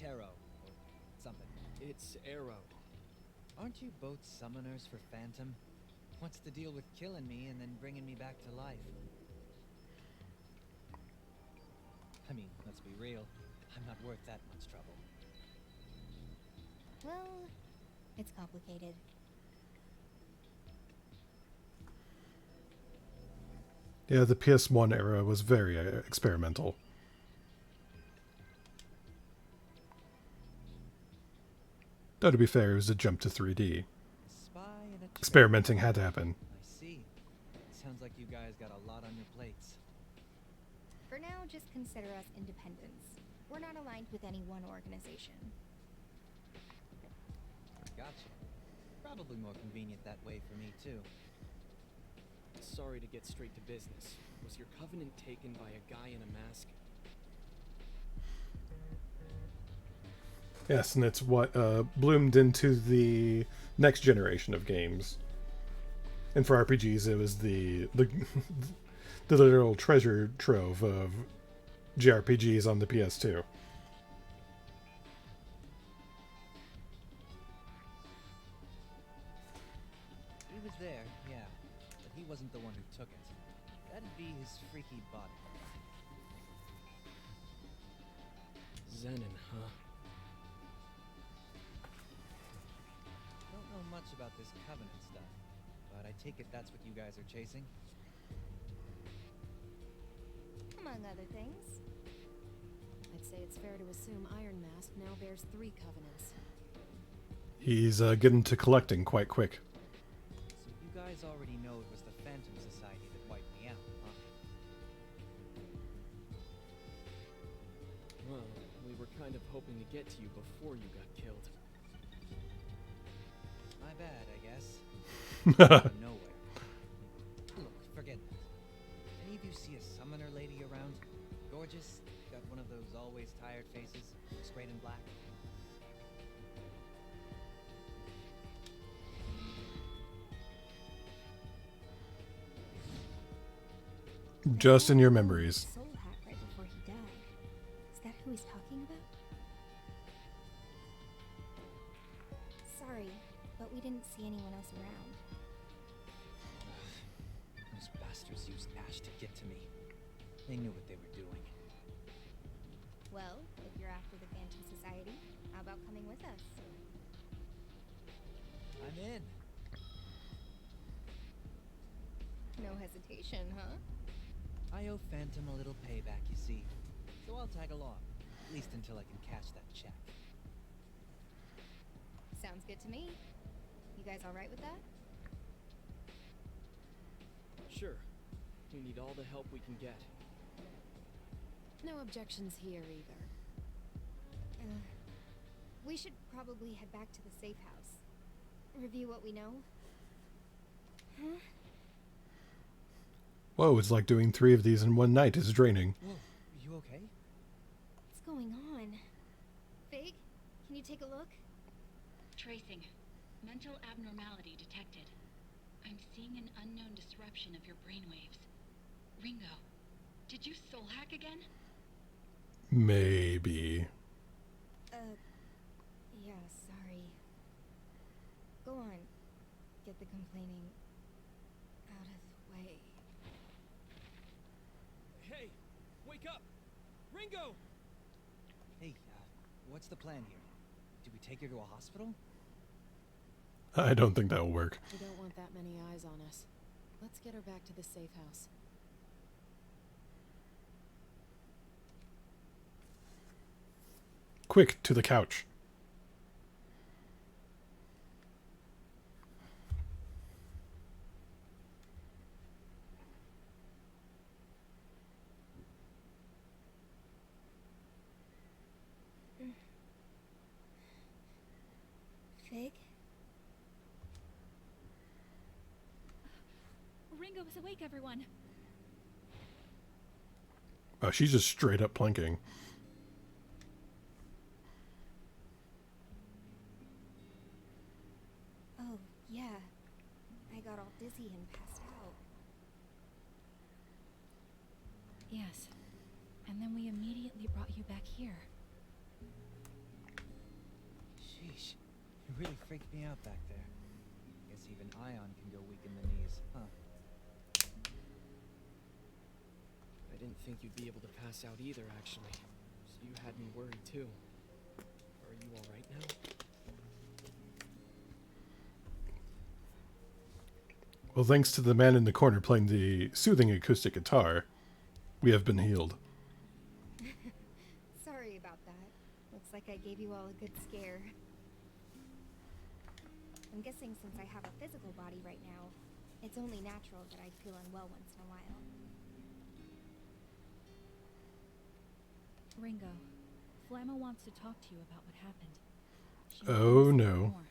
Tarot, or something. It's Arrow. Aren't you both summoners for Phantom? What's the deal with killing me and then bringing me back to life? I mean, let's be real. I'm not worth that much trouble. Well, it's complicated. Yeah, the PS1 era was very experimental. Though to be fair, it was a jump to 3D. Experimenting had to happen. I see. Sounds like you guys got a lot on your plates. For now, just consider us independents. We're not aligned with any one organization. Gotcha. Probably more convenient that way for me, too. Sorry to get straight to business. Was your covenant taken by a guy in a mask? Yes, and it's what bloomed into the next generation of games. And for RPGs, it was the literal treasure trove of JRPGs on the PS2. He was there, yeah, but he wasn't the one who took it. That'd be his freaky body. Zenon, huh? Don't know much about this covenant stuff, but I take it that's what you guys are chasing? Among other things. I'd say it's fair to assume Iron Mask now bears 3 covenants. He's getting to collecting quite quick. So you guys already know it was the Phantom Society that wiped me out, huh? Well, we were kind of hoping to get to you before you got killed. My bad, I guess. Out of nowhere. Look, forget that. Any of you see a summoner lady around? Gorgeous? Got one of those always tired faces? Looks great in black? Just in your memories. Soul hat right before he died. Is that who he's talking about? Sorry, but we didn't see anyone else around. Those bastards used Ash to get to me. They knew what they were doing. Well, if you're after the Phantom Society, how about coming with us? I'm in. No hesitation, huh? I owe Phantom a little payback, you see. So I'll tag along. At least until I can cash that check. Sounds good to me. You guys alright with that? Sure. We need all the help we can get. No objections here either. We should probably head back to the safe house. Review what we know. Huh? Whoa, it's like doing 3 of these in one night is draining. Whoa, are you okay? What's going on? Fig, can you take a look? Tracing. Mental abnormality detected. I'm seeing an unknown disruption of your brainwaves. Ringo, did you soul hack again? Maybe. Yeah, sorry. Go on. Get the complaining out of the way. Hey, wake up! Ringo! Hey, what's the plan here? Do we take her to a hospital? I don't think that'll work. We don't want that many eyes on us. Let's get her back to the safe house. Quick, to the couch. Fig? Ringo is awake, everyone. Oh, she's just straight up planking. Oh, yeah. I got all dizzy and passed out. Yes. And then we immediately brought you back here. Sheesh. You really freaked me out back there. Guess even Ion can go weak in the knees, huh? I didn't think you'd be able to pass out either, actually. So you had me worried too. Are you alright now? Well, thanks to the man in the corner playing the soothing acoustic guitar, we have been healed. Sorry about that. Looks like I gave you all a good scare. I'm guessing since I have a physical body right now, it's only natural that I'd feel unwell once in a while. Ringo, Flamma wants to talk to you about what happened. She Oh, wants to no. know more.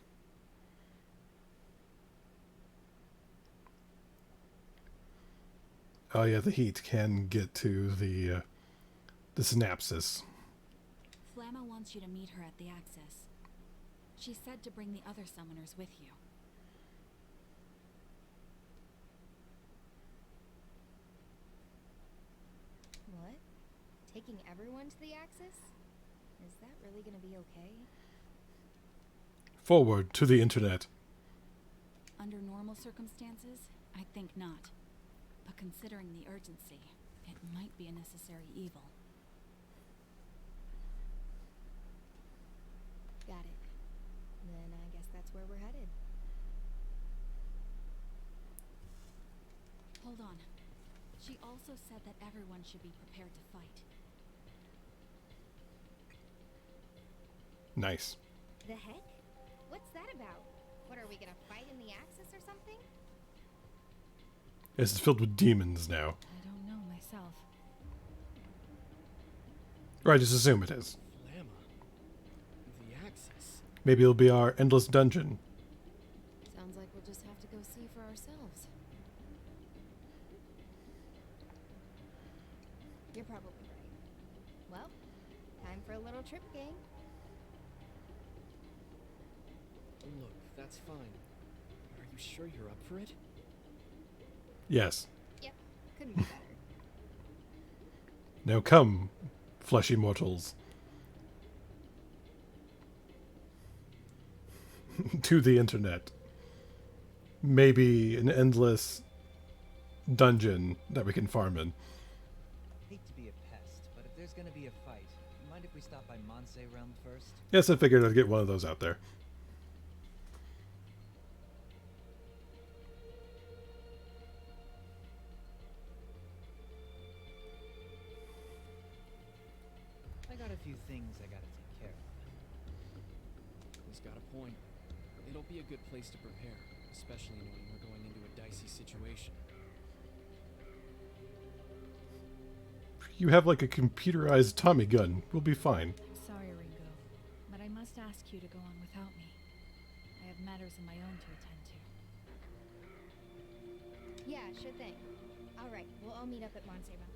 Oh yeah, the heat can get to the synapses. Flamma wants you to meet her at the Axis. She said to bring the other summoners with you. What? Taking everyone to the Axis? Is that really gonna be okay? Forward to the internet. Under normal circumstances, I think not. But considering the urgency, it might be a necessary evil. Got it. Then I guess that's where we're headed. Hold on. She also said that everyone should be prepared to fight. Nice. The heck? What's that about? What, are we gonna fight in the Axis or something? It's filled with demons now. I don't know myself. Or I just assume it is. Flamma. The Axis. Maybe it'll be our endless dungeon. Sounds like we'll just have to go see for ourselves. You're probably right. Well, time for a little trip, gang. Look, that's fine. Are you sure you're up for it? Yes. Yep, couldn't be better. Now come, fleshy mortals. To the internet. Maybe an endless dungeon that we can farm in. Hate to be a pest, but if there's gonna be a fight, mind if we stop by Monse Realm first? Yes, I figured I'd get one of those out there. I got a few things I gotta take care of. He's got a point. It'll be a good place to prepare, especially knowing we're going into a dicey situation. You have like a computerized Tommy gun. We'll be fine. Sorry, Ringo, but I must ask you to go on without me. I have matters of my own to attend to. Yeah, sure thing. Alright, we'll all meet up at Montserrat.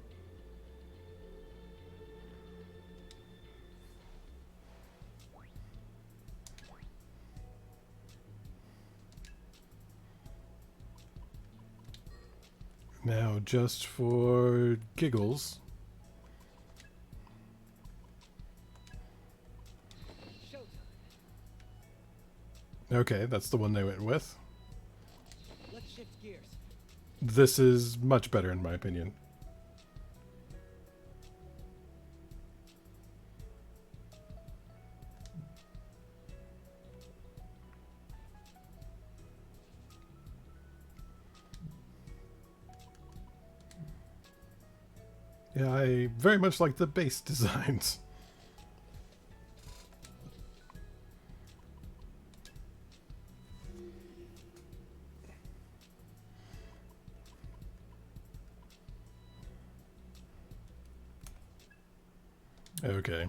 Now, just for giggles. Okay, that's the one they went with. Let's shift gears. this is much better in my opinion. Yeah, I very much like the base designs. Okay.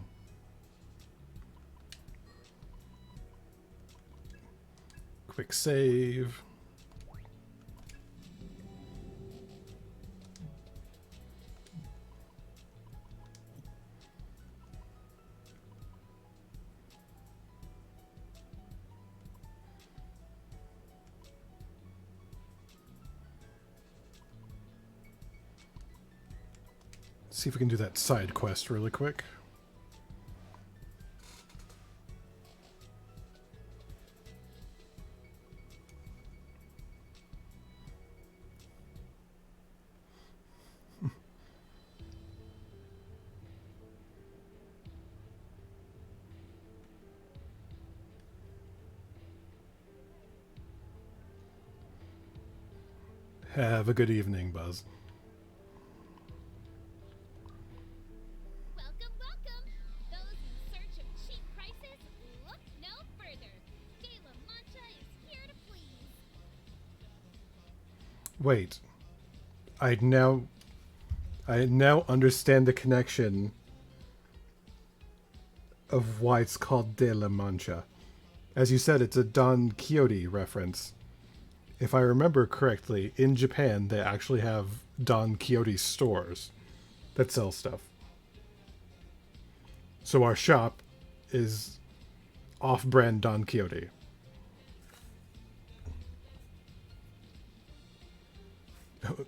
Quick save. See if we can do that side quest really quick. Have a good evening, Buzz. Welcome, welcome! Those in search of cheap prices, look no further. De La Mancha is here to please. Wait. I now understand the connection of why it's called De La Mancha. As you said, it's a Don Quixote reference. If I remember correctly, in Japan, they actually have Don Quixote stores that sell stuff. So our shop is off-brand Don Quixote.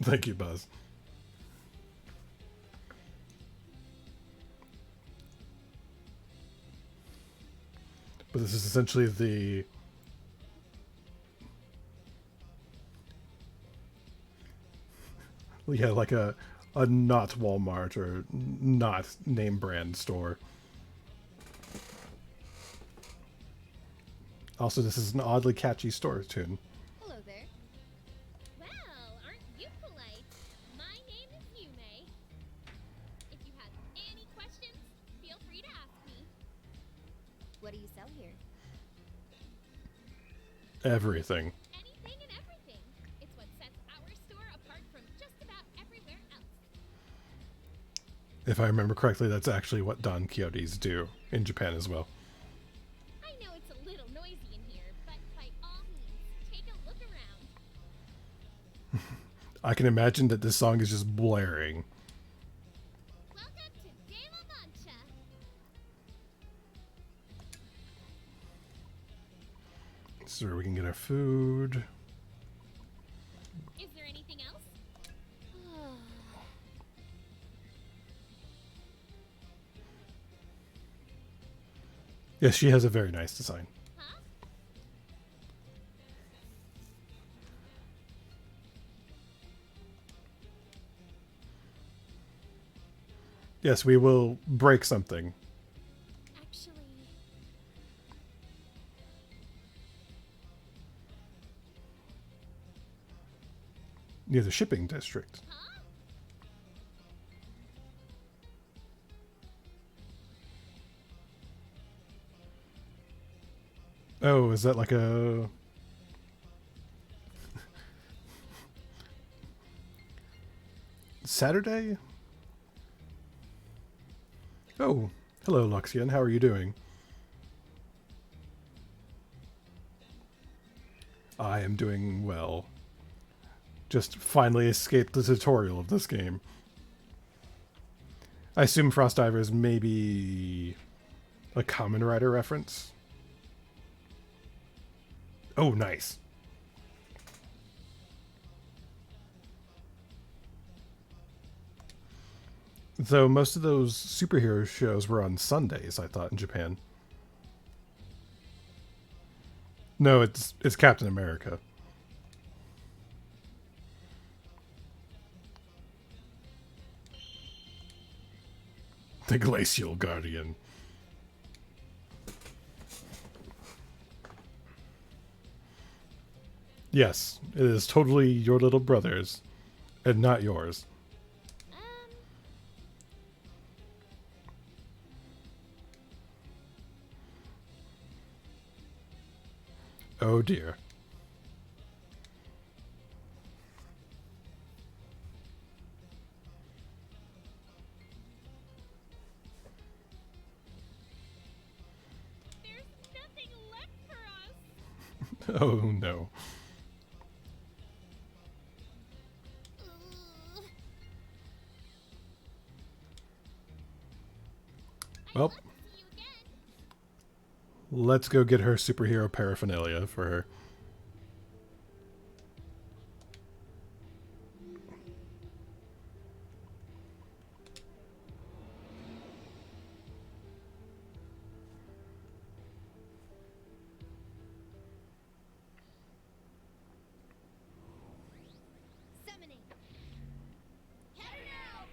Thank you, Buzz. But this is essentially the... Yeah, like a not Walmart or not name brand store. Also, this is an oddly catchy store tune. Hello there. Well, aren't you polite? My name is Yume. If you have any questions, feel free to ask me. What do you sell here? Everything. Anything and everything. It's what sets our store apart from just about everywhere else. If I remember correctly, that's actually what Don Quixotes do in Japan as well. I know it's a little noisy in here, but by all means, take a look around. I can imagine that this song is just blaring. Welcome to De La Mancha. This is where we can get our food. Is there anything else? Yes, she has a very nice design. Huh? Yes, we will break something. Actually, Near the shipping district. huh? Oh, is that like a... Saturday? Oh, hello, Luxian. How are you doing? I am doing well. Just finally escaped the tutorial of this game. I assume Frostdiver is maybe a Kamen Rider reference. Oh, nice. Though most of those superhero shows were on Sundays, I thought, in Japan. No, it's Captain America. The Glacial Guardian. Yes, it is totally your little brother's, and not yours. Oh dear. There's nothing left for us. Oh no. Well, let's go get her superhero paraphernalia for her. Summoning. Head now.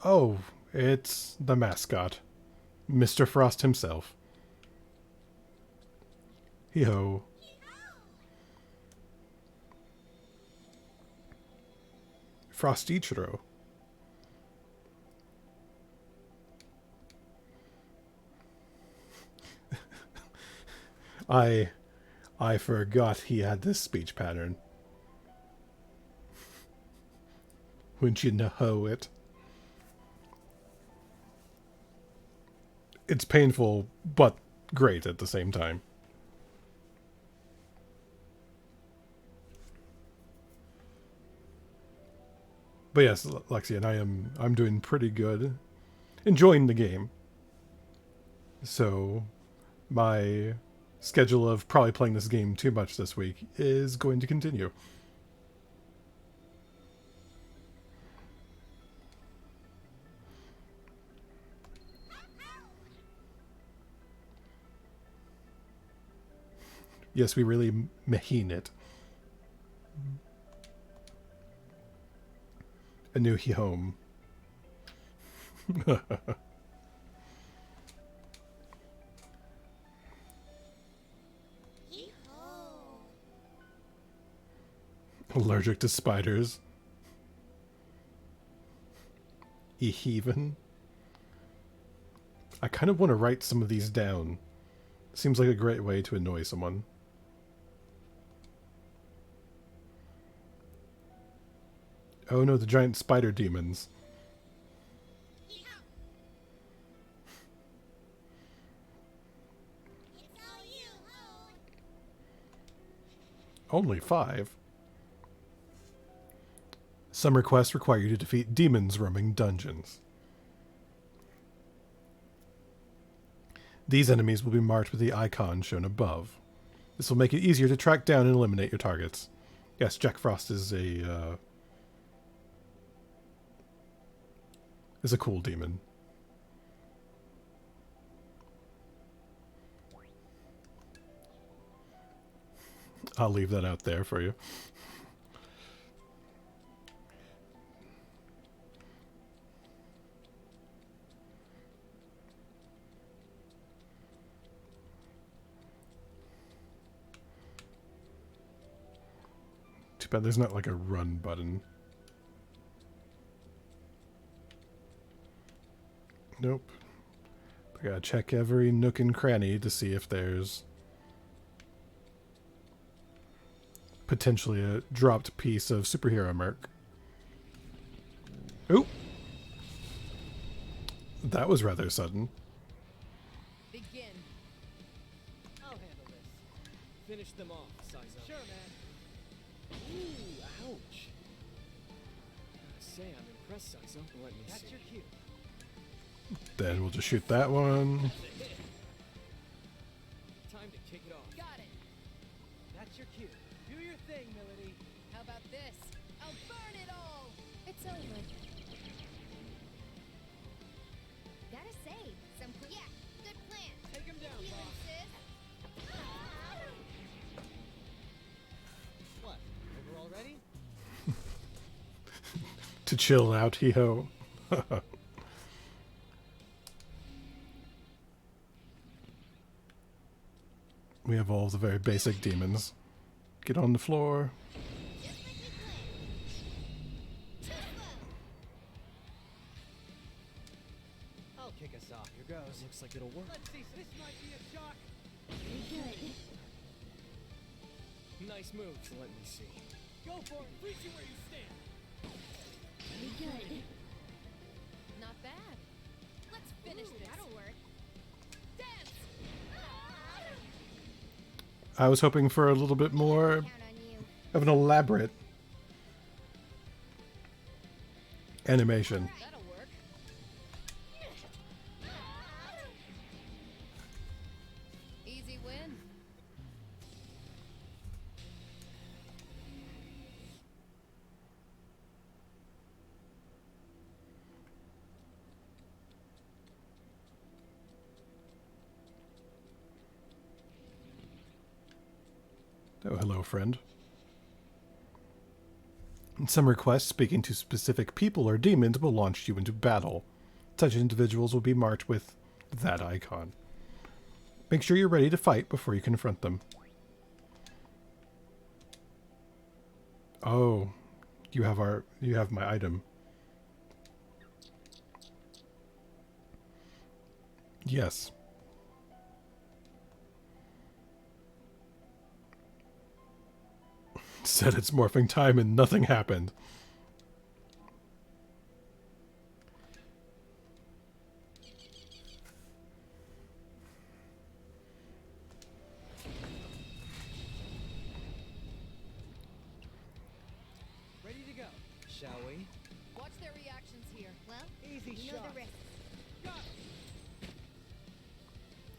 Oh, it's the mascot, Mr. Frost himself. Hee-ho. Frostichiro. I forgot he had this speech pattern. Wouldn't you know it? It's painful, but great at the same time. But yes, Lexian, I'm doing pretty good. Enjoying the game. So my schedule of probably playing this game too much this week is going to continue. Yes, we really mean it. A new home. Allergic to spiders. Even. I kind of want to write some of these down. Seems like a great way to annoy someone. Oh no, the giant spider demons. Only 5. Some requests require you to defeat demons roaming dungeons. These enemies will be marked with the icon shown above. This will make it easier to track down and eliminate your targets. Yes, Jack Frost is a cool demon. I'll leave that out there for you. Too bad there's not like a run button. Nope. I gotta check every nook and cranny to see if there's potentially a dropped piece of superhero merc. Oop! That was rather sudden. Begin. I'll handle this. Finish them off, Saizo. Sure, man. Ooh, ouch. Gotta say, I'm impressed, Saizo. Let me That's see. your cue. Then we'll just shoot that one. Time to kick it off. Got it. That's your cue. Do your thing, Milady. How about this? I'll burn it all. It's over. Gotta say, yeah, good plan. Take him down, Healing, boss. sis. What? Over already? chill out, hee-ho. We have all the very basic demons. Get on the floor. I'll kick us off. Here goes. Looks like it'll work. Let's see, this might be a shock. Very good. Nice move. Let me see. Go for it. Freeze you where you stand. Very good. Not bad. Let's finish this. That'll work. Dance! I was hoping for a little bit more Count on you. of an elaborate animation. That'll work. Easy win. Oh, hello, friend. In some requests, speaking to specific people or demons will launch you into battle. Such individuals will be marked with that icon. Make sure you're ready to fight before you confront them. Oh, you have my item. Yes. Said it's morphing time and nothing happened. Ready to go. Shall we? Watch their reactions here. Well, Easy you know shot. the risks. Got it.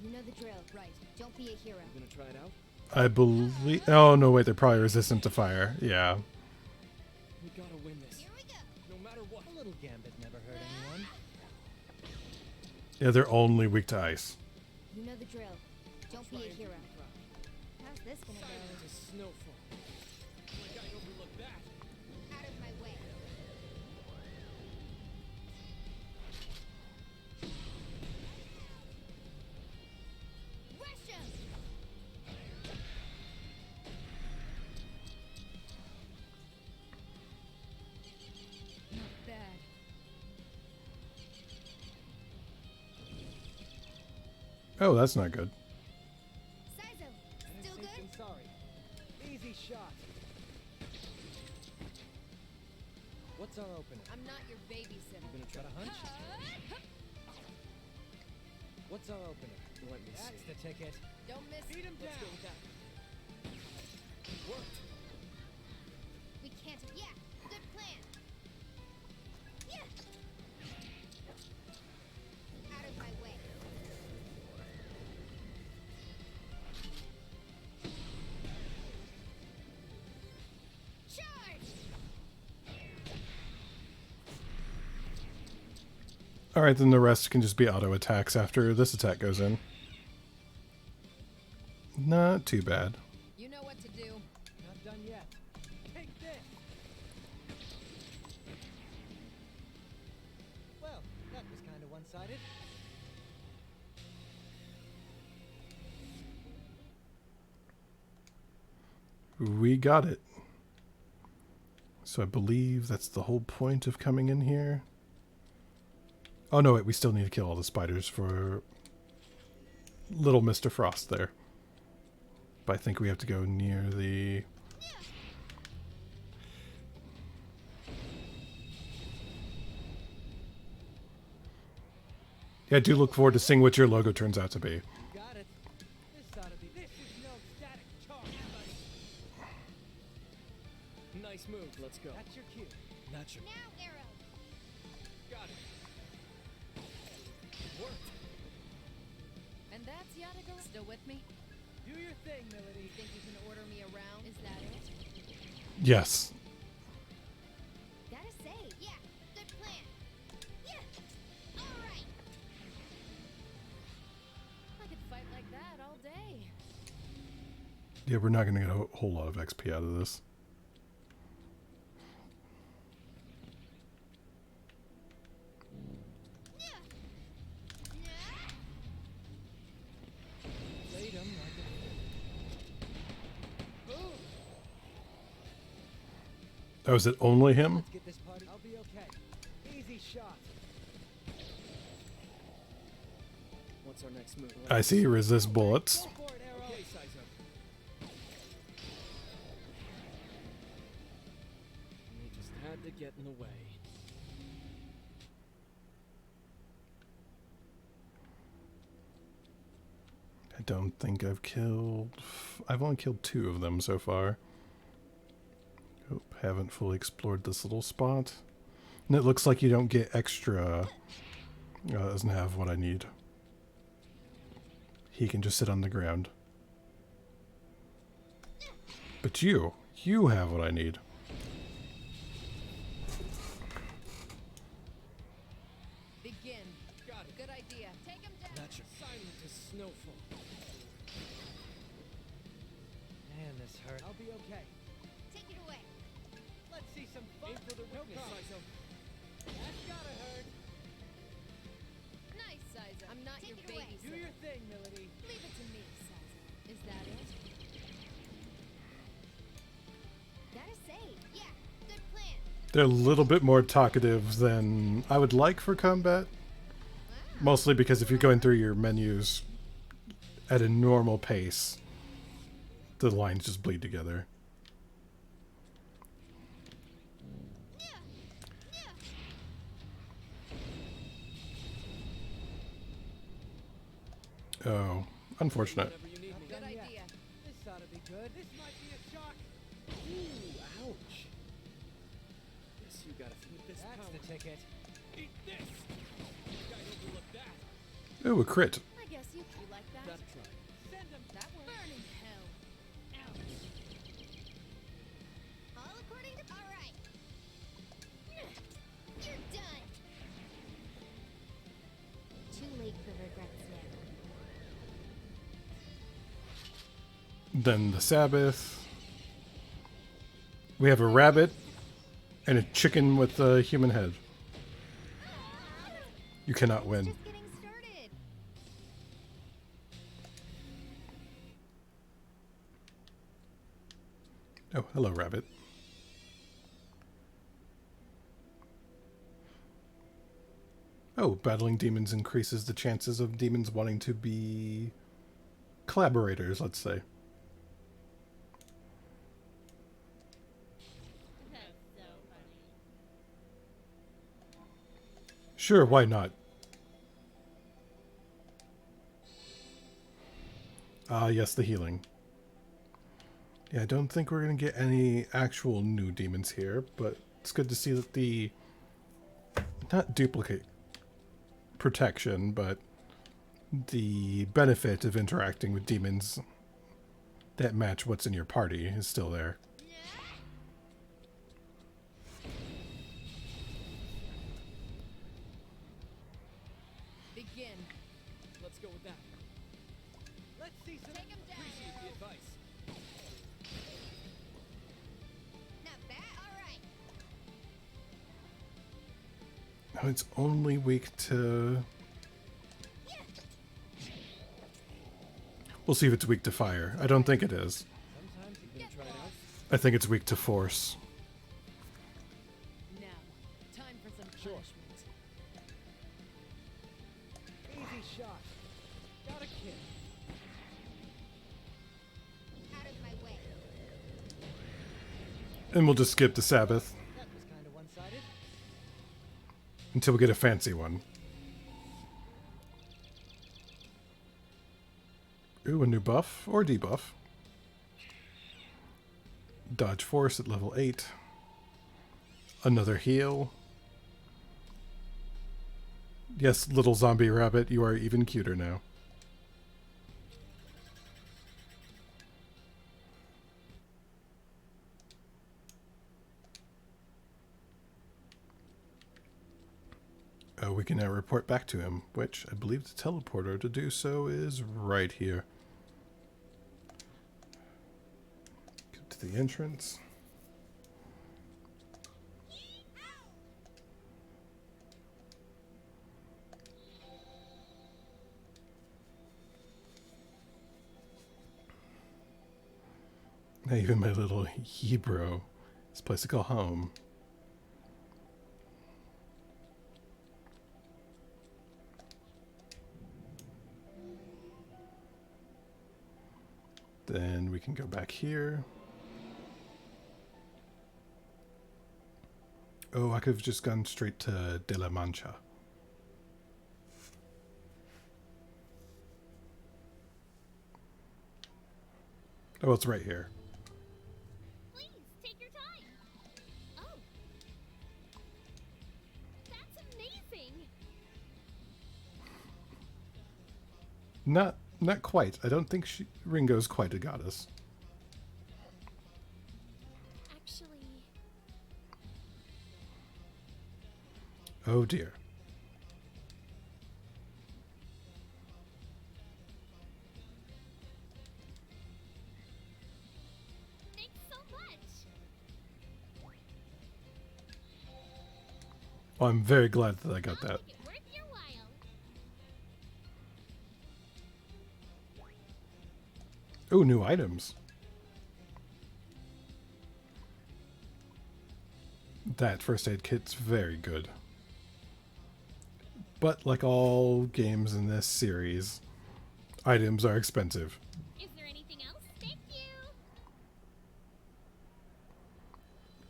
You know the drill. Right. Don't be a hero. You gonna try it out? I believe... Oh, no, wait, they're probably resistant to fire. Yeah. We gotta win this. Here we go. No matter what. A little gambit never hurt anyone. Yeah, they're only weak to ice. You know the drill. Don't be a hero. How's this gonna go? It's a snowfall. Like I overlooked that. Out of my way. Rush 'em! Not bad. Oh, that's not good. Sizo, still Safe good? than sorry. Easy shot. What's our opener? I'm not your babysitter. You gonna try Got a hunch? What's our opener? Let me That's see. the ticket. Don't miss. Beat him Let's down. go with that. Worked. We can't. Yeah, good plan. Yeah. Out of my way. Charge! Alright, then the rest can just be auto attacks after this attack goes in. Not too bad. You know what to do. Not done yet. Take this. Well, that was kind of one-sided. We got it. So I believe that's the whole point of coming in here. Oh no, wait, we still need to kill all the spiders for little Mr. Frost there. But I think we have to go near the... Yeah, I do look forward to seeing what your logo turns out to be. You got it. This ought to be. This is no static charge, buddy. Nice move. Let's go. That's your cue. Gotcha. Now, arrow. Got it. Worked. And that's Yatago. Still with me? Do your thing, Melody. Think you can order me around? Is that it? Yes. Gotta say, Yeah, good plan. Yeah. All right. I could fight like that all day. Yeah, we're not going to get a whole lot of XP out of this. Oh, is it only him? Let's get this party. I'll be okay. Easy shot. What's our next move? I see he resists bullets. Okay, Saizo. He just had to get in the way. I don't think I've killed... I've only killed 2 of them so far. Oh, haven't fully explored this little spot. And it looks like you don't get extra... doesn't have what I need. He can just sit on the ground. But you have what I need. Begin. Got it. Good idea. Take him down. That's your silent as snowfall. Man, this hurt. I'll be okay. Take it away. Let's see some fun. Aim for the weakness, Saizo. That's gotta hurt. Nice, Sizer. I'm not Take your it away. baby. Do your thing, Melody. Leave it to me, Sizer. Is that it? Gotta say, yeah, good plan. They're a little bit more talkative than I would like for combat. Mostly because if you're going through your menus at a normal pace, the lines just bleed together. Oh, unfortunate. Whenever you need me. Good idea. This ought to be good. This might be a shock. Ooh, ouch. Guess you gotta feed this That's power. the ticket. Eat this! You guys overlooked that. Ooh, a crit. I guess you like that. That's right. Send him. That works. Burn in hell. All according to... All right. You're done. Too late for regrets now. Then the Sabbath. We have a rabbit and a chicken with a human head. You cannot win. Just getting started. Oh, hello, rabbit. Oh, battling demons increases the chances of demons wanting to be collaborators, let's say. Sure, why not? Ah, yes, the healing. Yeah, I don't think we're going to get any actual new demons here, but it's good to see that the... not duplicate protection, but the benefit of interacting with demons that match what's in your party is still there. Begin. Let's go with that. Let's see some. Take him down. Appreciate the advice. Not bad. All right. Oh, it's only weak to... We'll see if it's weak to fire. I don't think it is. Sometimes you can try it out. I think it's weak to force. Now, time for some Sure. punishment. Easy shot. Got a kill. Out of my way. And we'll just skip the Sabbath That was kind of one-sided. until we get a fancy one. Ooh, a new buff or debuff. Dodge force at level 8. Another heal. Yes, little zombie rabbit, you are even cuter now. We can now report back to him, which I believe the teleporter to do so is right here. Get to the entrance. Even my little Hebrew This place to call home. Then we can go back here. Oh, I could have just gone straight to De La Mancha. Oh, it's right here. Please, take your time. Oh. That's amazing. Not quite. I don't think Ringo's quite a goddess. Actually, Oh dear. thanks so much. Well, I'm very glad that I got that. Make it worth your while. Oh, new items. That first aid kit's very good. But like all games in this series, items are expensive. Is there anything else? Thank you.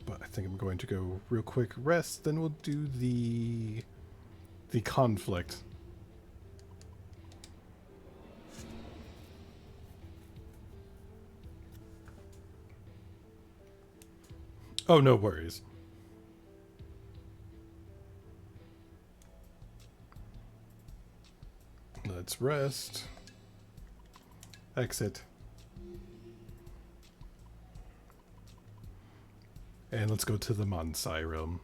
But I think I'm going to go real quick rest, then we'll do the conflict. Oh, no worries. Let's rest. Exit. And let's go to the Mansai realm.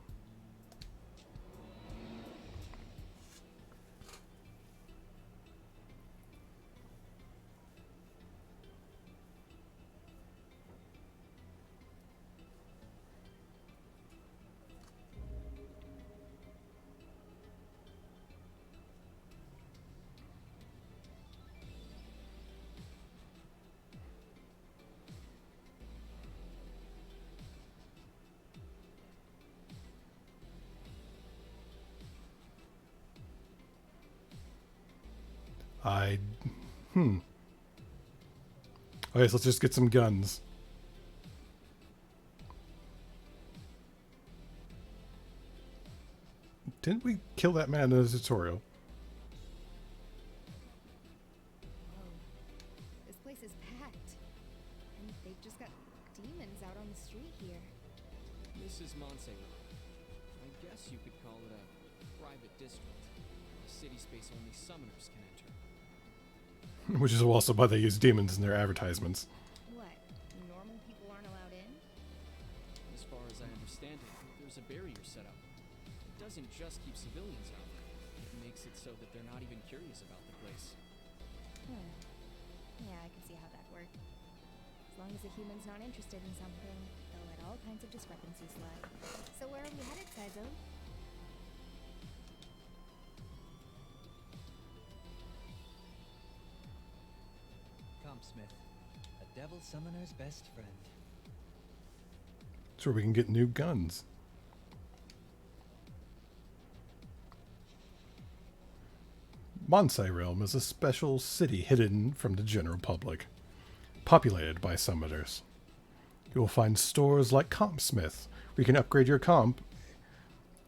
Okay, so let's just get some guns. Didn't we kill that man in the tutorial? Whoa. This place is packed. And they've just got demons out on the street here. This is Montserrat. I guess you could call it a private district. A city space only summoners can enter. Which is also why they use demons in their advertisements. What? Normal people aren't allowed in? As far as I understand it, there's a barrier set up. It doesn't just keep civilians out. It makes it so that they're not even curious about the place. Yeah, I can see how that works. As long as a human's not interested in something, they'll let all kinds of discrepancies slide. So where are we headed, Saizo? Compsmith, a devil summoner's best friend. So we can get new guns. Mansai Realm is a special city hidden from the general public, populated by summoners. You will find stores like Compsmith, where you can upgrade your comp,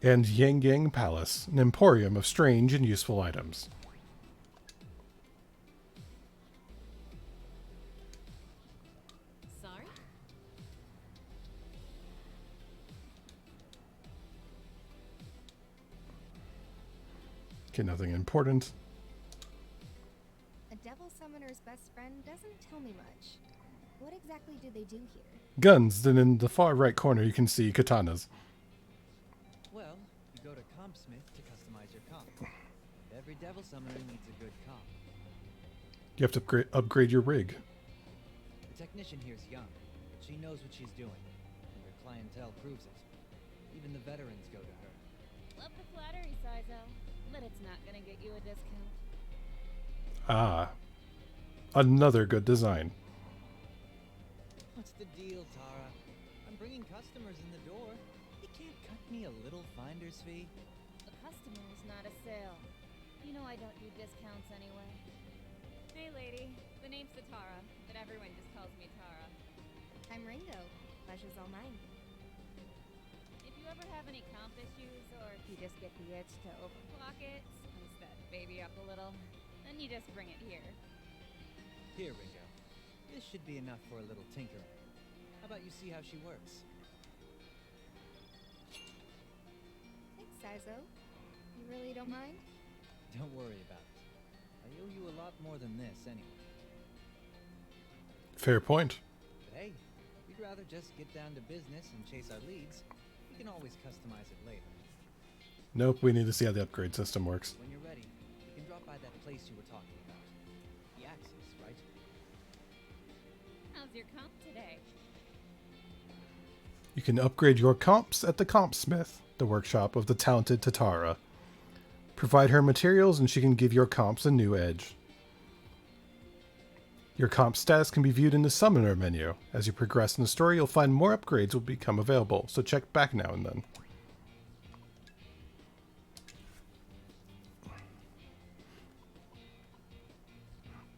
and Yang Yang Palace, an emporium of strange and useful items. Sorry? Okay, nothing important. A devil summoner's best friend doesn't tell me much. What exactly do they do here? Guns, then in the far right corner you can see katanas. Well, you go to Compsmith to customize your comp. Every devil summoner needs a good comp. You have to upgrade your rig. The technician here's young, but she knows what she's doing, and her clientele proves it. Even the veterans go to her. Love the flattery, Saizo, but it's not gonna get you a discount. Ah, another good design. What's the deal, Tara? I'm bringing customers in finder's fee? A customer is not a sale. You know I don't do discounts anyway. Hey, lady. The name's Satara, but everyone just calls me Tara. I'm Ringo. Pleasure's all mine. If you ever have any comp issues, or if you just get the itch to overclock it, spice that baby up a little, then you just bring it here. Here, Ringo. This should be enough for a little tinkering. How about you see how she works? Thanks, Saizo. You really don't mind? Don't worry about it. I owe you a lot more than this, anyway. Fair point. But hey, if you'd rather just get down to business and chase our leads, we can always customize it later. Nope, we need to see how the upgrade system works. When you're ready, you can drop by that place you were talking about. The Axis, right? How's your comp today? You can upgrade your comps at the Compsmith, the workshop of the talented Tatara. Provide her materials and she can give your comps a new edge. Your comp stats can be viewed in the Summoner menu. As you progress in the story, you'll find more upgrades will become available, so check back now and then.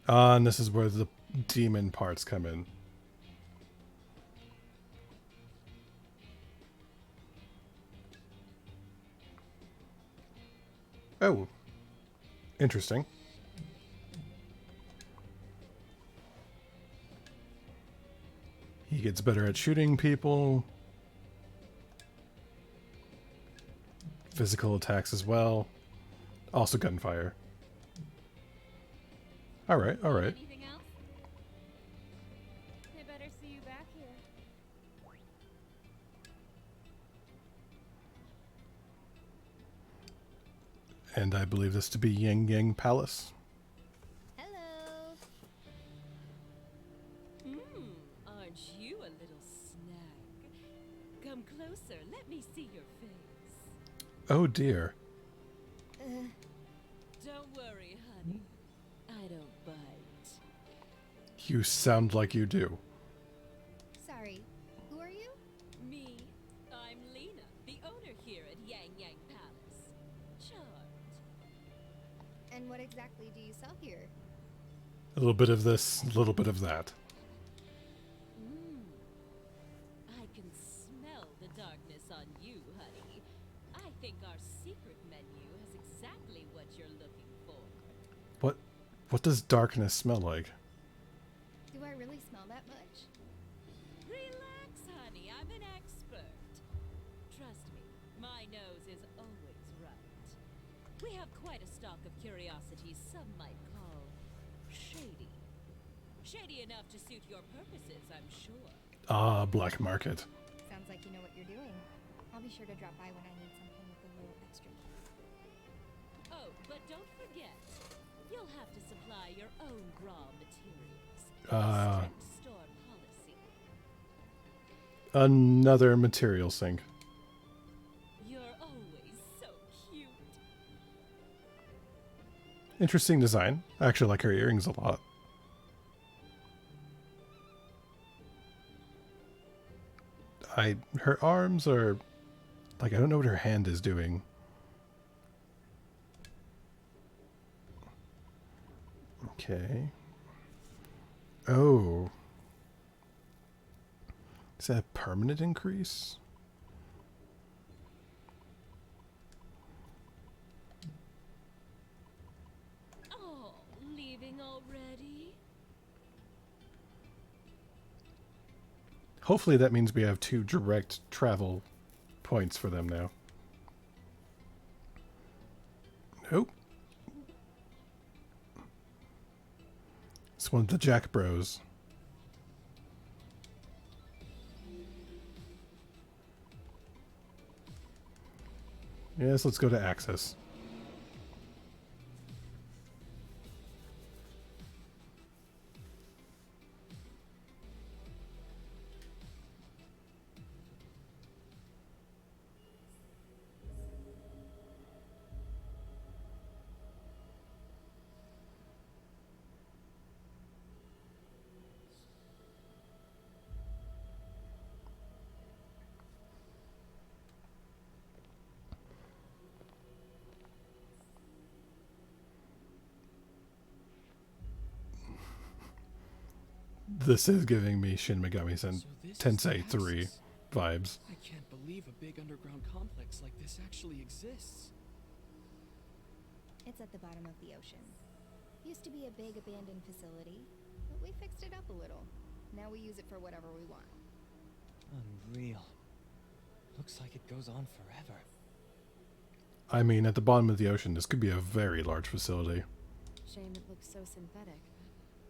And this is where the demon parts come in. Oh, interesting. He gets better at shooting people. Physical attacks as well. Also gunfire. Alright, alright. Anything else? I better see you back here. And I believe this to be Yang Yang Palace. Hello. Aren't you a little snag? Come closer, let me see your face. Oh dear. Don't worry, honey. I don't bite. You sound like you do. Sorry. Who are you? Me? I'm Lena, the owner here at Yang Yang Palace. Charmed. And what exactly do you sell here? A little bit of this, a little bit of that. I can smell the darkness on you, honey. I think our secret menu has exactly what you're looking for. What does darkness smell like? Do I really smell that much? Relax, honey. I'm an expert. Trust me, my nose is always right. We have quite a stock of curiosities some might call shady. Shady enough to suit your purposes, I'm sure. Ah, black market. Sounds like you know what you're doing. I'll be sure to drop by when I need something with a little extra. Oh, but don't forget, you'll have to supply your own raw materials. Strict store policy. Another material sink. You're always so cute. Interesting design. I actually like her earrings a lot. Her arms are like, I don't know what her hand is doing. Okay. Oh. Is that a permanent increase? Oh, leaving already? Hopefully that means we have 2 direct travel points for them now. Nope. It's one of the Jack Bros. Yes, let's go to Axis. This is giving me Shin Megami So this is the Tensei 3 Axis. vibes. I can't believe a big underground complex like this actually exists. It's at the bottom of the ocean. Used to be a big abandoned facility, but we fixed it up a little. Now we use it for whatever we want. Unreal. Looks like it goes on forever. I mean, at the bottom of the ocean, this could be a very large facility. Shame it looks so synthetic.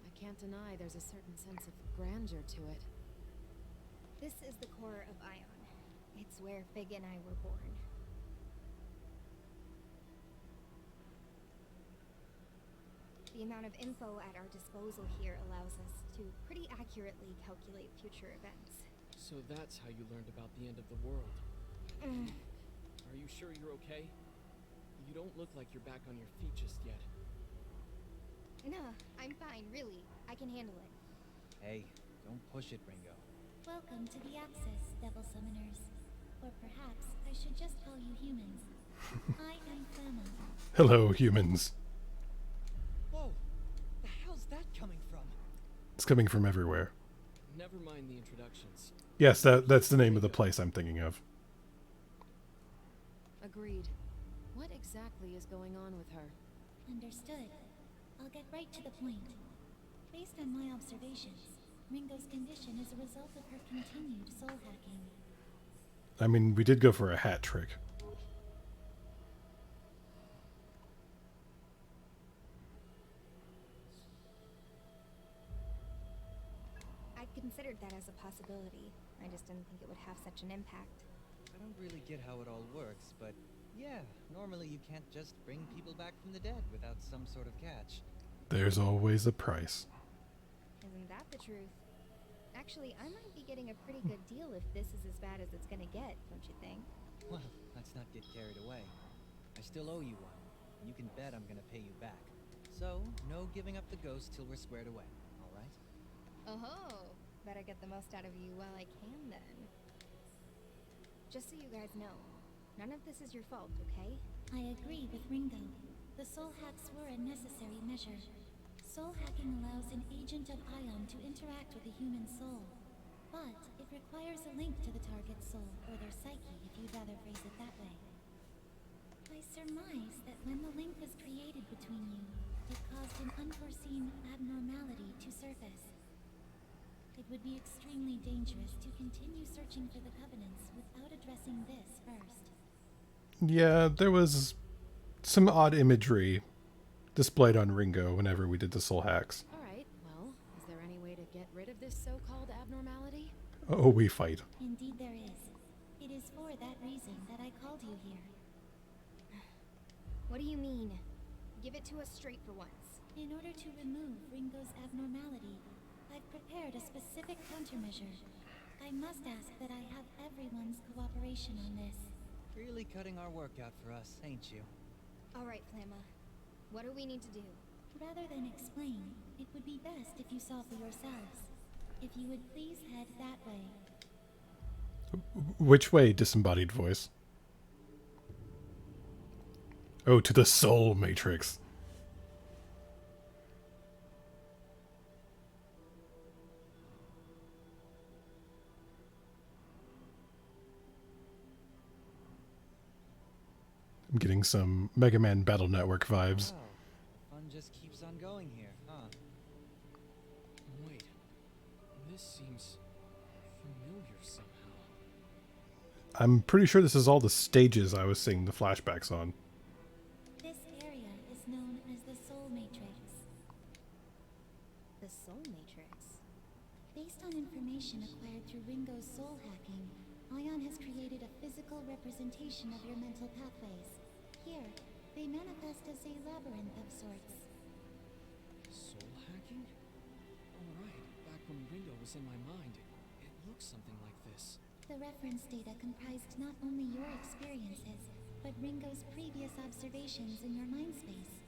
I can't deny there's a certain sense of grandeur to it. This is the core of Ion. It's where Fig and I were born. The amount of info at our disposal here allows us to pretty accurately calculate future events. So that's how you learned about the end of the world. Are you sure you're okay? You don't look like you're back on your feet just yet. Nah, I'm fine, really. I can handle it. Hey, don't push it, Ringo. Welcome to the Axis, Devil Summoners. Or perhaps I should just call you humans. I am Flamma. Hello, humans. Whoa! The hell's that coming from? It's coming from everywhere. Never mind the introductions. Yes, that's the name of the place I'm thinking of. Agreed. What exactly is going on with her? Understood. I'll get right to the point. Based on my observations, Ringo's condition is a result of her continued soul hacking. I mean, we did go for a hat trick. I'd considered that as a possibility. I just didn't think it would have such an impact. I don't really get how it all works, but yeah, normally you can't just bring people back from the dead without some sort of catch. There's always a price. Isn't that the truth? Actually, I might be getting a pretty good deal if this is as bad as it's gonna get, don't you think? Well, let's not get carried away. I still owe you one, and you can bet I'm gonna pay you back. So, no giving up the ghost till we're squared away, alright? Oh, better get the most out of you while I can then. Just so you guys know, none of this is your fault, okay? I agree with Ringo. The soul hacks were a necessary measure. Soul hacking allows an agent of Ion to interact with a human soul, but it requires a link to the target's soul, or their psyche, if you'd rather phrase it that way. I surmise that when the link was created between you, it caused an unforeseen abnormality to surface. It would be extremely dangerous to continue searching for the Covenants without addressing this first. Yeah, there was some odd imagery displayed on Ringo whenever we did the soul hacks. Alright, well, is there any way to get rid of this so-called abnormality? Oh, we fight. Indeed there is. It is for that reason that I called you here. What do you mean? Give it to us straight for once. In order to remove Ringo's abnormality, I've prepared a specific countermeasure. I must ask that I have everyone's cooperation on this. Really cutting our work out for us, ain't you? Alright, Flamma. What do we need to do? Rather than explain, it would be best if you saw for yourselves. If you would please head that way. Which way, disembodied voice? Oh, to the soul matrix. I'm getting some Mega Man Battle Network vibes. Wow, the fun just keeps on going here, huh? Wait, this seems familiar somehow. I'm pretty sure this is all the stages I was seeing the flashbacks on. This area is known as the Soul Matrix. The Soul Matrix? Based on information acquired through Ringo's soul hacking, Ion has created a physical representation of your mental pathways. Here, they manifest as a labyrinth of sorts. Soul hacking? Alright, back when Ringo was in my mind, it looked something like this. The reference data comprised not only your experiences, but Ringo's previous observations in your mind space.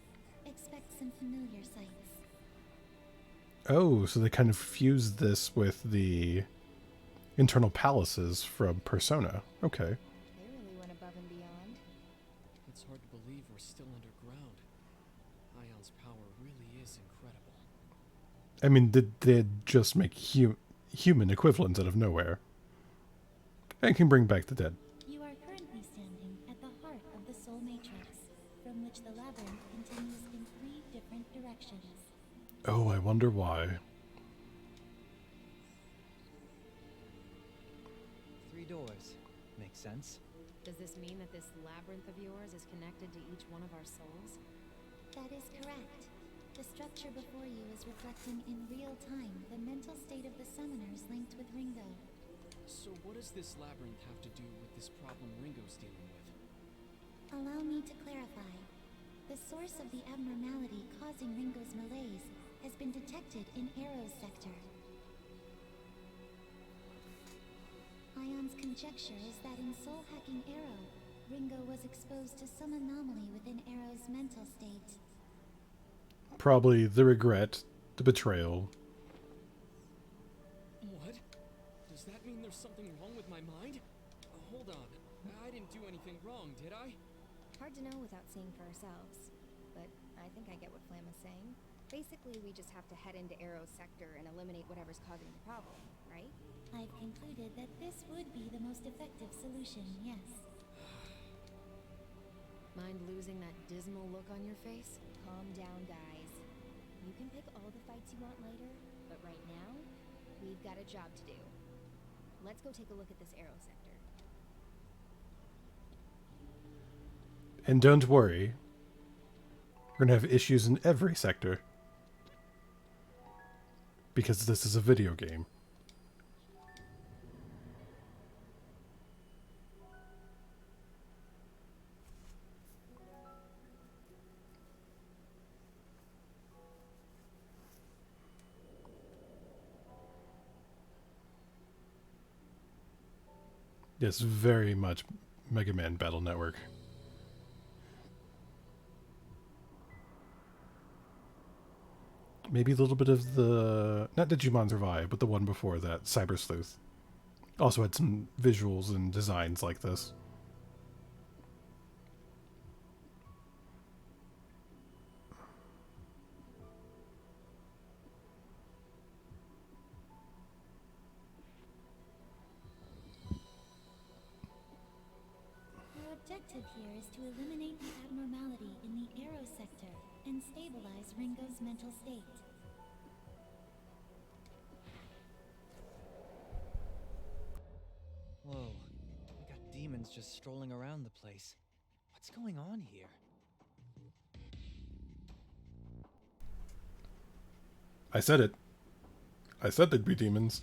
Expect some familiar sights. Oh, so they kind of fused this with the internal palaces from Persona. Okay. They really went above and beyond. It's hard to believe we're still underground. Ion's power really is incredible. I mean, they'd just make human equivalents out of nowhere. And can bring back the dead. You are currently standing at the heart of the Soul Matrix, from which the labyrinth continues in 3 different directions. Oh, I wonder why. 3 doors. Makes sense. Does this mean that this labyrinth of yours is connected to each one of our souls? That is correct. The structure before you is reflecting in real time the mental state of the summoners linked with Ringo. So what does this labyrinth have to do with this problem Ringo's dealing with? Allow me to clarify. The source of the abnormality causing Ringo's malaise has been detected in Arrow's sector. Ion's conjecture is that in soul-hacking Arrow, Ringo was exposed to some anomaly within Arrow's mental state. Probably the regret, the betrayal. What? Does that mean there's something wrong with my mind? Hold on. I didn't do anything wrong, did I? Hard to know without seeing for ourselves. But I think I get what Flam is saying. Basically, we just have to head into Arrow's sector and eliminate whatever's causing the problem, right? I've concluded that this would be the most effective solution, yes. Mind losing that dismal look on your face? Calm down, guys. You can pick all the fights you want later, but right now, we've got a job to do. Let's go take a look at this Arrow sector. And don't worry, we're gonna have issues in every sector. Because this is a video game. Yes, very much Mega Man Battle Network. Maybe a little bit of the... not Digimon Survive, but the one before that, Cyber Sleuth. Also had some visuals and designs like this. Our objective here is to eliminate the abnormality in the Arrow sector and stabilize Ringo's mental state. Whoa. We got demons just strolling around the place. What's going on here? I said it. I said there'd be demons.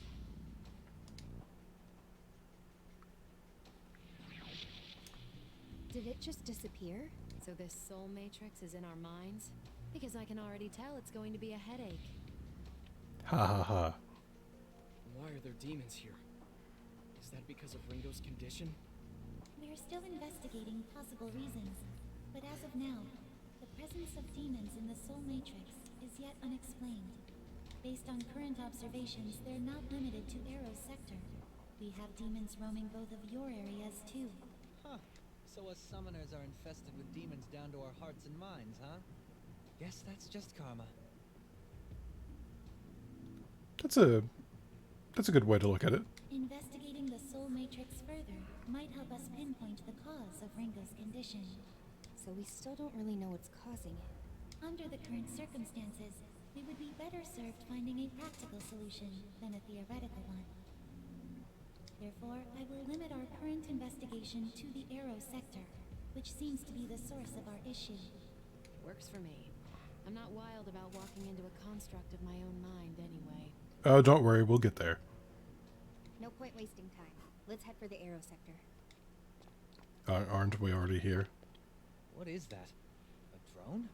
Did it just disappear? So this soul matrix is in our minds? Because I can already tell it's going to be a headache. Ha ha ha. Why are there demons here? Is that because of Ringo's condition? We're still investigating possible reasons, but as of now, the presence of demons in the soul matrix is yet unexplained. Based on current observations, they're not limited to Arrow's sector. We have demons roaming both of your areas too. Huh. So us summoners are infested with demons down to our hearts and minds, huh? Guess that's just karma. That's a good way to look at it. Investigating the soul matrix further might help us pinpoint the cause of Ringo's condition. So we still don't really know what's causing it. Under the current circumstances, we would be better served finding a practical solution than a theoretical one. Therefore, I will limit our current investigation to the Arrow sector, which seems to be the source of our issue. Works for me. I'm not wild about walking into a construct of my own mind anyway. Oh, don't worry, we'll get there. No point wasting time. Let's head for the Arrow sector. Aren't we already here? What is that? A drone?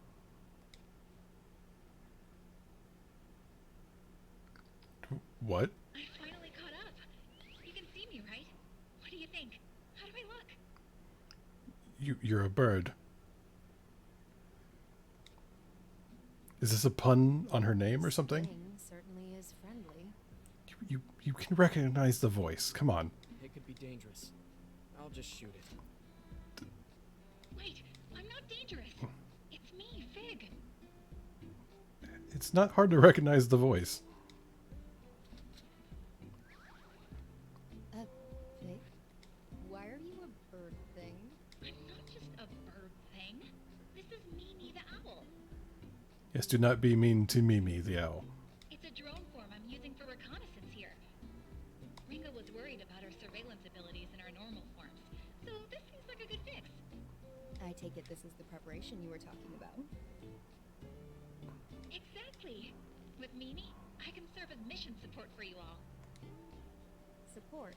What? I finally caught up. You can see me, right? What do you think? How do I look? You're a bird. Is this a pun on her name or something? Thing certainly is friendly. You can recognize the voice. Come on. It could be dangerous. I'll just shoot it. Wait, I'm not dangerous. It's me, Fig. It's not hard to recognize the voice. Pig? Why are you a bird thing? I'm not just a bird thing. This is Mimi the owl. Yes, do not be mean to Mimi the owl. It's a drone form I'm using for reconnaissance here. Ringo was worried about our surveillance abilities in our normal forms, so this seems like a good fix. I take it this is the preparation you were talking about. Exactly. With Mimi, I can serve as mission support for you all. Support?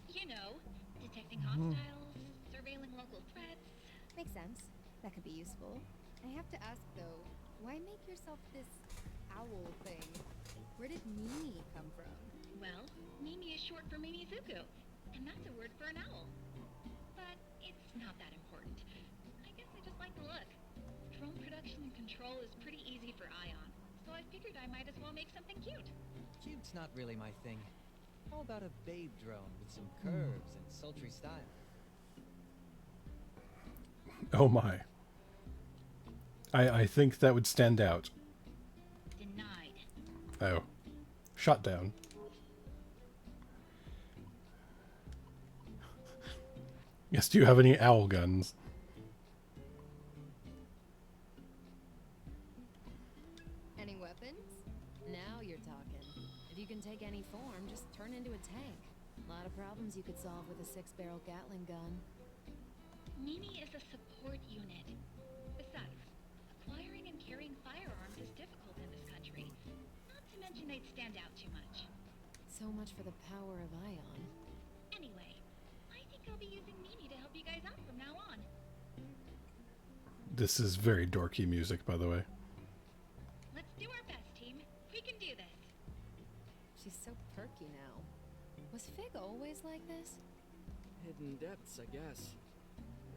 You know, detecting hostiles, surveilling local threats. Makes sense. That could be useful. I have to ask though, why make yourself this owl thing? Where did Mimi come from? Well, Mimi is short for Mimizuku, and that's a word for an owl. But it's not that important. I guess I just like the look. Drone production and control is pretty easy for Ion, so I figured I might as well make something cute. Cute's not really my thing. How about a babe drone with some curves and sultry style? Oh my. I think that would stand out. Denied. Oh. Shot down. Yes, do you have any owl guns? Any weapons? Now you're talking. If you can take any form, just turn into a tank. A lot of problems you could solve with a 6-barrel Gatling gun. Mimi is a support unit. Besides, acquiring and carrying firearms is difficult in this country. Not to mention they'd stand out too much. So much for the power of Ion. Anyway, I think I'll be using Mimi to help you guys out from now on. This is very dorky music, by the way. Let's do our best, team. We can do this. She's so perky now. Was Fig always like this? Hidden depths, I guess.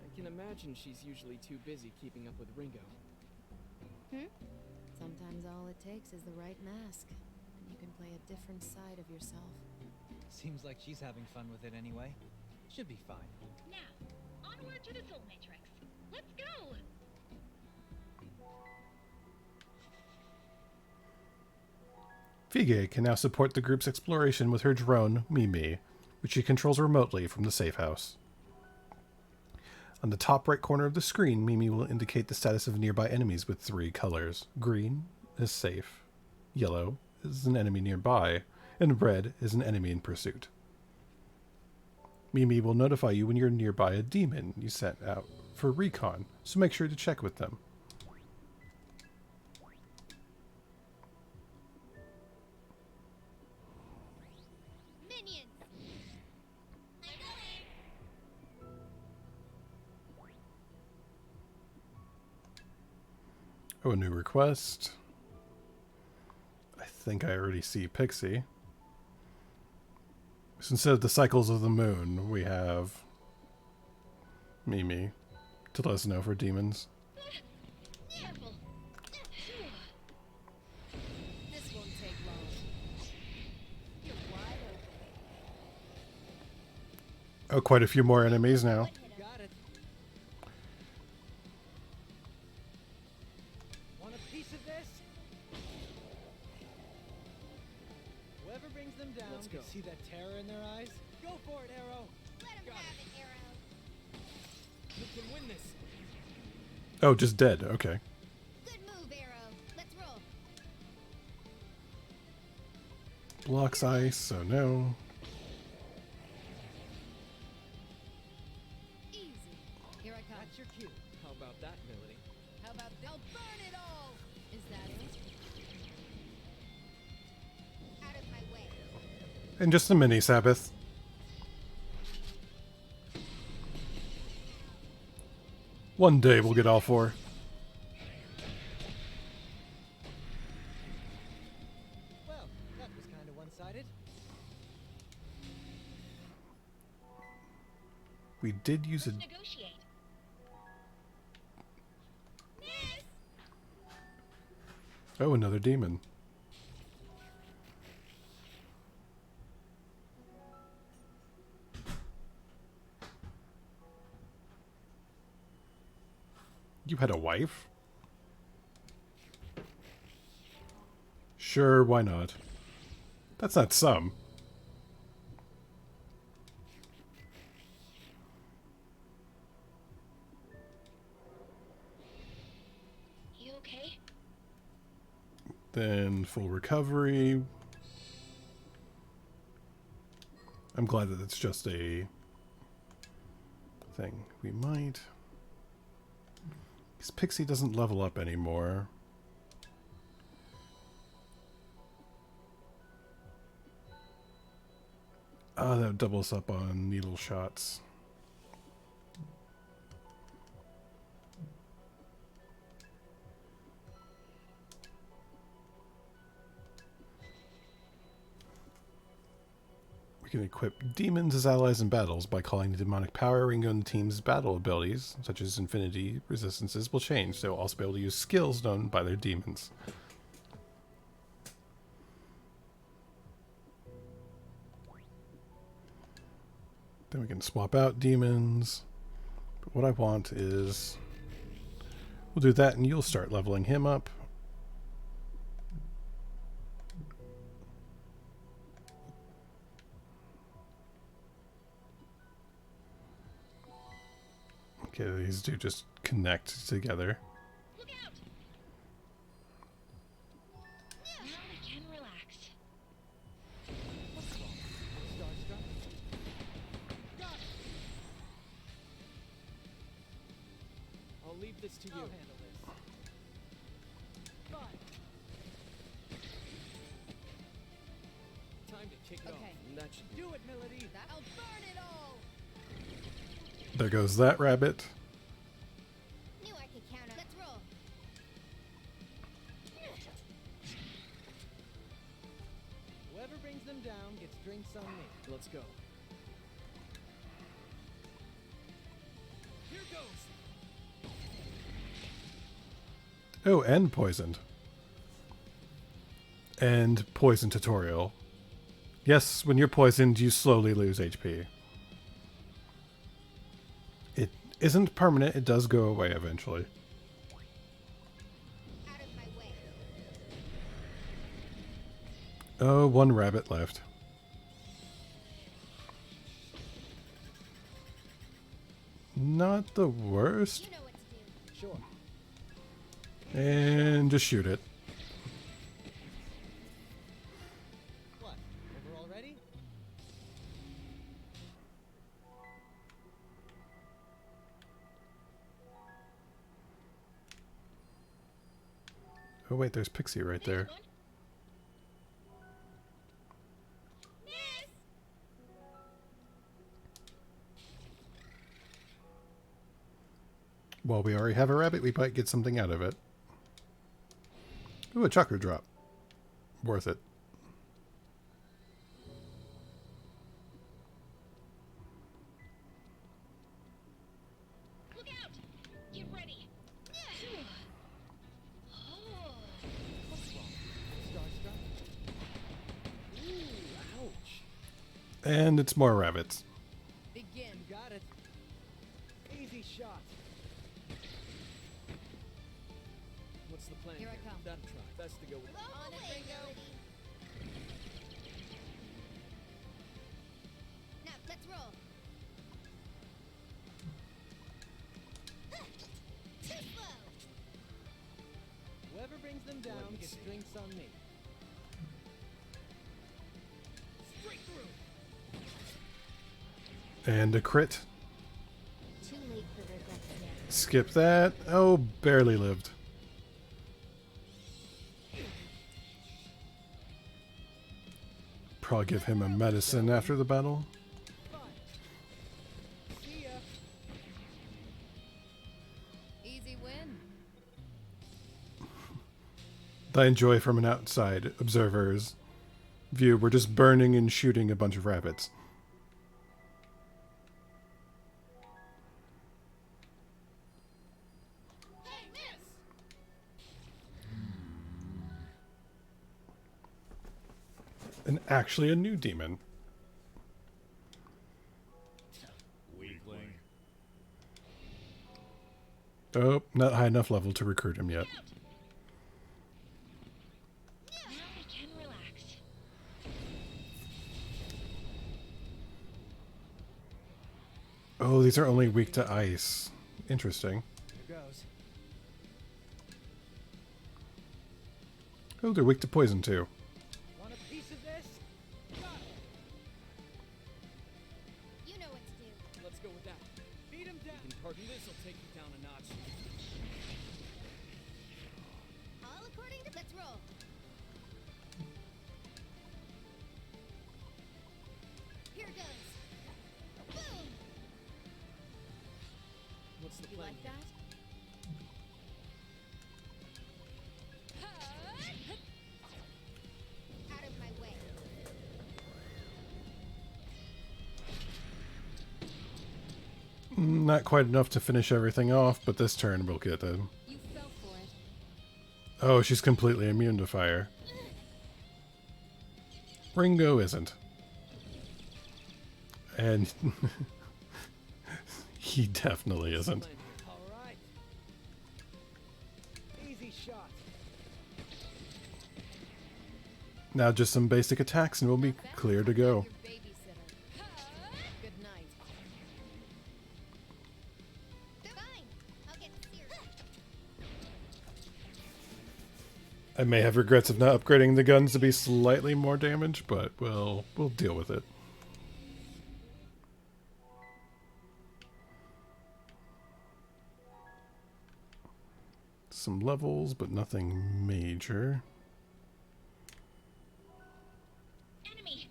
I can imagine she's usually too busy keeping up with Ringo. Sometimes all it takes is the right mask, and you can play a different side of yourself. Seems like she's having fun with it anyway. Should be fine. Now, onward to the Soul Matrix. Let's go! Fige can now support the group's exploration with her drone, Mimi, which she controls remotely from the safe house. On the top right corner of the screen, Mimi will indicate the status of nearby enemies with 3 colors. Green is safe, yellow is an enemy nearby, and red is an enemy in pursuit. Mimi will notify you when you're nearby a demon you sent out for recon, so make sure to check with them. Minions! Oh, a new request. I think I already see Pixie. So instead of the cycles of the moon, we have Mimi to let us know for demons. Careful. This won't take long. You're wide open. Oh, quite a few more enemies now. Got it. Want a piece of this? Whoever brings them down, Let's go. see that terror in their eyes? Go for it, Arrow! Let him have it, Arrow. We can win this! Oh, just dead. Okay. Good move, Arrow. Let's roll. Blocks ice, so no. Easy. Here I come. That's your cue. How about that, Melody? How about they'll burn it all? Is that it? Out of my way. And just a mini Sabbath. One day we'll get all 4. Well, that was kind of one-sided. We did use a... Negotiate. Oh, another demon. You had a wife? Sure, why not? That's not some. You okay? Then full recovery. I'm glad that it's just a thing. We might... Because Pixie doesn't level up anymore. Oh, that doubles up on needle shots. We can equip demons as allies in battles by calling the demonic power. Ringo and the team's battle abilities, such as infinity resistances, will change. They will also be able to use skills known by their demons. Then we can swap out demons. But what I want is... We'll do that and you'll start leveling him up. Okay, these do just connect together. Look out! Now we can relax. What's wrong? Starstruck? Got it! I'll leave this to you. I'll handle this. Fine. Time to kick it off. And that should do it, Melody. I'll burn it all. There goes that rabbit. Knew I could count on. Let's roll. Whoever brings them down gets drinks on me. Let's go. Here goes. Oh, and poisoned. And poison tutorial. Yes, when you're poisoned, you slowly lose HP. It isn't permanent, it does go away eventually. Out of my way. Oh, one rabbit left. Not the worst. You know what to do. Sure. And just shoot it. What? Over already? Oh wait, there's Pixie right there. Well, we already have a rabbit, we might get something out of it. Ooh, a chakra drop. Worth it. Look out! Get ready. What's wrong? Starstruck? Ooh, ouch. And it's more rabbits. Begin. Got it. Easy shot. What's the plan? Here I come. That truck. Best to go with. On it, Ringo. Now, let's roll. Too slow. Whoever brings them down gets drinks on me. Straight through. And a crit. Too late for their death now. Skip that. Oh, barely lived. Probably give him a medicine after the battle. Fine. See ya. Easy win. I enjoy from an outside observer's view. We're just burning and shooting a bunch of rabbits. Hey, miss! And actually a new demon. Weakling. Oh, not high enough level to recruit him yet. Now we Oh, these are only weak to ice. Interesting. Here goes. Oh, they're weak to poison too. Want a piece of this? Got it. You know what to do. Let's go with that. Beat him down. Pardon, this'll take you down a notch. All according to. Let's roll. Here goes. Boom. What's the You plan? like that? Out of my way. Not quite enough to finish everything off, but this turn we'll get them. You fell for it. Oh, she's completely immune to fire. Ringo isn't. And he definitely isn't. All right. Easy shot. Now just some basic attacks and we'll be clear to go. Your babysitter. Good night. Fine. I'll get serious. I may have regrets of not upgrading the guns to be slightly more damage, but we'll deal with it. Some levels, but nothing major. Enemy.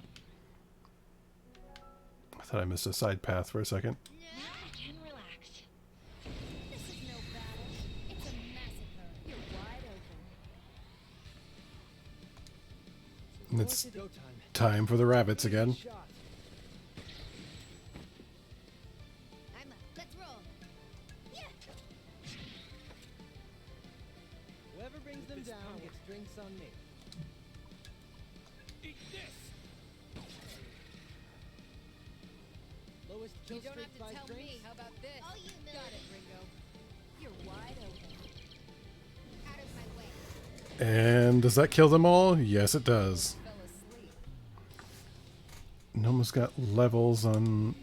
I thought I missed a side path for a second. Now we can relax. This is no battle. It's a massacre. You're wide open. And it's Go time. time for the rabbits again. Shot. I'm up. Let's roll. Yeah. Whoever brings them down gets drinks on me. Eat this! Lowest kill You don't streak have to buys tell drinks. me. How about this? Oh, you know. Got it, Ringo. You're wide open. Out of my way. And does that kill them all? Yes, it does. Fell asleep. Noma's got levels on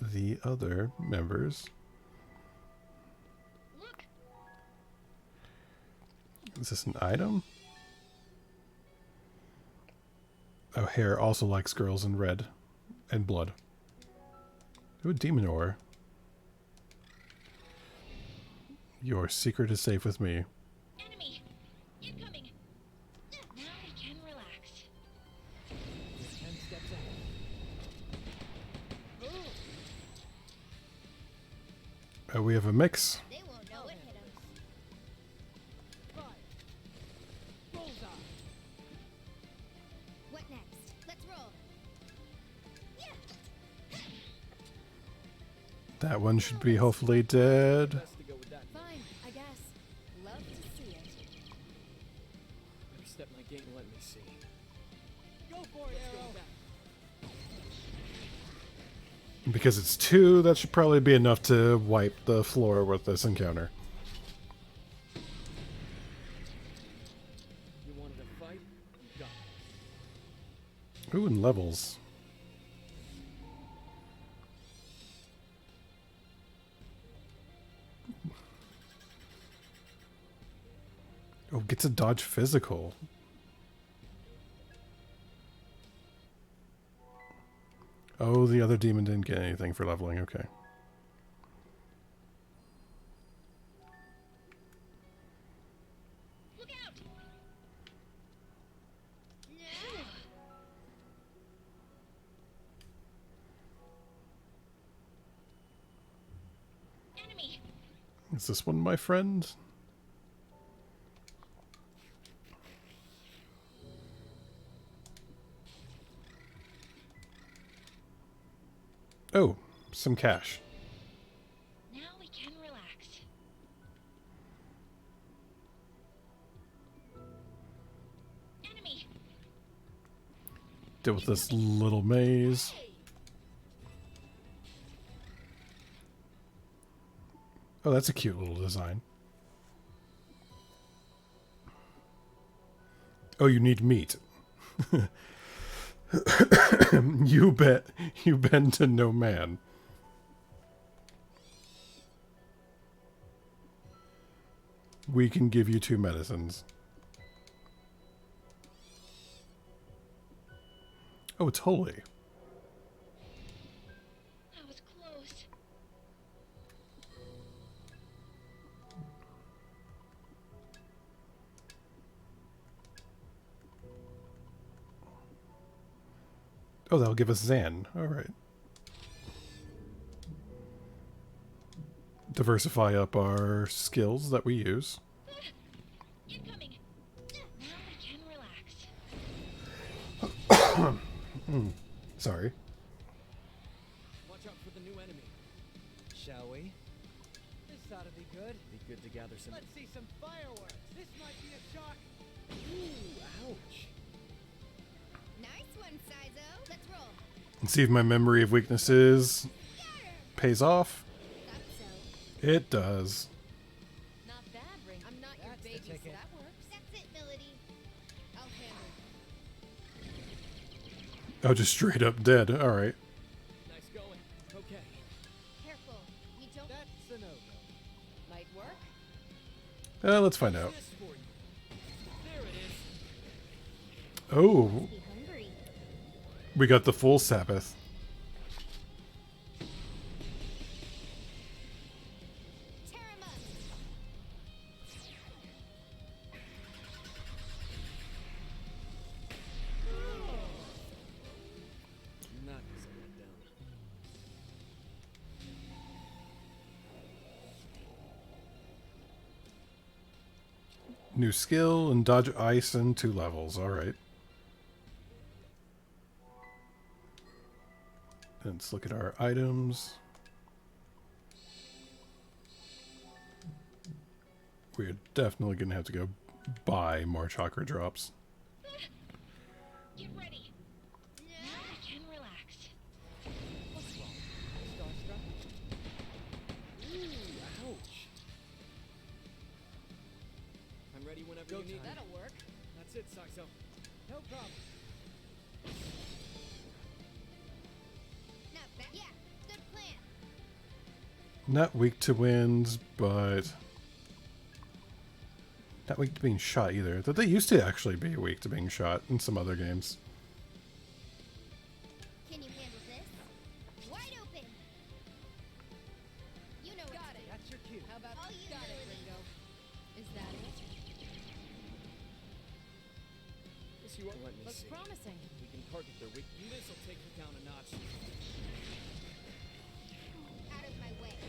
the other members. Look. Is this an item? Oh, Hair also likes girls in red and blood. Ooh, demon ore. Your secret is safe with me. Enemy. Incoming. Now we can relax. You're 10 steps ahead. Boom. We have a mix. They won't know what hit 'em. Fire. Bullseye. What next? Let's roll. Yeah. That one should be hopefully dead. Best to go with that. Fine, I guess. Love to see it. Better step my gate and let me see. Go for it, Let's go Arrow. with that. Because it's 2, that should probably be enough to wipe the floor with this encounter. You wanted a fight? You got it. Ooh, and levels. Oh, gets a dodge physical. Oh, the other demon didn't get anything for leveling. Okay. Look out. Enemy. Is this one my friend? Oh, some cash. Now we can relax. Enemy. Deal with this little maze. Oh, that's a cute little design. Oh, you need meat. You bet. You bend to no man. We can give you 2 medicines. Oh, it's holy. That was close. Oh, that'll give us Zan. All right. Diversify up our skills that we use. Incoming. Now we can relax. Sorry. Watch out for the new enemy. Shall we? This ought to be good. Be good to gather some. Let's see some fireworks. This might be a shock. Ooh, ouch. Nice one, Sizo. Let's roll. And see if my memory of weaknesses pays off. It does. Not bad, Ring. I'm not your baby, so that works. That's it, Melody. I'll handle Oh, just straight up dead. All right. Nice going. Okay. Careful. You don't. That's a no-go. Might work. Let's find out. This for you. There it is. Oh, Be hungry. we got the full Sabbath. Tear him up. Not as I went down. New skill and dodge ice in 2 levels. All right. Let's look at our items. We're definitely going to have to go buy more chakra drops. Get ready. Now we can relax. What's wrong? Starstruck? Ooh, ouch. I'm ready whenever you need. That'll work. That's it, Saxo. No problem. Not bad. Yeah. Good plan. Not weak to winds, but not weak to being shot either. That they used to actually be weak to being shot in some other games. Can you handle this? Wide open. You know what to do. That's your cue. How about All you got it, Melody. Ringo? Is that it? Guess you won't let me Looks see. promising. We can target their weak. This'll take you down a notch. Out of my way.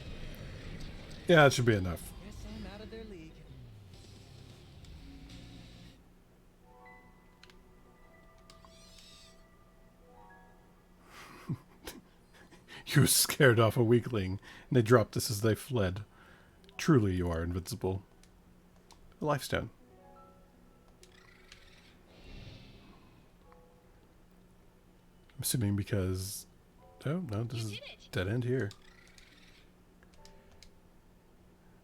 Yeah, that should be enough. Guess I'm out of their league. You scared off a weakling, and they dropped this as they fled. Truly, you are invincible. A life stone. I'm assuming because... Oh, no, this is dead end here.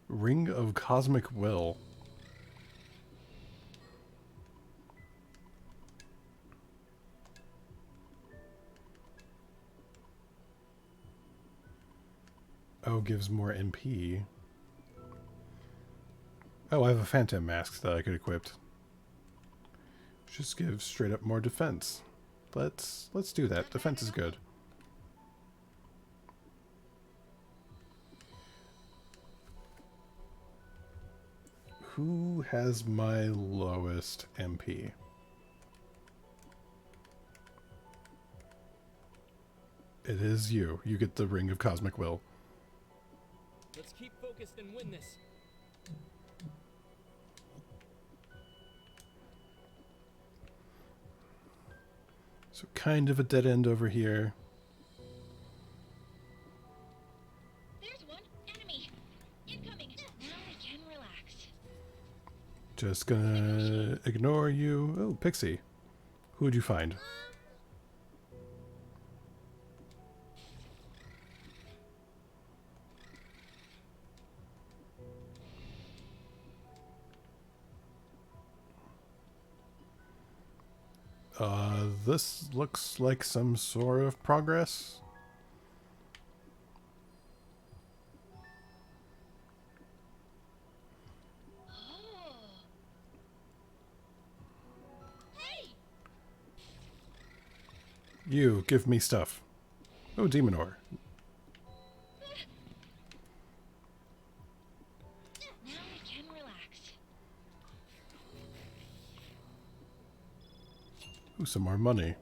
Ring of Cosmic Will. Oh, gives more MP. Oh, I have a Phantom Mask that I could equip. Just gives straight up more defense. Let's do that. Defense is good. Who has my lowest MP? It is you. You get the Ring of Cosmic Will. Let's keep focused and win this. So kind of a dead end over here. There's one. Enemy. Incoming. Now we can relax. Just gonna ignore you. Oh, Pixie. Who would you find? This looks like some sort of progress. You, give me stuff. Oh, demon ore. Now we can relax. Ooh, some more money.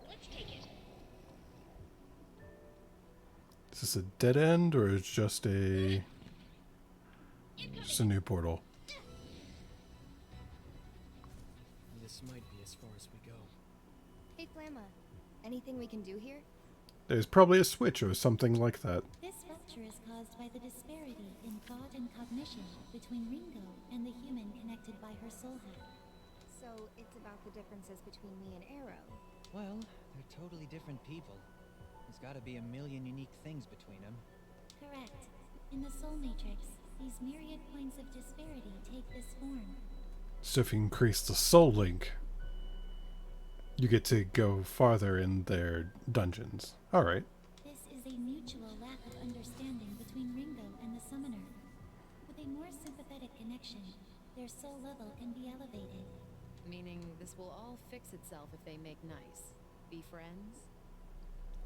Let's take it. Is this a dead end or is just a new portal? This might be as far as we go. Hey, Flamma. Anything we can do here? There's probably a switch or something like that. This rupture is caused by the disparity in thought and cognition between Ringo and the human connected by her soul hack. So it's about the differences between me and Arrow. Well, they're totally different people. There's gotta be a million unique things between them. Correct. In the soul matrix, these myriad points of disparity take this form. So if you increase the soul link, you get to go farther in their dungeons. Alright. This is a mutual lack of understanding between Ringo and the summoner. With a more sympathetic connection, their soul level can be elevated. Meaning this will all fix itself if they make nice. Be friends?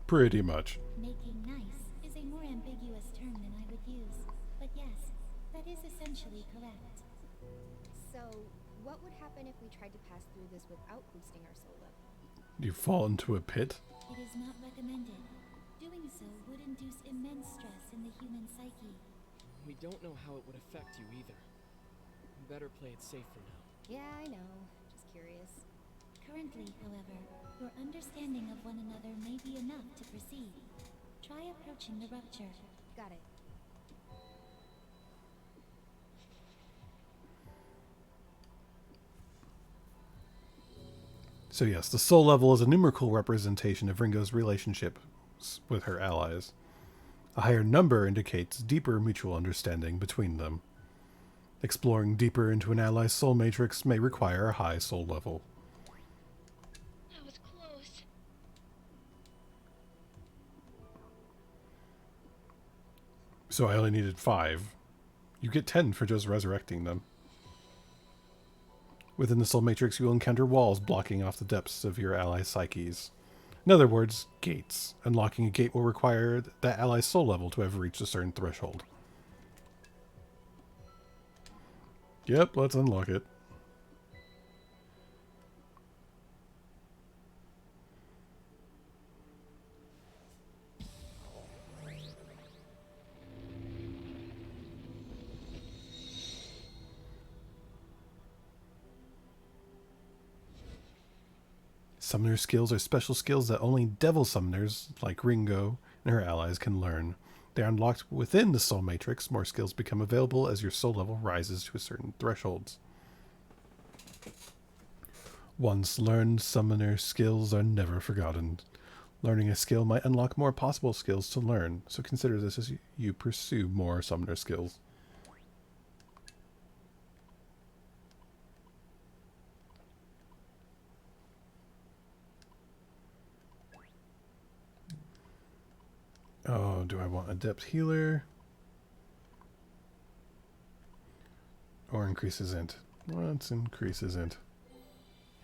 Pretty much. Making nice is a more ambiguous term than I would use. But yes, that is essentially correct. So, what would happen if we tried to pass through this without boosting our soul level? You fall into a pit? It is not recommended. Doing so would induce immense stress in the human psyche. We don't know how it would affect you either. Better play it safe for now. Yeah, I know. Just curious. Currently, however, your understanding of one another may be enough to proceed. Try approaching the rupture. Got it. So yes, the soul level is a numerical representation of Ringo's relationship with her allies. A higher number indicates deeper mutual understanding between them. Exploring deeper into an ally's soul matrix may require a high soul level. That was close. So I only needed 5. You get 10 for just resurrecting them. Within the soul matrix, you will encounter walls blocking off the depths of your ally's psyches. In other words, gates. Unlocking a gate will require that ally's soul level to have reached a certain threshold. Yep, let's unlock it. Summoner skills are special skills that only devil summoners, like Ringo and her allies, can learn. They are unlocked within the soul matrix. More skills become available as your soul level rises to a certain thresholds. Once learned, summoner skills are never forgotten. Learning a skill might unlock more possible skills to learn, so consider this as you pursue more summoner skills. Oh, do I want Adept Healer? Or increases int? Let's increases int.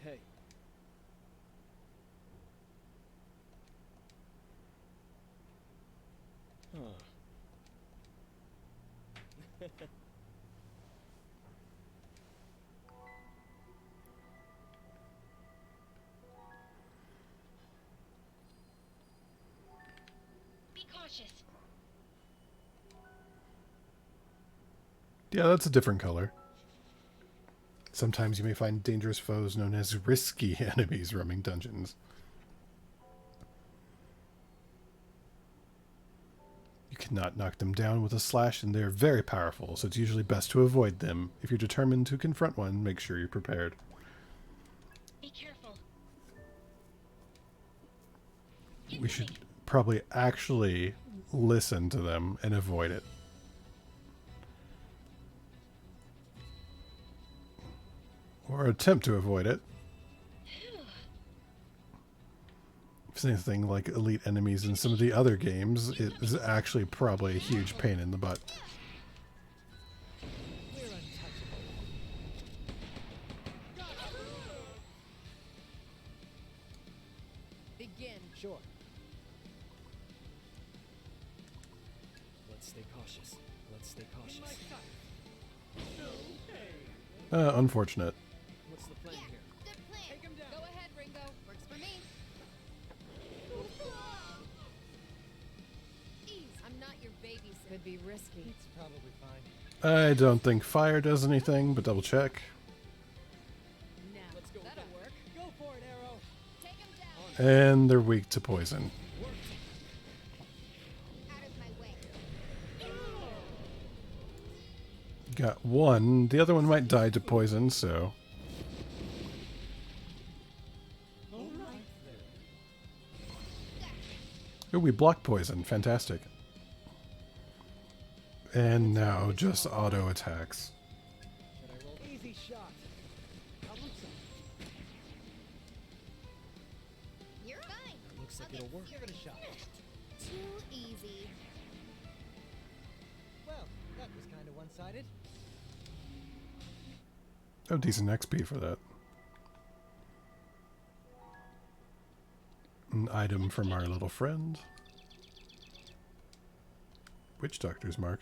Hey. Huh. Be cautious. Yeah, that's a different color. Sometimes you may find dangerous foes known as risky enemies roaming dungeons. You cannot knock them down with a slash, and they're very powerful, so it's usually best to avoid them. If you're determined to confront one, make sure you're prepared. Be careful. We should probably actually listen to them and avoid it. Or attempt to avoid it. If it's anything like elite enemies in some of the other games, it is actually probably a huge pain in the butt. begin. Sure. Let's stay cautious. Let's stay cautious. Unfortunate. What's the plan here? Good plan. Take him down. Go ahead, Ringo. Works for me. Ease. I'm not your babysitter. Could be risky. It's probably fine. I don't think fire does anything, but double check. Now, Let's go. that'll work. Go for it, Arrow. Take him down. And they're weak to poison. Out of my way. Got one. The other one might die to poison, so... Oh, we block poison. Fantastic. And now just auto attacks. Should I roll? Easy shot. Problem solved. You're fine. Looks like I'll it'll get work. Give it a shot. Too easy. Well, that was kind of one-sided. Oh, decent XP for that. An item from our little friend. Witch Doctor's mark.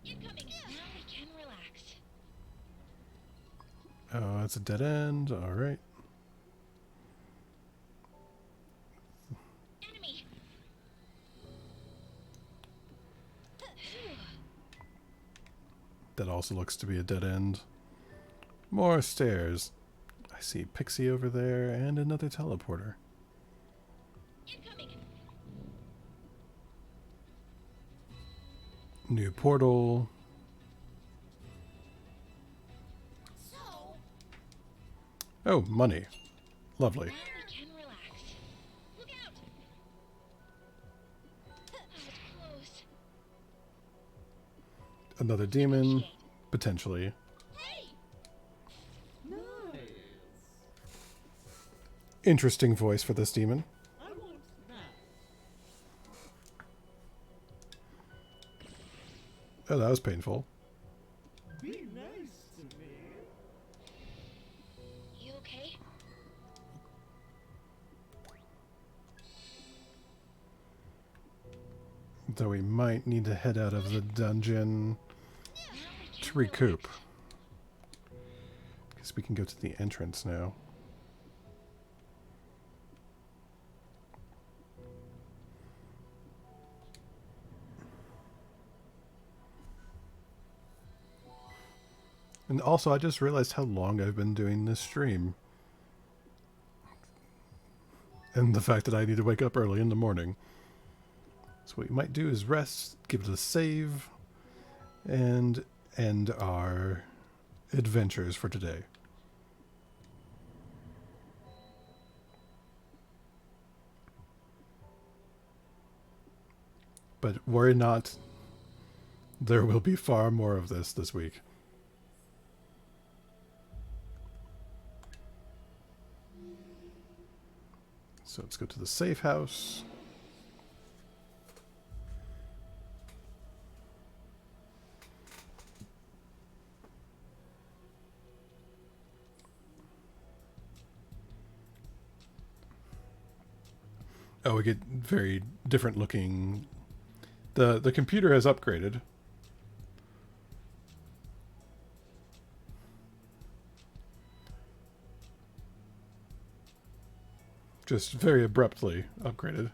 Incoming. Now we can relax. Oh, that's a dead end. All right. Enemy. That also looks to be a dead end. More stairs. I see Pixie over there and another teleporter. Incoming. New portal. So, Oh, money. Lovely. Now we can relax. Look out. That was close. Another demon. Potentially. Hey. Interesting voice for this demon. Oh, that was painful. Be nice to me. You okay? Though we might need to head out of the dungeon to recoup. Guess we can go to the entrance now. And also, I just realized how long I've been doing this stream. And the fact that I need to wake up early in the morning. So what you might do is rest, give it a save, and end our adventures for today. But worry not, there will be far more of this week. So let's go to the safe house. Oh, we get very different looking. The computer has upgraded. Just very abruptly upgraded.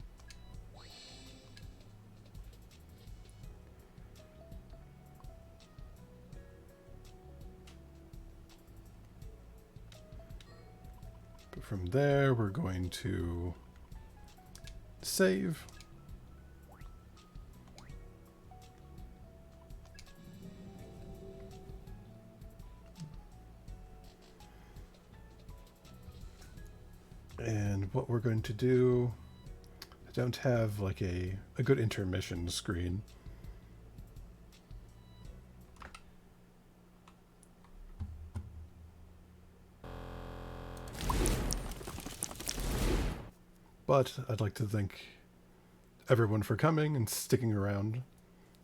But from there, we're going to save. And what we're going to do, I don't have like a good intermission screen. But I'd like to thank everyone for coming and sticking around.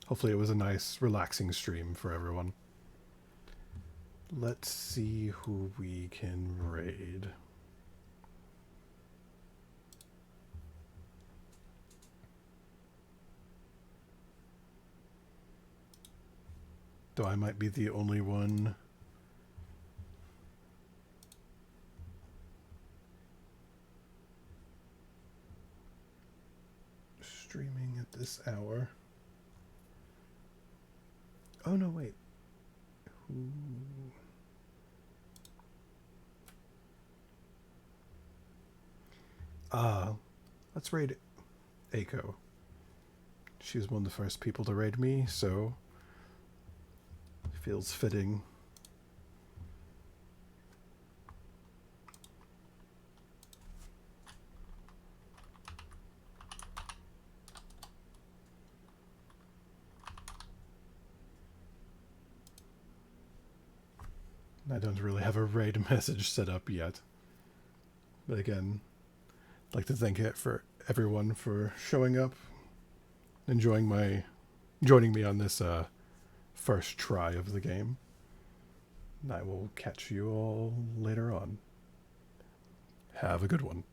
Hopefully it was a nice, relaxing stream for everyone. Let's see who we can raid. Though I might be the only one. Streaming at this hour. Oh no, wait. Who? Let's raid Aiko. She was one of the first people to raid me, so it feels fitting. I don't really have a raid message set up yet. But again, I'd like to thank it for everyone for showing up, joining me on this first try of the game. And I will catch you all later on. Have a good one.